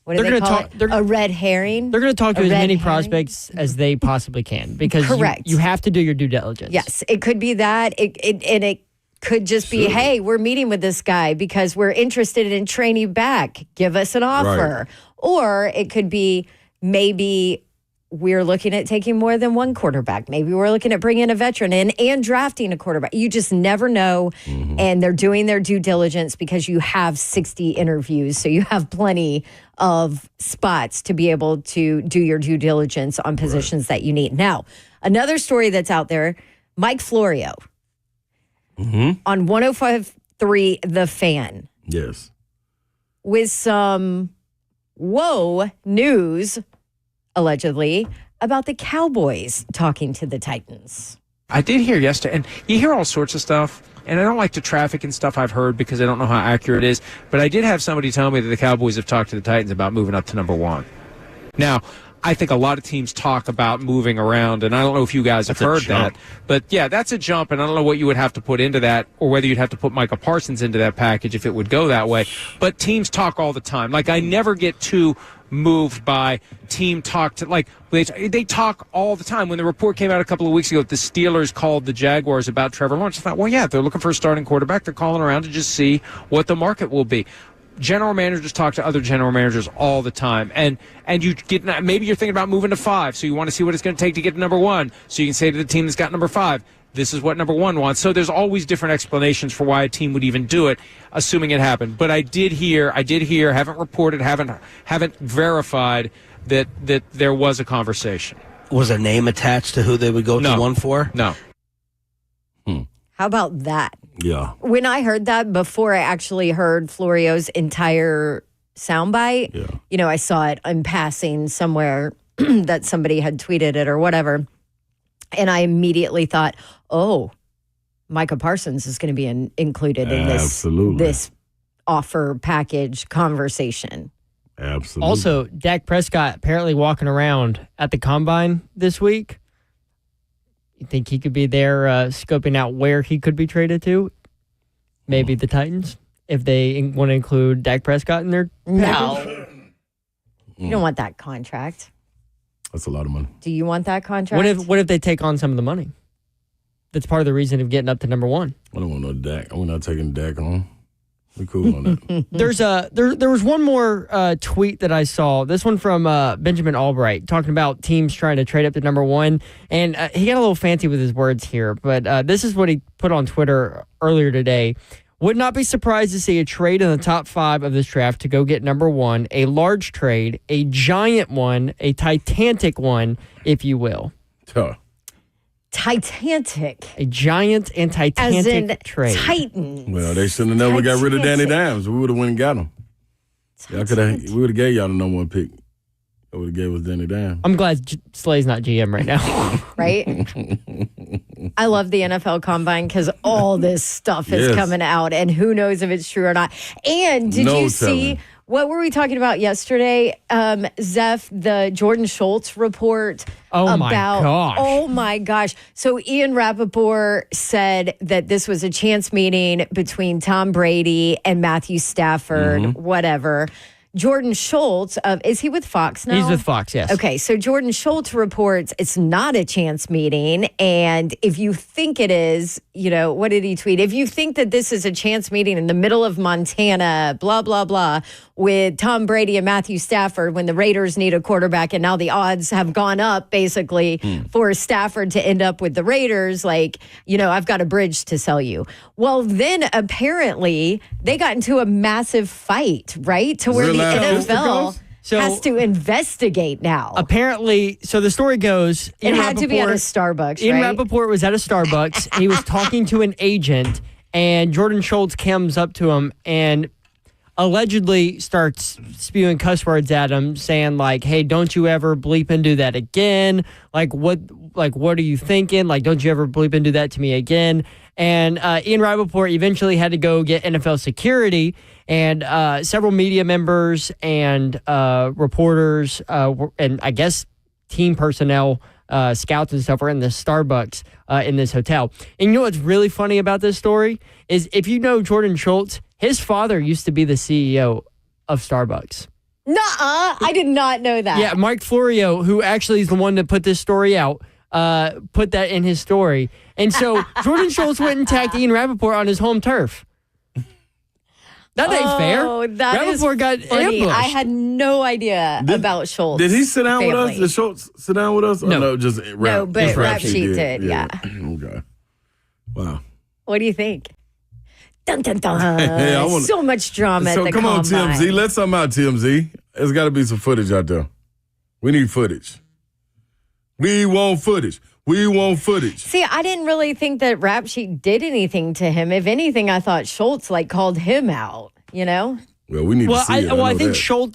What do they call it? A red herring? They're going to talk to as many prospects as they possibly can because you have to do your due diligence. Yes, it could be that. It could just be, hey, we're meeting with this guy because we're interested in training back. Give us an offer. Right. Or it could be maybe we're looking at taking more than one quarterback. Maybe we're looking at bringing a veteran in and drafting a quarterback. You just never know. And they're doing their due diligence because you have 60 interviews. So you have plenty of spots to be able to do your due diligence on positions that you need. Now, another story that's out there, Mike Florio on 105.3 The Fan. Yes. With some news, allegedly, about the Cowboys talking to the Titans. I did hear yesterday, and you hear all sorts of stuff, and I don't like to traffic in stuff I've heard because I don't know how accurate it is, but I did have somebody tell me that the Cowboys have talked to the Titans about moving up to number 1. Now, I think a lot of teams talk about moving around, and I don't know if you guys have heard that, but yeah, that's a jump, and I don't know what you would have to put into that, or whether you'd have to put Micah Parsons into that package if it would go that way, but teams talk all the time. Like, I never get too moved by team talk to, like, they talk all the time. When the report came out a couple of weeks ago, the Steelers called the Jaguars about Trevor Lawrence. I thought, well, yeah, they're looking for a starting quarterback. They're calling around to just see what the market will be. General managers talk to other general managers all the time, and you get, maybe you're thinking about moving to 5, so you want to see what it's going to take to get to number 1, so you can say to the team that's got number 5, this is what number 1 wants. So there's always different explanations for why a team would even do it, assuming it happened. But I did hear, haven't reported, haven't verified that there was a conversation. Was a name attached to who they would go to 1 for? No. How about that? Yeah. When I heard that, before I actually heard Florio's entire soundbite, I saw it in passing somewhere that somebody had tweeted it or whatever. And I immediately thought, oh, Micah Parsons is going to be included in this offer package conversation. Absolutely. Also, Dak Prescott apparently walking around at the Combine this week. You think he could be there scoping out where he could be traded to? Maybe the Titans, if they want to include Dak Prescott in their package? No. You don't want that contract. That's a lot of money. Do you want that contract? What if they take on some of the money? That's part of the reason of getting up to number 1. I don't want no Dak. We're not taking Dak on. We're cool on that. There was one more tweet that I saw. This one from Benjamin Albright talking about teams trying to trade up to number 1. And he got a little fancy with his words here, but this is what he put on Twitter earlier today. Would not be surprised to see a trade in the top 5 of this draft to go get number 1, a large trade, a giant one, a titanic one, if you will. Titanic. A giant and titanic as in trade. Titans. Well, they shouldn't have never got rid of Danny Dimes. We would have went and got him. We would have gave y'all the number 1 pick. That would have gave us Danny Dimes. I'm glad Slay's not GM right now. Right? I love the NFL Combine because all this stuff is coming out, and who knows if it's true or not. And did you see... What were we talking about yesterday, Zeph, the Jordan Schultz report? Oh, my gosh. Oh, my gosh. So Ian Rappaport said that this was a chance meeting between Tom Brady and Matthew Stafford, whatever. Jordan Schultz, is he with Fox now? He's with Fox, yes. Okay, so Jordan Schultz reports it's not a chance meeting. And if you think it is, what did he tweet? If you think that this is a chance meeting in the middle of Montana, blah, blah, blah, with Tom Brady and Matthew Stafford when the Raiders need a quarterback and now the odds have gone up, basically, for Stafford to end up with the Raiders, I've got a bridge to sell you. Well, then apparently they got into a massive fight, right? To where the NFL has to investigate now. Apparently, so the story goes... It had to be at a Starbucks, Ian Rappaport was at a Starbucks. He was talking to an agent, and Jordan Schultz comes up to him and allegedly starts spewing cuss words at him, saying like, "Hey, don't you ever bleep and do that again? Like what are you thinking? Like, don't you ever bleep and do that to me again?" And Ian Rappaport eventually had to go get NFL security, and several media members and reporters and I guess team personnel, scouts and stuff, were in the Starbucks in this hotel. And you know what's really funny about this story is, if you know Jordan Schultz, his father used to be the CEO of Starbucks. Nuh-uh. I did not know that. Yeah, Mike Florio, who actually is the one that put this story out, put that in his story. And so Jordan Schultz went and tagged Ian Rappaport on his home turf. That ain't fair. That Rappaport is got funny. ambushed. I had no idea about Schultz. Did he sit down with us? family. Did Schultz sit down with us? Or No. no, just No, but Rap Sheet did, yeah. Okay. Wow. What do you think? Dun, dun, dun. Hey, I wanna- So much drama So at the come on, combine. TMZ. Let something out, TMZ. There's got to be some footage out there. We need footage. We want footage. We want footage. See, I didn't really think that Rap Sheet did anything to him. If anything, I thought Schultz called him out, you know? Well, we need to see it.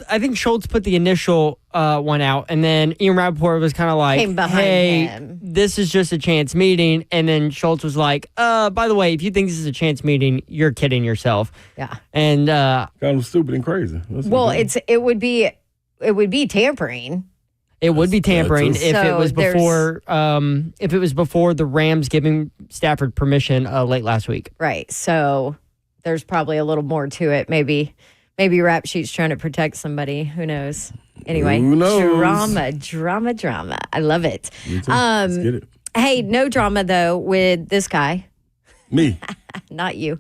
I think Schultz put the initial one out, and then Ian Rappaport was kind of like, Came behind "Hey, him. this is just a chance meeting." And then Schultz was like, "By the way, if you think this is a chance meeting, you're kidding yourself." Yeah. And kind of stupid and crazy. Well, it would be tampering. it would be tampering if it So was before the Rams giving Stafford permission late last week. Right. So there's probably a little more to it. Maybe Rap Sheet's trying to protect somebody. Who knows? Anyway, Who knows? drama. I love it. Me too. Let's get it. Hey, no drama though with this guy. Me. Not you.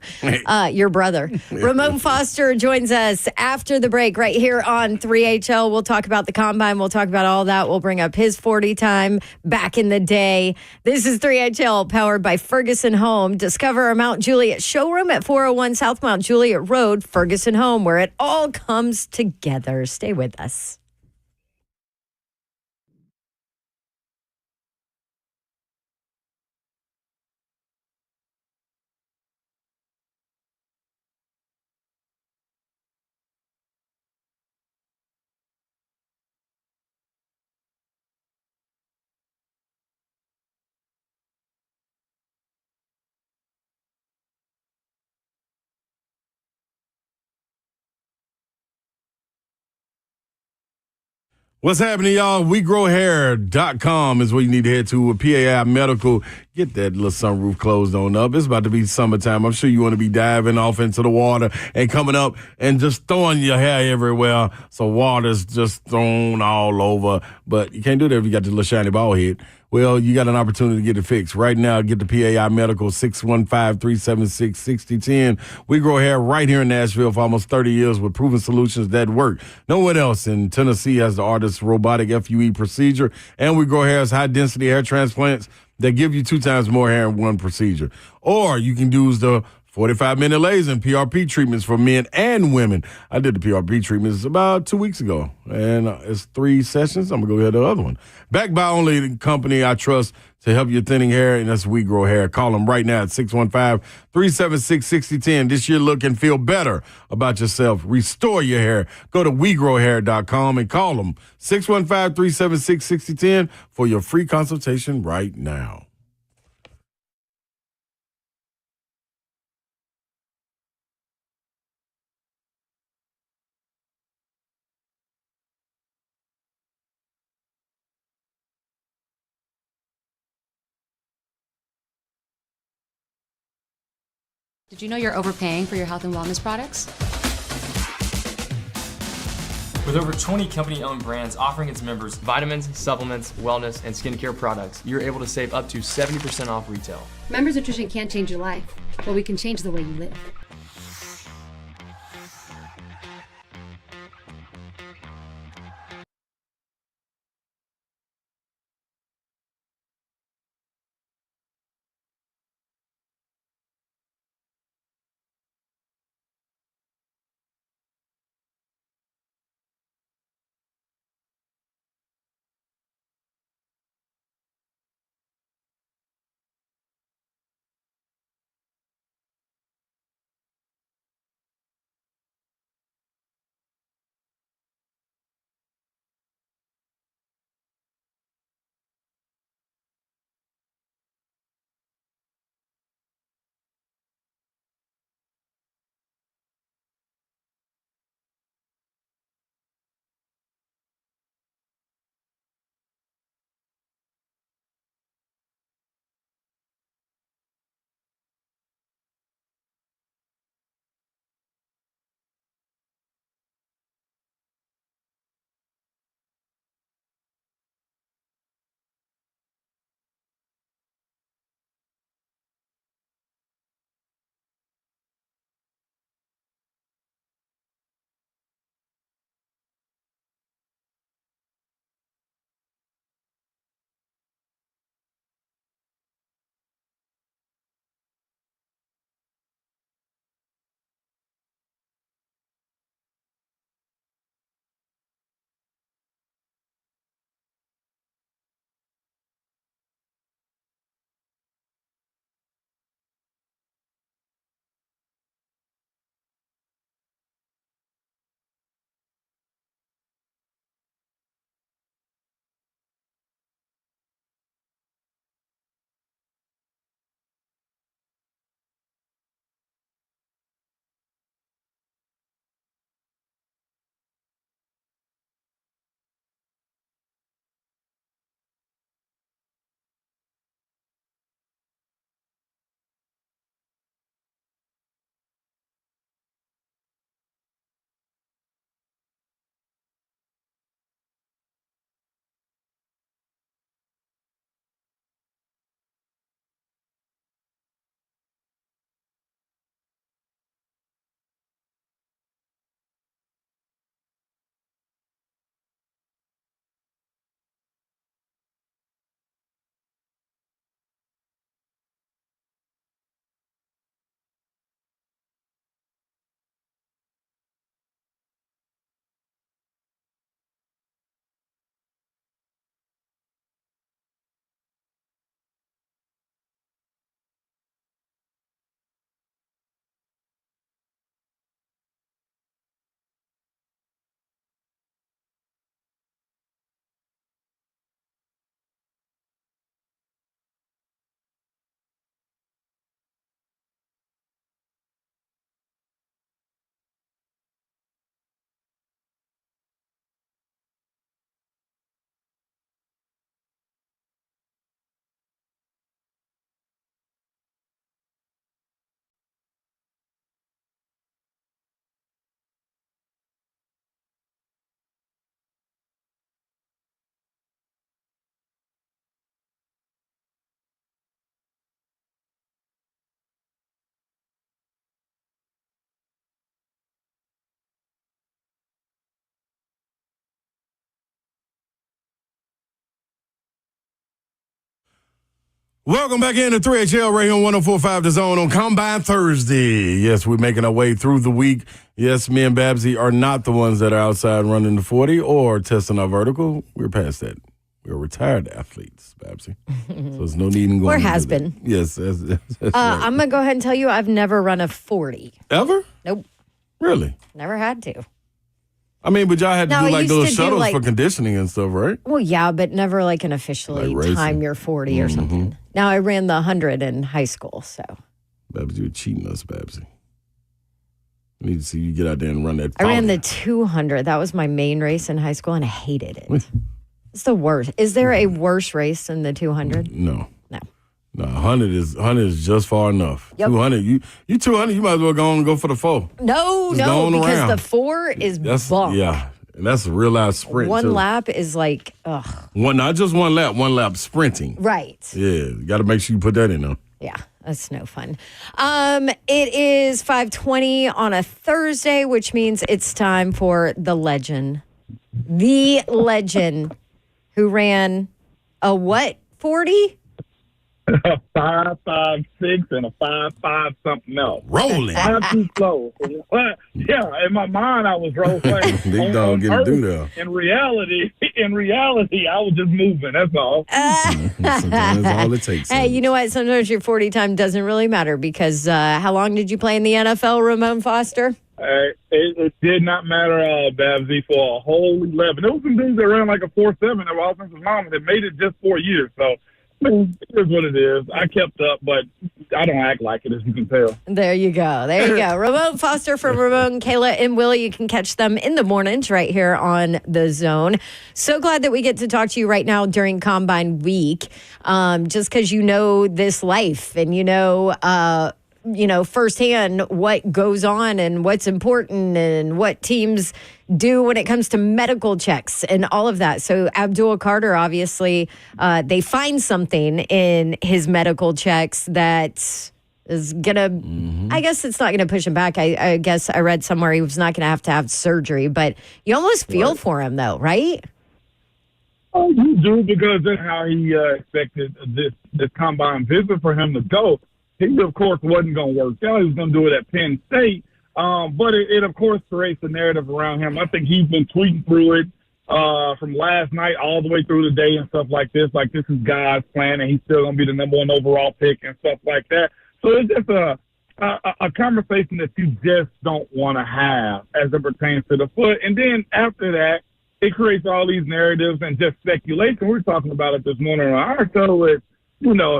Your brother. Ramone Foster joins us after the break right here on 3HL. We'll talk about the combine. We'll talk about all that. We'll bring up his 40 time back in the day. This is 3HL, powered by Ferguson Home. Discover our Mount Juliet showroom at 401 South Mount Juliet Road, Ferguson Home, where it all comes together. Stay with us. What's happening, y'all? WeGrowHair.com is where you need to head to with PAI Medical. Get that little sunroof closed on up. It's about to be summertime. I'm sure you want to be diving off into the water and coming up and just throwing your hair everywhere. So water's just thrown all over. But you can't do that if you got the little shiny ball head. Well, you got an opportunity to get it fixed. Right now, get the PAI Medical, 615-376-6010. We grow hair right here in Nashville for almost 30 years with proven solutions that work. No one else in Tennessee has the Artist robotic FUE procedure, and We Grow Hair's high-density hair transplants that give you 2 times more hair in one procedure. Or you can use the 45-minute laser and PRP treatments for men and women. I did the PRP treatments about 2 weeks ago, and it's 3 sessions. I'm going to go get the other one. Backed by only the company I trust to help your thinning hair, and that's We Grow Hair. Call them right now at 615-376-6010. This year, look and feel better about yourself. Restore your hair. Go to WeGrowHair.com and call them 615-376-6010 for your free consultation right now. Did you know you're overpaying for your health and wellness products? With over 20 company-owned brands offering its members vitamins, supplements, wellness, and skincare products, you're able to save up to 70% off retail. Members Nutrition can't change your life, but we can change the way you live. Welcome back into 3HL right here on 104.5 The Zone on Combine Thursday. Yes, we're making our way through the week. Yes, me and Babsy are not the ones that are outside running the 40 or testing our vertical. We're past that. We're retired athletes, Babsy. So there's no need in going. Or has been. Yes. That's right. I'm going to go ahead and tell you I've never run a 40. Ever? Nope. Really? Never had to. I mean, but y'all had to No, do I like used those to do, shuttles like- for conditioning and stuff, right? Well, yeah, but never like an officially Like racing. time your 40 or something. Now, I ran the 100 in high school, so. Babsy, you're cheating us, Babsy. I need to see you get out there and run that. I ran 40. the 200. That was my main race in high school, and I hated it. It's the worst. Is there a worse race than the 200? No. No. No, 100 is just far enough. Yep. 200, you 200, you might as well go on and go for the 4. No, Just go on because around. the 4 is bump. Yeah, and that's a real life sprint. One too. lap is like, ugh. Not just one lap sprinting. Right. Yeah, got to make sure you put that in there. Yeah, that's no fun. It is 5:20 on a Thursday, which means it's time for the legend who ran a what 40? A 5.56 and a 5.5 something else. Rolling. I'm too slow. Yeah, in my mind I was rolling. Big dog getting do that. In reality, I was just moving. That's all. Sometimes that's all it takes. Hey, you know what? Sometimes your 40 time doesn't really matter because how long did you play in the NFL, Ramone Foster? It did not matter, Babsy, for a whole 11. There was some dudes that ran like a 4.7 that were offensive linemen that made it just 4 years. So, I mean, it is what it is. I kept up, but I don't act like it, as you can tell. There you go. Ramone Foster from Ramone, Kayla, and Willie. You can catch them in the mornings right here on The Zone. So glad that we get to talk to you right now during Combine Week, just because you know this life and you know firsthand what goes on and what's important and what teams do when it comes to medical checks and all of that. So Abdul Carter, obviously, they find something in his medical checks that is going to, I guess it's not going to push him back. I guess I read somewhere he was not going to have surgery, but you almost feel for him though, right? Oh, you do, because that's how he expected this combine visit for him to go. He, of course, wasn't going to work out. He was going to do it at Penn State. But it, of course, creates a narrative around him. I think he's been tweeting through it from last night all the way through the day and stuff like this. Like, this is God's plan, and he's still going to be the number 1 overall pick and stuff like that. So it's just a conversation that you just don't want to have as it pertains to the foot. And then after that, it creates all these narratives and just speculation. We were talking about it this morning on our show.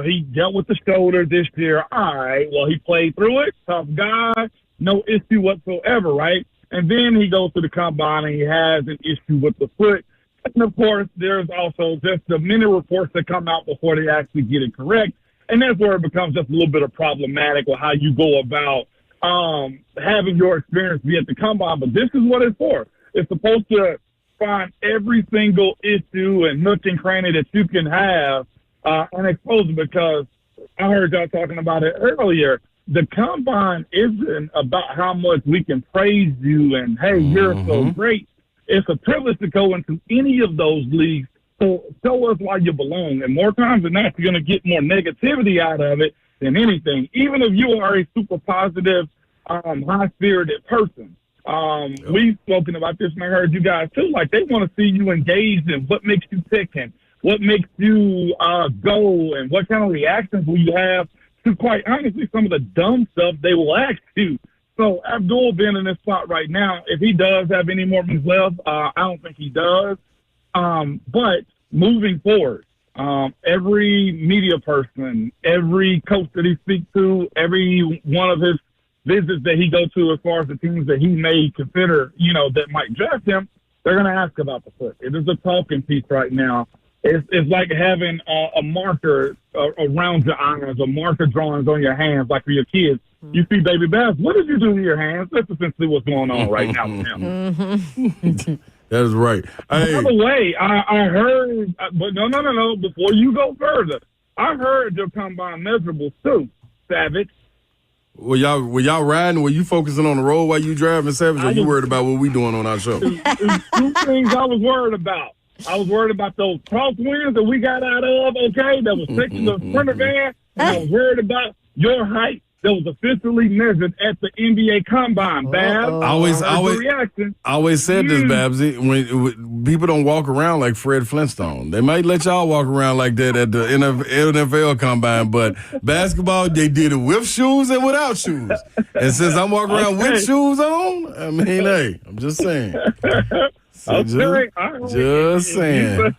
He dealt with the shoulder this year. All right, well, he played through it. Tough guy. No issue whatsoever, right? And then he goes to the combine and he has an issue with the foot. And, of course, there's also just the many reports that come out before they actually get it correct. And that's where it becomes just a little bit of problematic with how you go about having your experience be at the combine. But this is what it's for. It's supposed to find every single issue and nook and cranny that you can have and expose it, because I heard y'all talking about it earlier. The combine isn't about how much we can praise you and, hey, you're so great. It's a privilege to go into any of those leagues. So show us why you belong. And more times than not, you're going to get more negativity out of it than anything, even if you are a super positive, high-spirited person. We've spoken about this, and I heard you guys, too. Like, they want to see you engaged in what makes you tick and what makes you go and what kind of reactions will you have to, quite honestly, some of the dumb stuff they will ask you. So Abdul being in this spot right now, if he does have any more months left, I don't think he does. But moving forward, every media person, every coach that he speaks to, every one of his visits that he goes to as far as the teams that he may consider, that might draft him, they're going to ask about the foot. It is a talking piece right now. It's like having a marker around your eyes, a marker drawings on your hands, like for your kids. You see Baby Bass, what did you do to your hands? That's essentially what's going on right now with him. That is right. By the way, I heard, but no. Before you go further, I heard your combine measurables too, Savage. Were y'all riding? Were you focusing on the road while you driving, Savage, or you worried about what we doing on our show? Two things I was worried about. I was worried about those crosswinds that we got out of, okay, that was fixing the sprinter van. And I was worried about your height that was officially measured at the NBA Combine, Babs. I always said this, Babsy. When people don't walk around like Fred Flintstone, they might let y'all walk around like that at the NFL Combine, but basketball, they did it with shoes and without shoes. And since I'm walking around with shoes on, I mean, hey, I'm just saying. So just saying.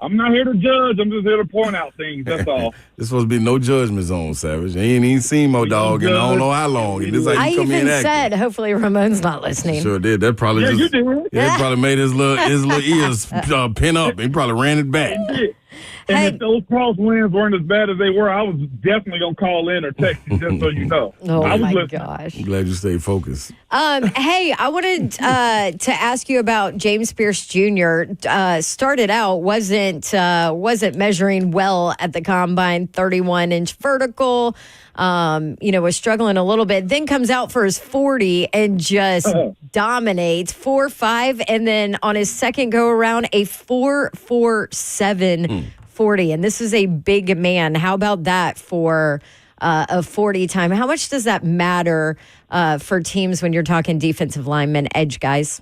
I'm not here to judge. I'm just here to point out things. That's all. There's supposed to be no judgment zone, Savage. I ain't even seen Mo Dog in I don't know how long. And this how I you come even in said, hopefully Ramone's not listening. Sure did. That probably that probably made his little ears pin up. He probably ran it back. And if those crosswinds weren't as bad as they were, I was definitely going to call in or text you just so you know. Oh, I was my listening. gosh. I'm glad you stayed focused. Hey, I wanted to ask you about James Pierce Jr. Started out, wasn't measuring well at the Combine, 31-inch vertical. Was struggling a little bit. Then comes out for his 40 and just dominates 4.5, and then on his second go around, a 4.47 40. And this is a big man. How about that for a 40 time? How much does that matter for teams when you're talking defensive linemen, edge guys?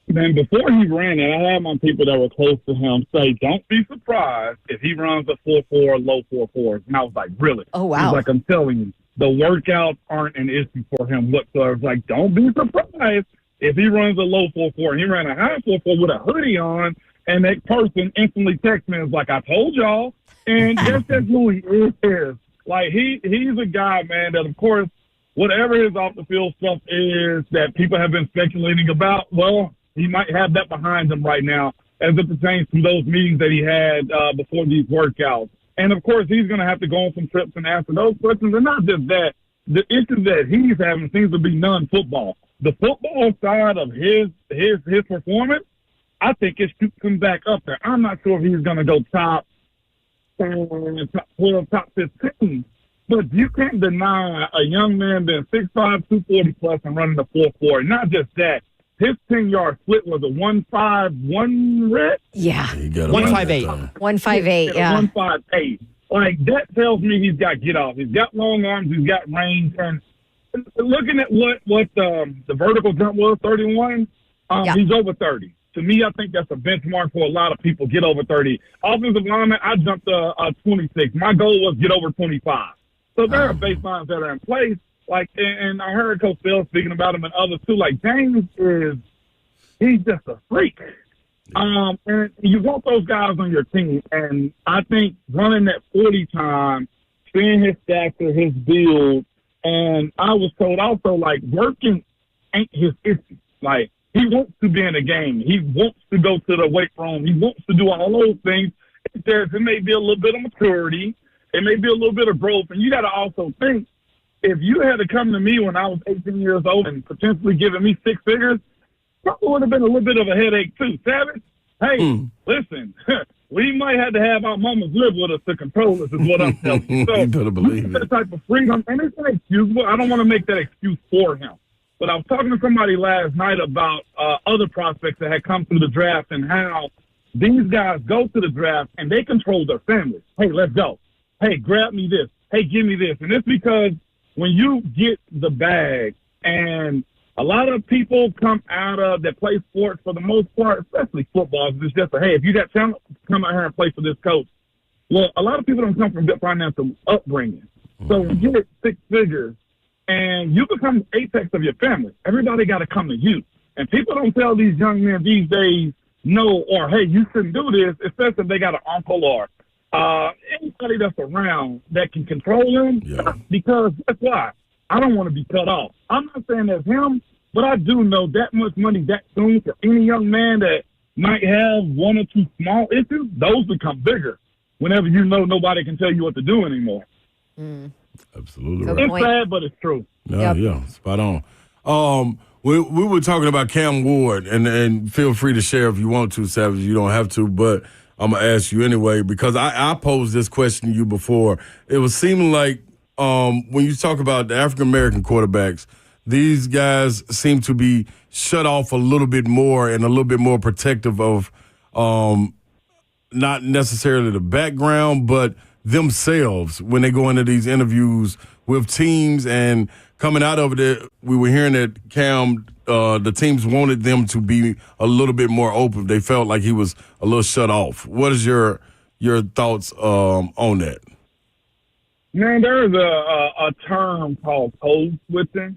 Man, before he ran it, I had my people that were close to him say, don't be surprised if he runs a 4.4, low 4.4s. And I was like, really? Oh, wow. He's like, I'm telling you, the workouts aren't an issue for him whatsoever. It's like, don't be surprised if he runs a low 4.4 and he ran a high 4.4 with a hoodie on, and that person instantly texts me and is like, I told y'all. And that's who he is. Like, he's a guy, man, that, of course, whatever his off-the-field stuff is that people have been speculating about, well, he might have that behind him right now as it pertains to those meetings that he had before these workouts. And, of course, he's going to have to go on some trips and answer those questions. And not just that, the issue that he's having seems to be non-football. The football side of his performance, I think it shoots him back up there. I'm not sure if he's going to go top 12, top 15. But you can't deny a young man being 6'5", 240 plus and running a 4.4. Not just that. His 10-yard split was a 1.51 red. Yeah. 1.58. 1.58, yeah. 1.58. Like, that tells me he's got get off. He's got long arms. He's got range. And looking at what the vertical jump was, 31, he's over 30. To me, I think that's a benchmark for a lot of people, get over 30. Offensive lineman, I jumped 26. My goal was get over 25. So there are baselines that are in place. Like, and I heard Cosell speaking about him and others too. Like, James he's just a freak. And you want those guys on your team. And I think running that 40 time, seeing his stature, his build, and I was told also, like, working ain't his issue. Like, he wants to be in a game. He wants to go to the weight room. He wants to do all those things. It may be a little bit of maturity. It may be a little bit of growth. And you got to also think, if you had to come to me when I was 18 years old and potentially giving me six figures, probably would have been a little bit of a headache too. Savage, hey, listen, we might have to have our mamas live with us to control us, is what I'm telling you. So you better believe that type of freedom, and it's an excuse. I don't want to make that excuse for him. But I was talking to somebody last night about other prospects that had come through the draft and how these guys go to the draft and they control their families. Hey, let's go. Hey, grab me this. Hey, give me this. And it's because when you get the bag, and a lot of people come out of that play sports for the most part, especially football, it's just hey, if you got talent, come out here and play for this coach. Well, a lot of people don't come from good financial upbringing. So when you get six figures and you become the apex of your family, everybody got to come to you. And people don't tell these young men these days no, or hey, you shouldn't do this, especially if they got an uncle or anybody that's around that can control them, because that's why I don't want to be cut off. I'm not saying that's him, but I do know that much money that soon for any young man that might have one or two small issues, those become bigger whenever you know nobody can tell you what to do anymore. Absolutely right. It's sad, but it's true. Yeah, spot on. We were talking about Cam Ward, and feel free to share if you want to, Savage. You don't have to, but I'm going to ask you anyway, because I posed this question to you before. It was seeming like when you talk about the African-American quarterbacks, these guys seem to be shut off a little bit more and a little bit more protective of not necessarily the background, but themselves when they go into these interviews with teams. And coming out of it, we were hearing that Cam, the teams wanted them to be a little bit more open. They felt like he was a little shut off. What is your thoughts on that? Man, there is a term called code switching,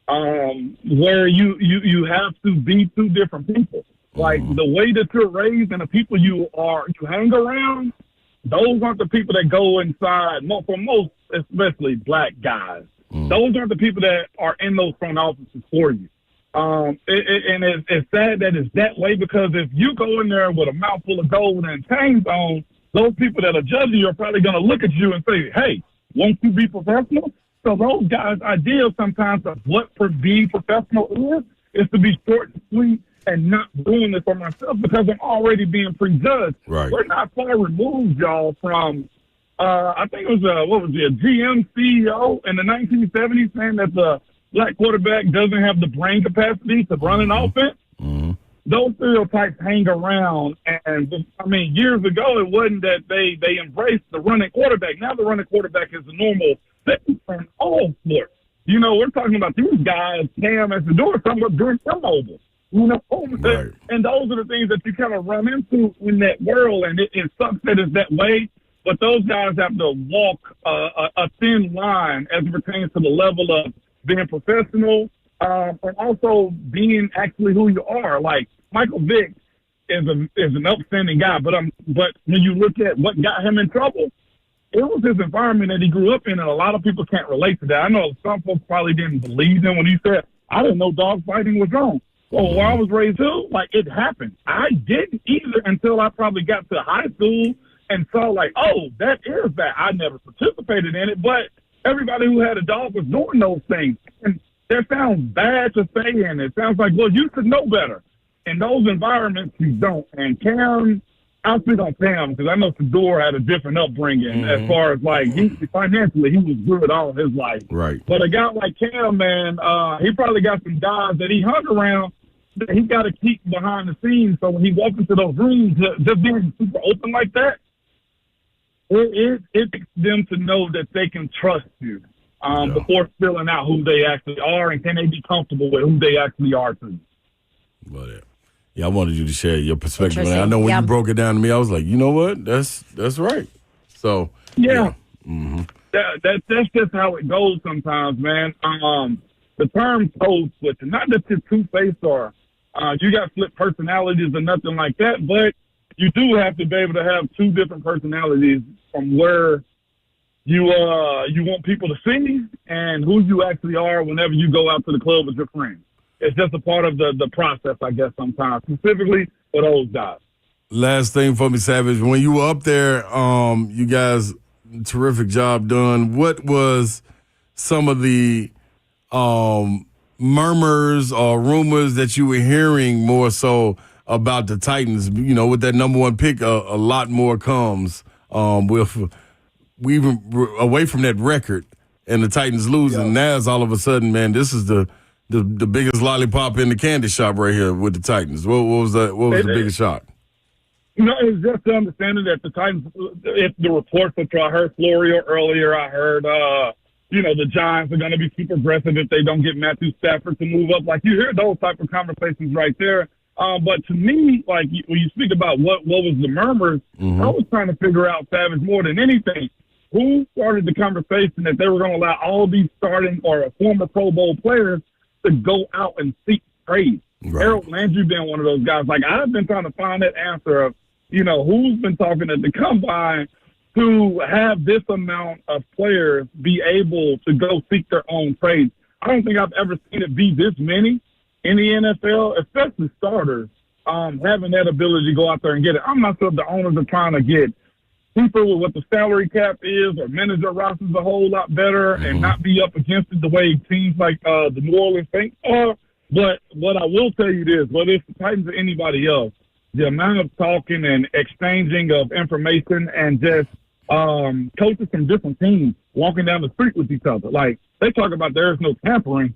where you have to be two different people. Like the way that you're raised and the people you hang around, those aren't the people that go inside. For most, especially black guys, those aren't the people that are in those front offices for you. And it's sad that it's that way, because if you go in there with a mouthful of gold and chains on, those people that are judging you are probably going to look at you and say, "Hey, won't you be professional?" So those guys' idea sometimes of what being professional is to be short and sweet and not doing it for myself because I'm already being prejudged. Right. We're not far removed, y'all, from I think it was a GM CEO in the 1970s saying that the black quarterback doesn't have the brain capacity to run an offense. Those stereotypes hang around, and I mean, years ago it wasn't that they embraced the running quarterback. Now the running quarterback is the normal thing in all sports. You know, we're talking about these guys, Cam as the door, talking about doing mobile. You know, Right. and those are the things that you kind of run into in that world, and it sucks that it's that way. But those guys have to walk a thin line as it pertains to the level of being professional and also being actually who you are. Like Michael Vick is an upstanding guy, but when you look at what got him in trouble, it was his environment that he grew up in, and a lot of people can't relate to that. I know some folks probably didn't believe him when he said, "I didn't know dog fighting was wrong." Well, where I was raised too, like it happened. I didn't either until I probably got to high school and saw like, oh, that is that. I never participated in it, but everybody who had a dog was doing those things. And that sounds bad to say, and it sounds like, well, you should know better. In those environments, you don't. And Cam, I'll speak on Cam because I know Fedor had a different upbringing as far as like financially, he was good all his life. Right. But a guy like Cam, man, he probably got some guys that he hung around that he got to keep behind the scenes. So when he walks into those rooms, just being super open like that, it takes them to know that they can trust you before filling out who they actually are, and can they be comfortable with who they actually are too. But yeah, I wanted you to share your perspective. I know when you broke it down to me, I was like, you know what? That's right. So yeah. That's just how it goes sometimes, man. The term code switching, not that you're two-faced or you got split personalities or nothing like that, but you do have to be able to have two different personalities from where you want people to see and who you actually are whenever you go out to the club with your friends. It's just a part of the process, I guess, sometimes, specifically for those guys. Last thing for me, Savage. When you were up there, you guys, terrific job done. What was some of the murmurs or rumors that you were hearing more so about the Titans? You know, with that number one pick, a lot more comes with we even away from that record and the Titans losing. Now it's all of a sudden, man, this is the biggest lollipop in the candy shop right here with the Titans. What was that? What was the biggest shock? You know, it's just the understanding that the Titans, if the reports that I heard Florio earlier, I heard, the Giants are going to be super aggressive if they don't get Matthew Stafford to move up. Like, you hear those type of conversations right there. But to me, like, when you speak about what was the murmurs, I was trying to figure out, Savage, more than anything, who started the conversation that they were going to allow all these starting or former Pro Bowl players to go out and seek trade. Right. Harold Landry being one of those guys. Like, I've been trying to find that answer of, who's been talking at the combine to have this amount of players be able to go seek their own trades. I don't think I've ever seen it be this many in the NFL, especially starters, having that ability to go out there and get it. I'm not sure if the owners are trying to get cheaper with what the salary cap is or manage their rosters a whole lot better and not be up against it the way teams like the New Orleans Saints are. But what I will tell you this, whether it's the Titans or anybody else, the amount of talking and exchanging of information and just coaches from different teams walking down the street with each other. Like, they talk about there's no tampering.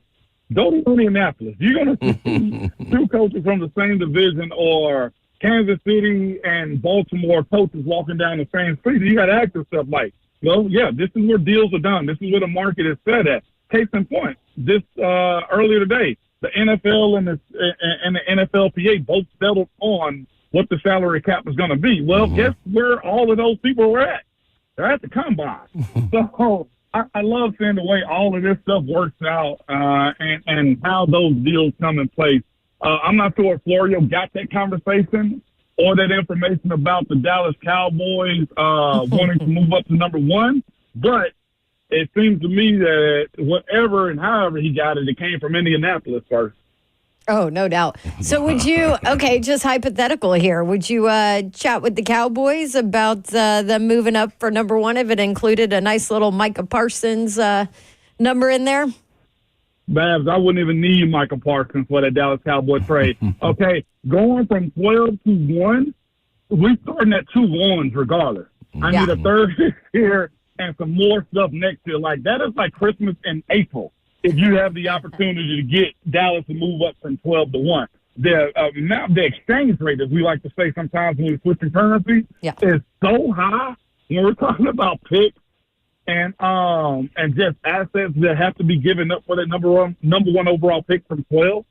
Go to Indianapolis. You're going to see two coaches from the same division or Kansas City and Baltimore coaches walking down the same street, you got to ask yourself, like, well, yeah, this is where deals are done. This is where the market is set at. Case in point, this earlier today, the NFL and the NFLPA both settled on what the salary cap was going to be. Well, guess where all of those people were at? They're at the combine. So I love seeing the way all of this stuff works out and how those deals come in place. I'm not sure if Florio got that conversation or that information about the Dallas Cowboys wanting to move up to number one, but it seems to me that whatever and however he got it, it came from Indianapolis first. Oh, no doubt. So would you, okay, just hypothetical here, would you chat with the Cowboys about them moving up for number one if it included a nice little Micah Parsons number in there? Babs, I wouldn't even need Micah Parsons for that Dallas Cowboy trade. Okay, going from 12 to 1, we're starting at 2 ones regardless. I need a third here and some more stuff next year. Like, that is like Christmas in April if you have the opportunity to get Dallas to move up from 12 to 1. The exchange rate, as we like to say sometimes when we're switching currency, is so high when we're talking about picks and just assets that have to be given up for that number one overall pick from 12.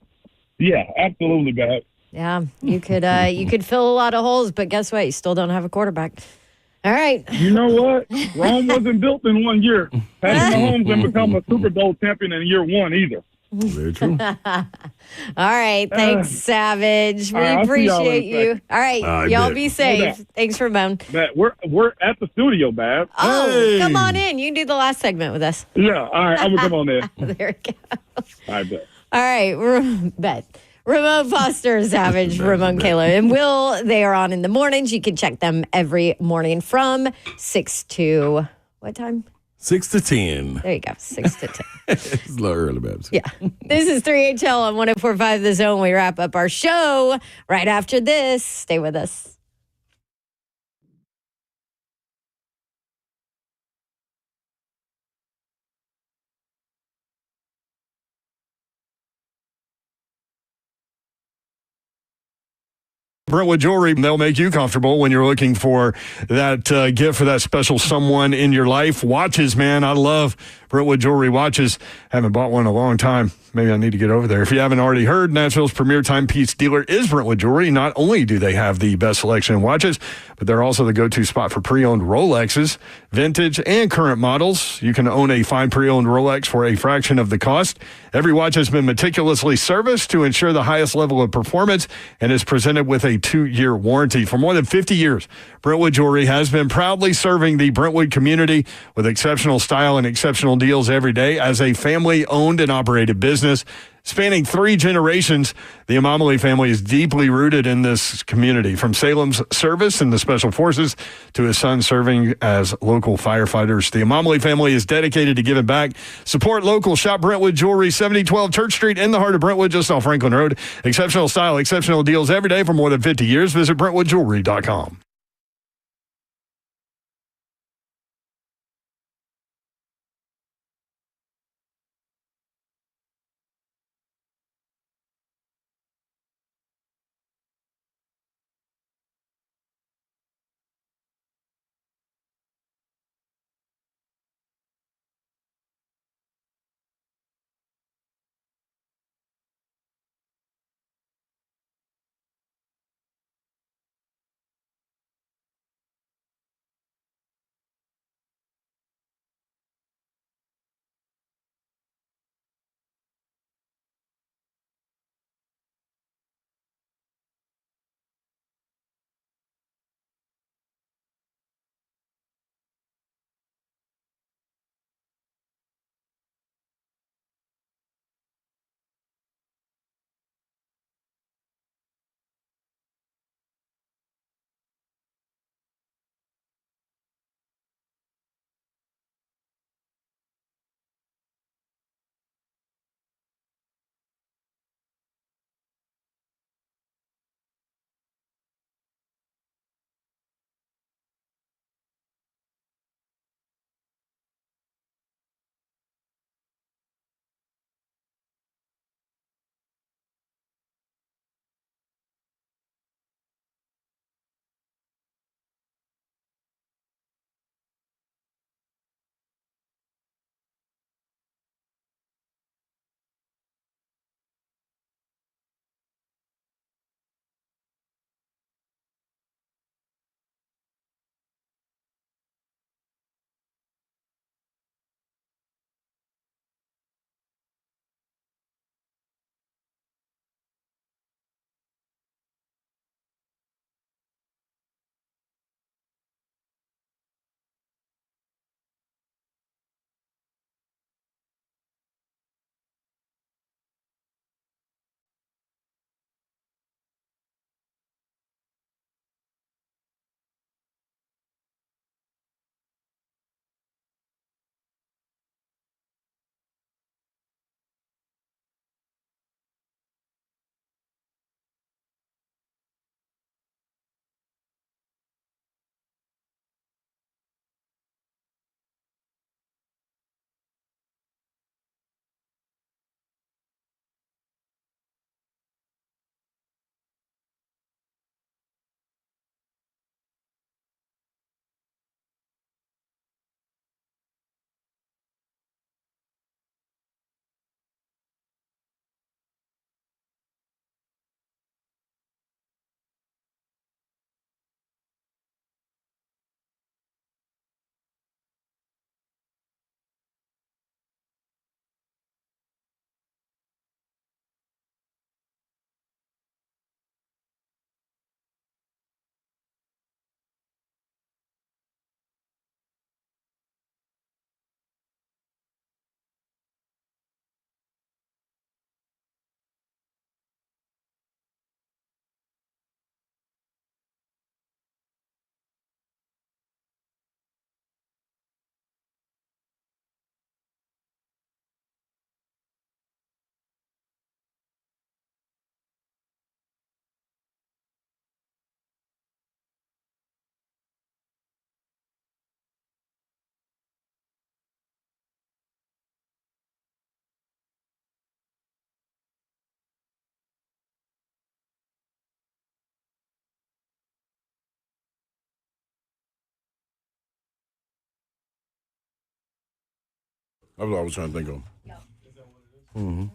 Yeah, absolutely, guys. Yeah, you could fill a lot of holes, but guess what? You still don't have a quarterback. All right. You know what? Rome wasn't built in 1 year. Patrick Mahomes didn't become a Super Bowl champion in year 1 either. Very true. All right. Thanks, Savage. We appreciate you. All right. Y'all be safe. Thanks, Ramone. We're at the studio, Bab. Oh, come on in. You can do the last segment with us. Yeah. All right. I'm going to come on there. There we go. I bet. All right. Bet. Ramone Foster, Savage, Ramone Kayla, and Will. They are on in the mornings. You can check them every morning from 6 to what time? 6 to 10. There you go, 6 to 10. It's a little early, Babs. Yeah. This is 3HL on 104.5 The Zone. We wrap up our show right after this. Stay with us. Brentwood Jewelry, they'll make you comfortable when you're looking for that gift for that special someone in your life. Watches, man. I love Brentwood Jewelry watches. Haven't bought one in a long time. Maybe I need to get over there. If you haven't already heard, Nashville's premier timepiece dealer is Brentwood Jewelry. Not only do they have the best selection in watches, but they're also the go-to spot for pre-owned Rolexes, vintage and current models. You can own a fine pre-owned Rolex for a fraction of the cost. Every watch has been meticulously serviced to ensure the highest level of performance and is presented with a 2-year warranty. For more than 50 years, Brentwood Jewelry has been proudly serving the Brentwood community with exceptional style and exceptional deals every day. As a family-owned and operated business spanning 3 generations, the Amamali family is deeply rooted in this community. From Salem's service in the Special Forces to his son serving as local firefighters, the Amamali family is dedicated to giving back. Support local. Shop Brentwood Jewelry, 7012 Church Street in the heart of Brentwood, just off Franklin Road. Exceptional style, exceptional deals every day for more than 50 years. Visit BrentwoodJewelry.com. That's what I was trying to think of. Mm-hmm.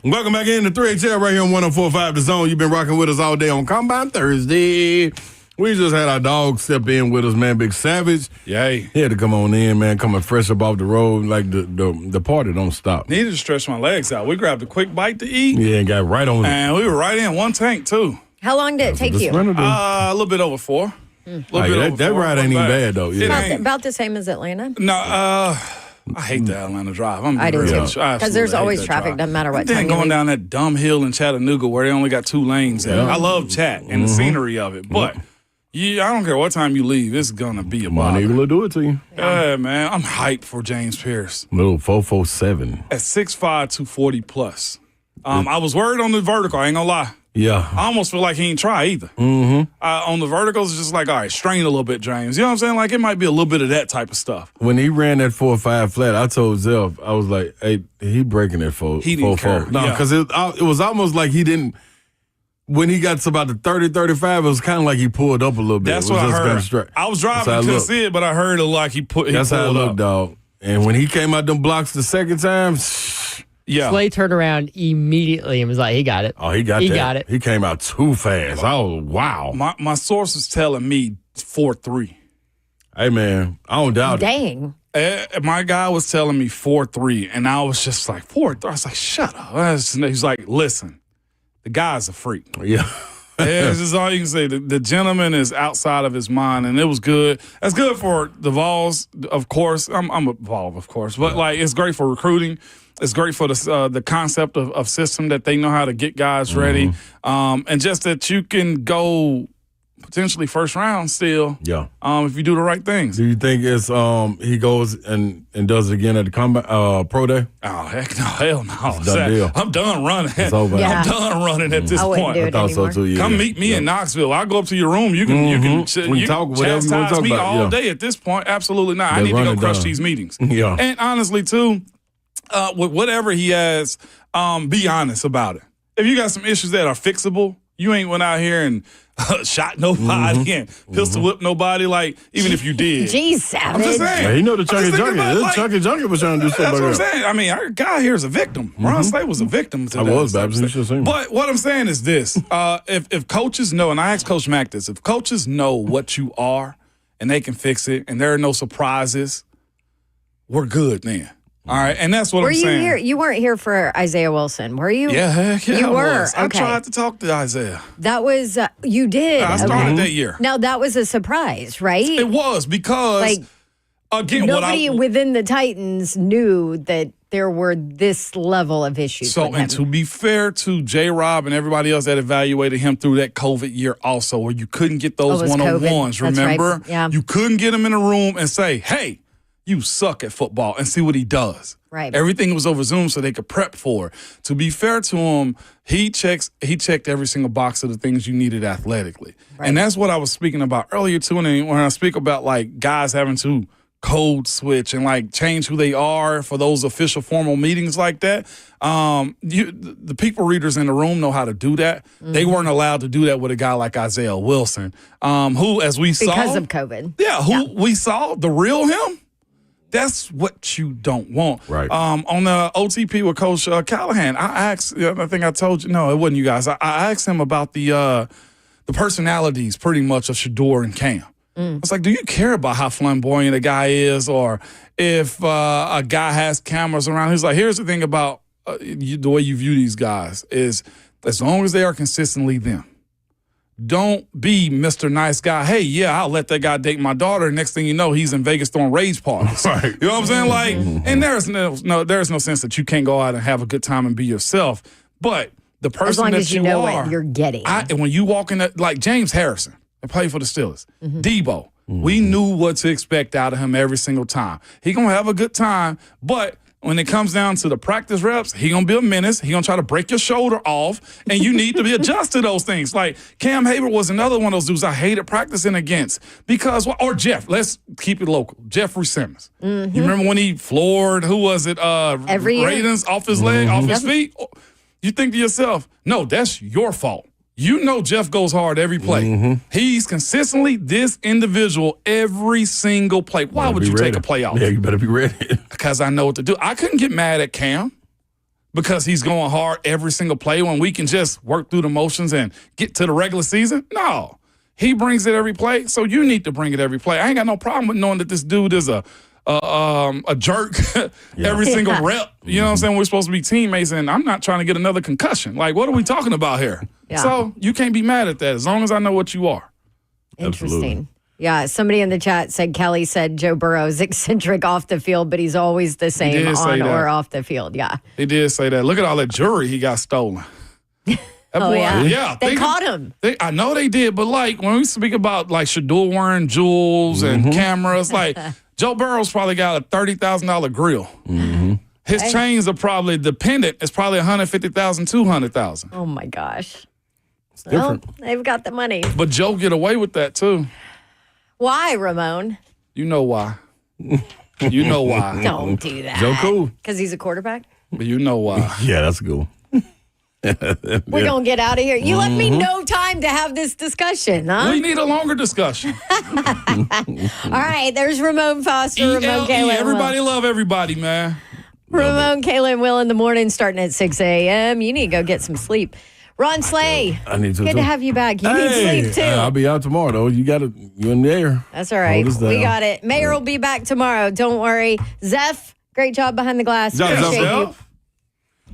Welcome back in to 3HL right here on 104.5 The Zone. You've been rocking with us all day on Combine Thursday. We just had our dog step in with us, man, Big Savage. Yay. He had to come on in, man, coming fresh up off the road. Like, the party don't stop. Needed to stretch my legs out. We grabbed a quick bite to eat. Yeah, and got right on it. And we were right in one tank, too. How long did it take you? A little bit over 4. That ride ain't even bad, though. Yeah. About the same as Atlanta? No, I hate the Atlanta drive. I do too. Because there's always traffic, doesn't matter what time. Then going down that dumb hill in Chattanooga where they only got 2 lanes. Yeah. I love Chat and the scenery of it, but I don't care what time you leave. It's gonna be a bother. Money will do it to you. Yeah, man. I'm hyped for James Pierce. Little 447 at 6'5", 240 plus. I was worried on the vertical. I ain't gonna lie. Yeah. I almost feel like he ain't try either. Mm-hmm. On the verticals, it's just like, all right, strain a little bit, James. You know what I'm saying? Like, it might be a little bit of that type of stuff. When he ran that 4.5 flat, I told Zelf, I was like, hey, he breaking that 4.4. He didn't care. No, because it was almost like he didn't. When he got to about the 30, 35, it was kind of like he pulled up a little bit. That's what I heard. I was driving, couldn't see it, but I heard it like he pulled up. That's how it looked, dog. And when he came out them blocks the second time, yeah. Slay turned around immediately and was like, he got it. Oh, he got it. He came out too fast. Oh, wow. My source was telling me 4.3. Hey, man, I don't doubt it. Dang. My guy was telling me 4.3, and I was just like, 4.3? I was like, shut up. He's like, listen, the guy's a freak. Yeah. That's just all you can say. The gentleman is outside of his mind, and it was good. That's good for the Vols, of course. I'm a Vol, of course. But, like, it's great for recruiting. It's great for the concept of system that they know how to get guys ready. And just that you can go potentially first round still. Yeah. If you do the right things. Do you think it's he goes and does it again at the pro day? Oh, heck no. Hell no. It's done deal. I'm done running. It's over. Yeah. I'm done running at this point. Do it I thought anymore. so too, yeah. Come meet me in Knoxville. I'll go up to your room. You can talk whatever you want to talk me about. all day at this point. Absolutely not. I They need to run go it crush down. these meetings. Yeah. And honestly, too, with whatever he has, be honest about it. If you got some issues that are fixable, you ain't went out here and shot nobody and pistol whipped nobody, like, even if you did. Jeez, Savage. I'm just saying. Yeah, he know the Chunky Junkie. This Chunky Junkie was trying to do something That's what like I'm saying. I mean, our guy here is a victim. Ron Slay was a victim to I that. was, Babs. You should have seen me. But what I'm saying is this. If coaches know, and I asked Coach Mack this, if coaches know what you are and they can fix it and there are no surprises, we're good then. All right, and that's what Were I'm you saying. here? You weren't here for Isaiah Wilson, were you? Yeah, heck yeah, you I were. was. Okay. I tried to talk to Isaiah. That was you did. I started that year. Now that was a surprise, right? It was because, Like, again, nobody within the Titans knew that there were this level of issues. So, with him. and to be fair to J-Rob and everybody else that evaluated him through that COVID year also, where you couldn't get those it was one-on-ones, COVID. That's remember? right. Yeah. You couldn't get him in a room and say, hey, you suck at football, and see what he does. Right. Everything was over Zoom so they could prep for it. To be fair to him, he checked every single box of the things you needed athletically. Right. And that's what I was speaking about earlier, too, and when I speak about, like, guys having to code switch and, like, change who they are for those official formal meetings like that. The people readers in the room know how to do that. They weren't allowed to do that with a guy like Isaiah Wilson, who, as we saw, because of COVID. Yeah, we saw the real him. That's what you don't want. Right. On the OTP with Coach Callahan, I asked, I think I told you, no, it wasn't you guys. I asked him about the personalities pretty much of Shador and Cam. I was like, do you care about how flamboyant a guy is, or if a guy has cameras around? He's like, here's the thing about the way you view these guys is as long as they are consistently them. Don't be Mr. Nice Guy. Hey, yeah, I'll let that guy date my daughter. Next thing you know, he's in Vegas throwing rage parties. Right. You know what I'm saying? Like, and there's no sense that you can't go out and have a good time and be yourself. But the person as long that as you know are, what you're getting. When you walk in, like James Harrison, that played for the Steelers, Debo, we knew what to expect out of him every single time. He gonna have a good time, but when it comes down to the practice reps, he gonna be a menace. He gonna try to break your shoulder off, and you need to be adjusted to those things. Like Cam Hayward was another one of those dudes I hated practicing against because, or Jeff. Let's keep it local. Jeffrey Simmons. You remember when he floored? Who was it? Every year. Raiders off his leg, off his feet. You think to yourself, no, that's your fault. You know Jeff goes hard every play. Mm-hmm. He's consistently this individual every single play. Why would you take a play off? Yeah, you better be ready. Because I know what to do. I couldn't get mad at Cam because he's going hard every single play when we can just work through the motions and get to the regular season. No. He brings it every play, so you need to bring it every play. I ain't got no problem with knowing that this dude is a jerk every single rep. You know what I'm saying? We're supposed to be teammates, and I'm not trying to get another concussion. Like, what are we talking about here? Yeah. So you can't be mad at that as long as I know what you are. Interesting. Absolutely. Yeah, somebody in the chat said Kelly said Joe Burrow's eccentric off the field, but he's always the same on or off the field. Yeah. He did say that. Look at all that jewelry he got stolen. Oh, yeah. Yeah. They caught him. I know they did, but like when we speak about like Shador wearing jewels and cameras, like Joe Burrow's probably got a $30,000 grill. Mm-hmm. His chains are probably dependent. It's probably $150,000, $200,000. Oh my gosh. It's different. Well, they've got the money. But Joe get away with that too. Why, Ramone? You know why. You know why. Don't do that. Joe cool. Because he's a quarterback? But you know why. Yeah, that's cool. We're going to get out of here. You left me no time to have this discussion, huh? We need a longer discussion. All right, there's Ramone Foster, Ramone Kayla. Everybody love everybody, man. Ramone, Kayla, and Will in the morning starting at 6 a.m. You need to go get some sleep. Ron Slay, I need to. good to have you back. You need sleep, too. I'll be out tomorrow, though. You in there. That's all right. Hold us We down. got it. Mayor will be back tomorrow. Don't worry. Zeph, great job behind the glass. Appreciate you.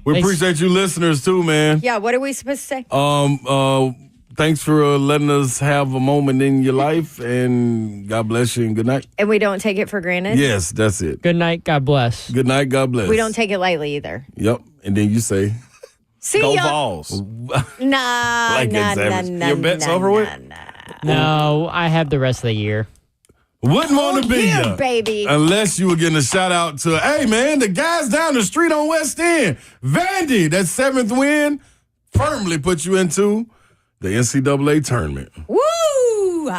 We appreciate you listeners, too, man. Yeah, what are we supposed to say? Thanks for letting us have a moment in your life, and God bless you, and good night. And we don't take it for granted? Yes, that's it. Good night. God bless. Good night. God bless. We don't take it lightly either. Yep. And then you say, See go ya. Vols. Nah, Like that, Savage. Your bet's over with? No, I have the rest of the year. Wouldn't want to be yeah, ya. baby. Unless you were getting a shout out to, hey, man, the guys down the street on West End, Vandy, that 7th win, firmly put you into the NCAA tournament. Woo!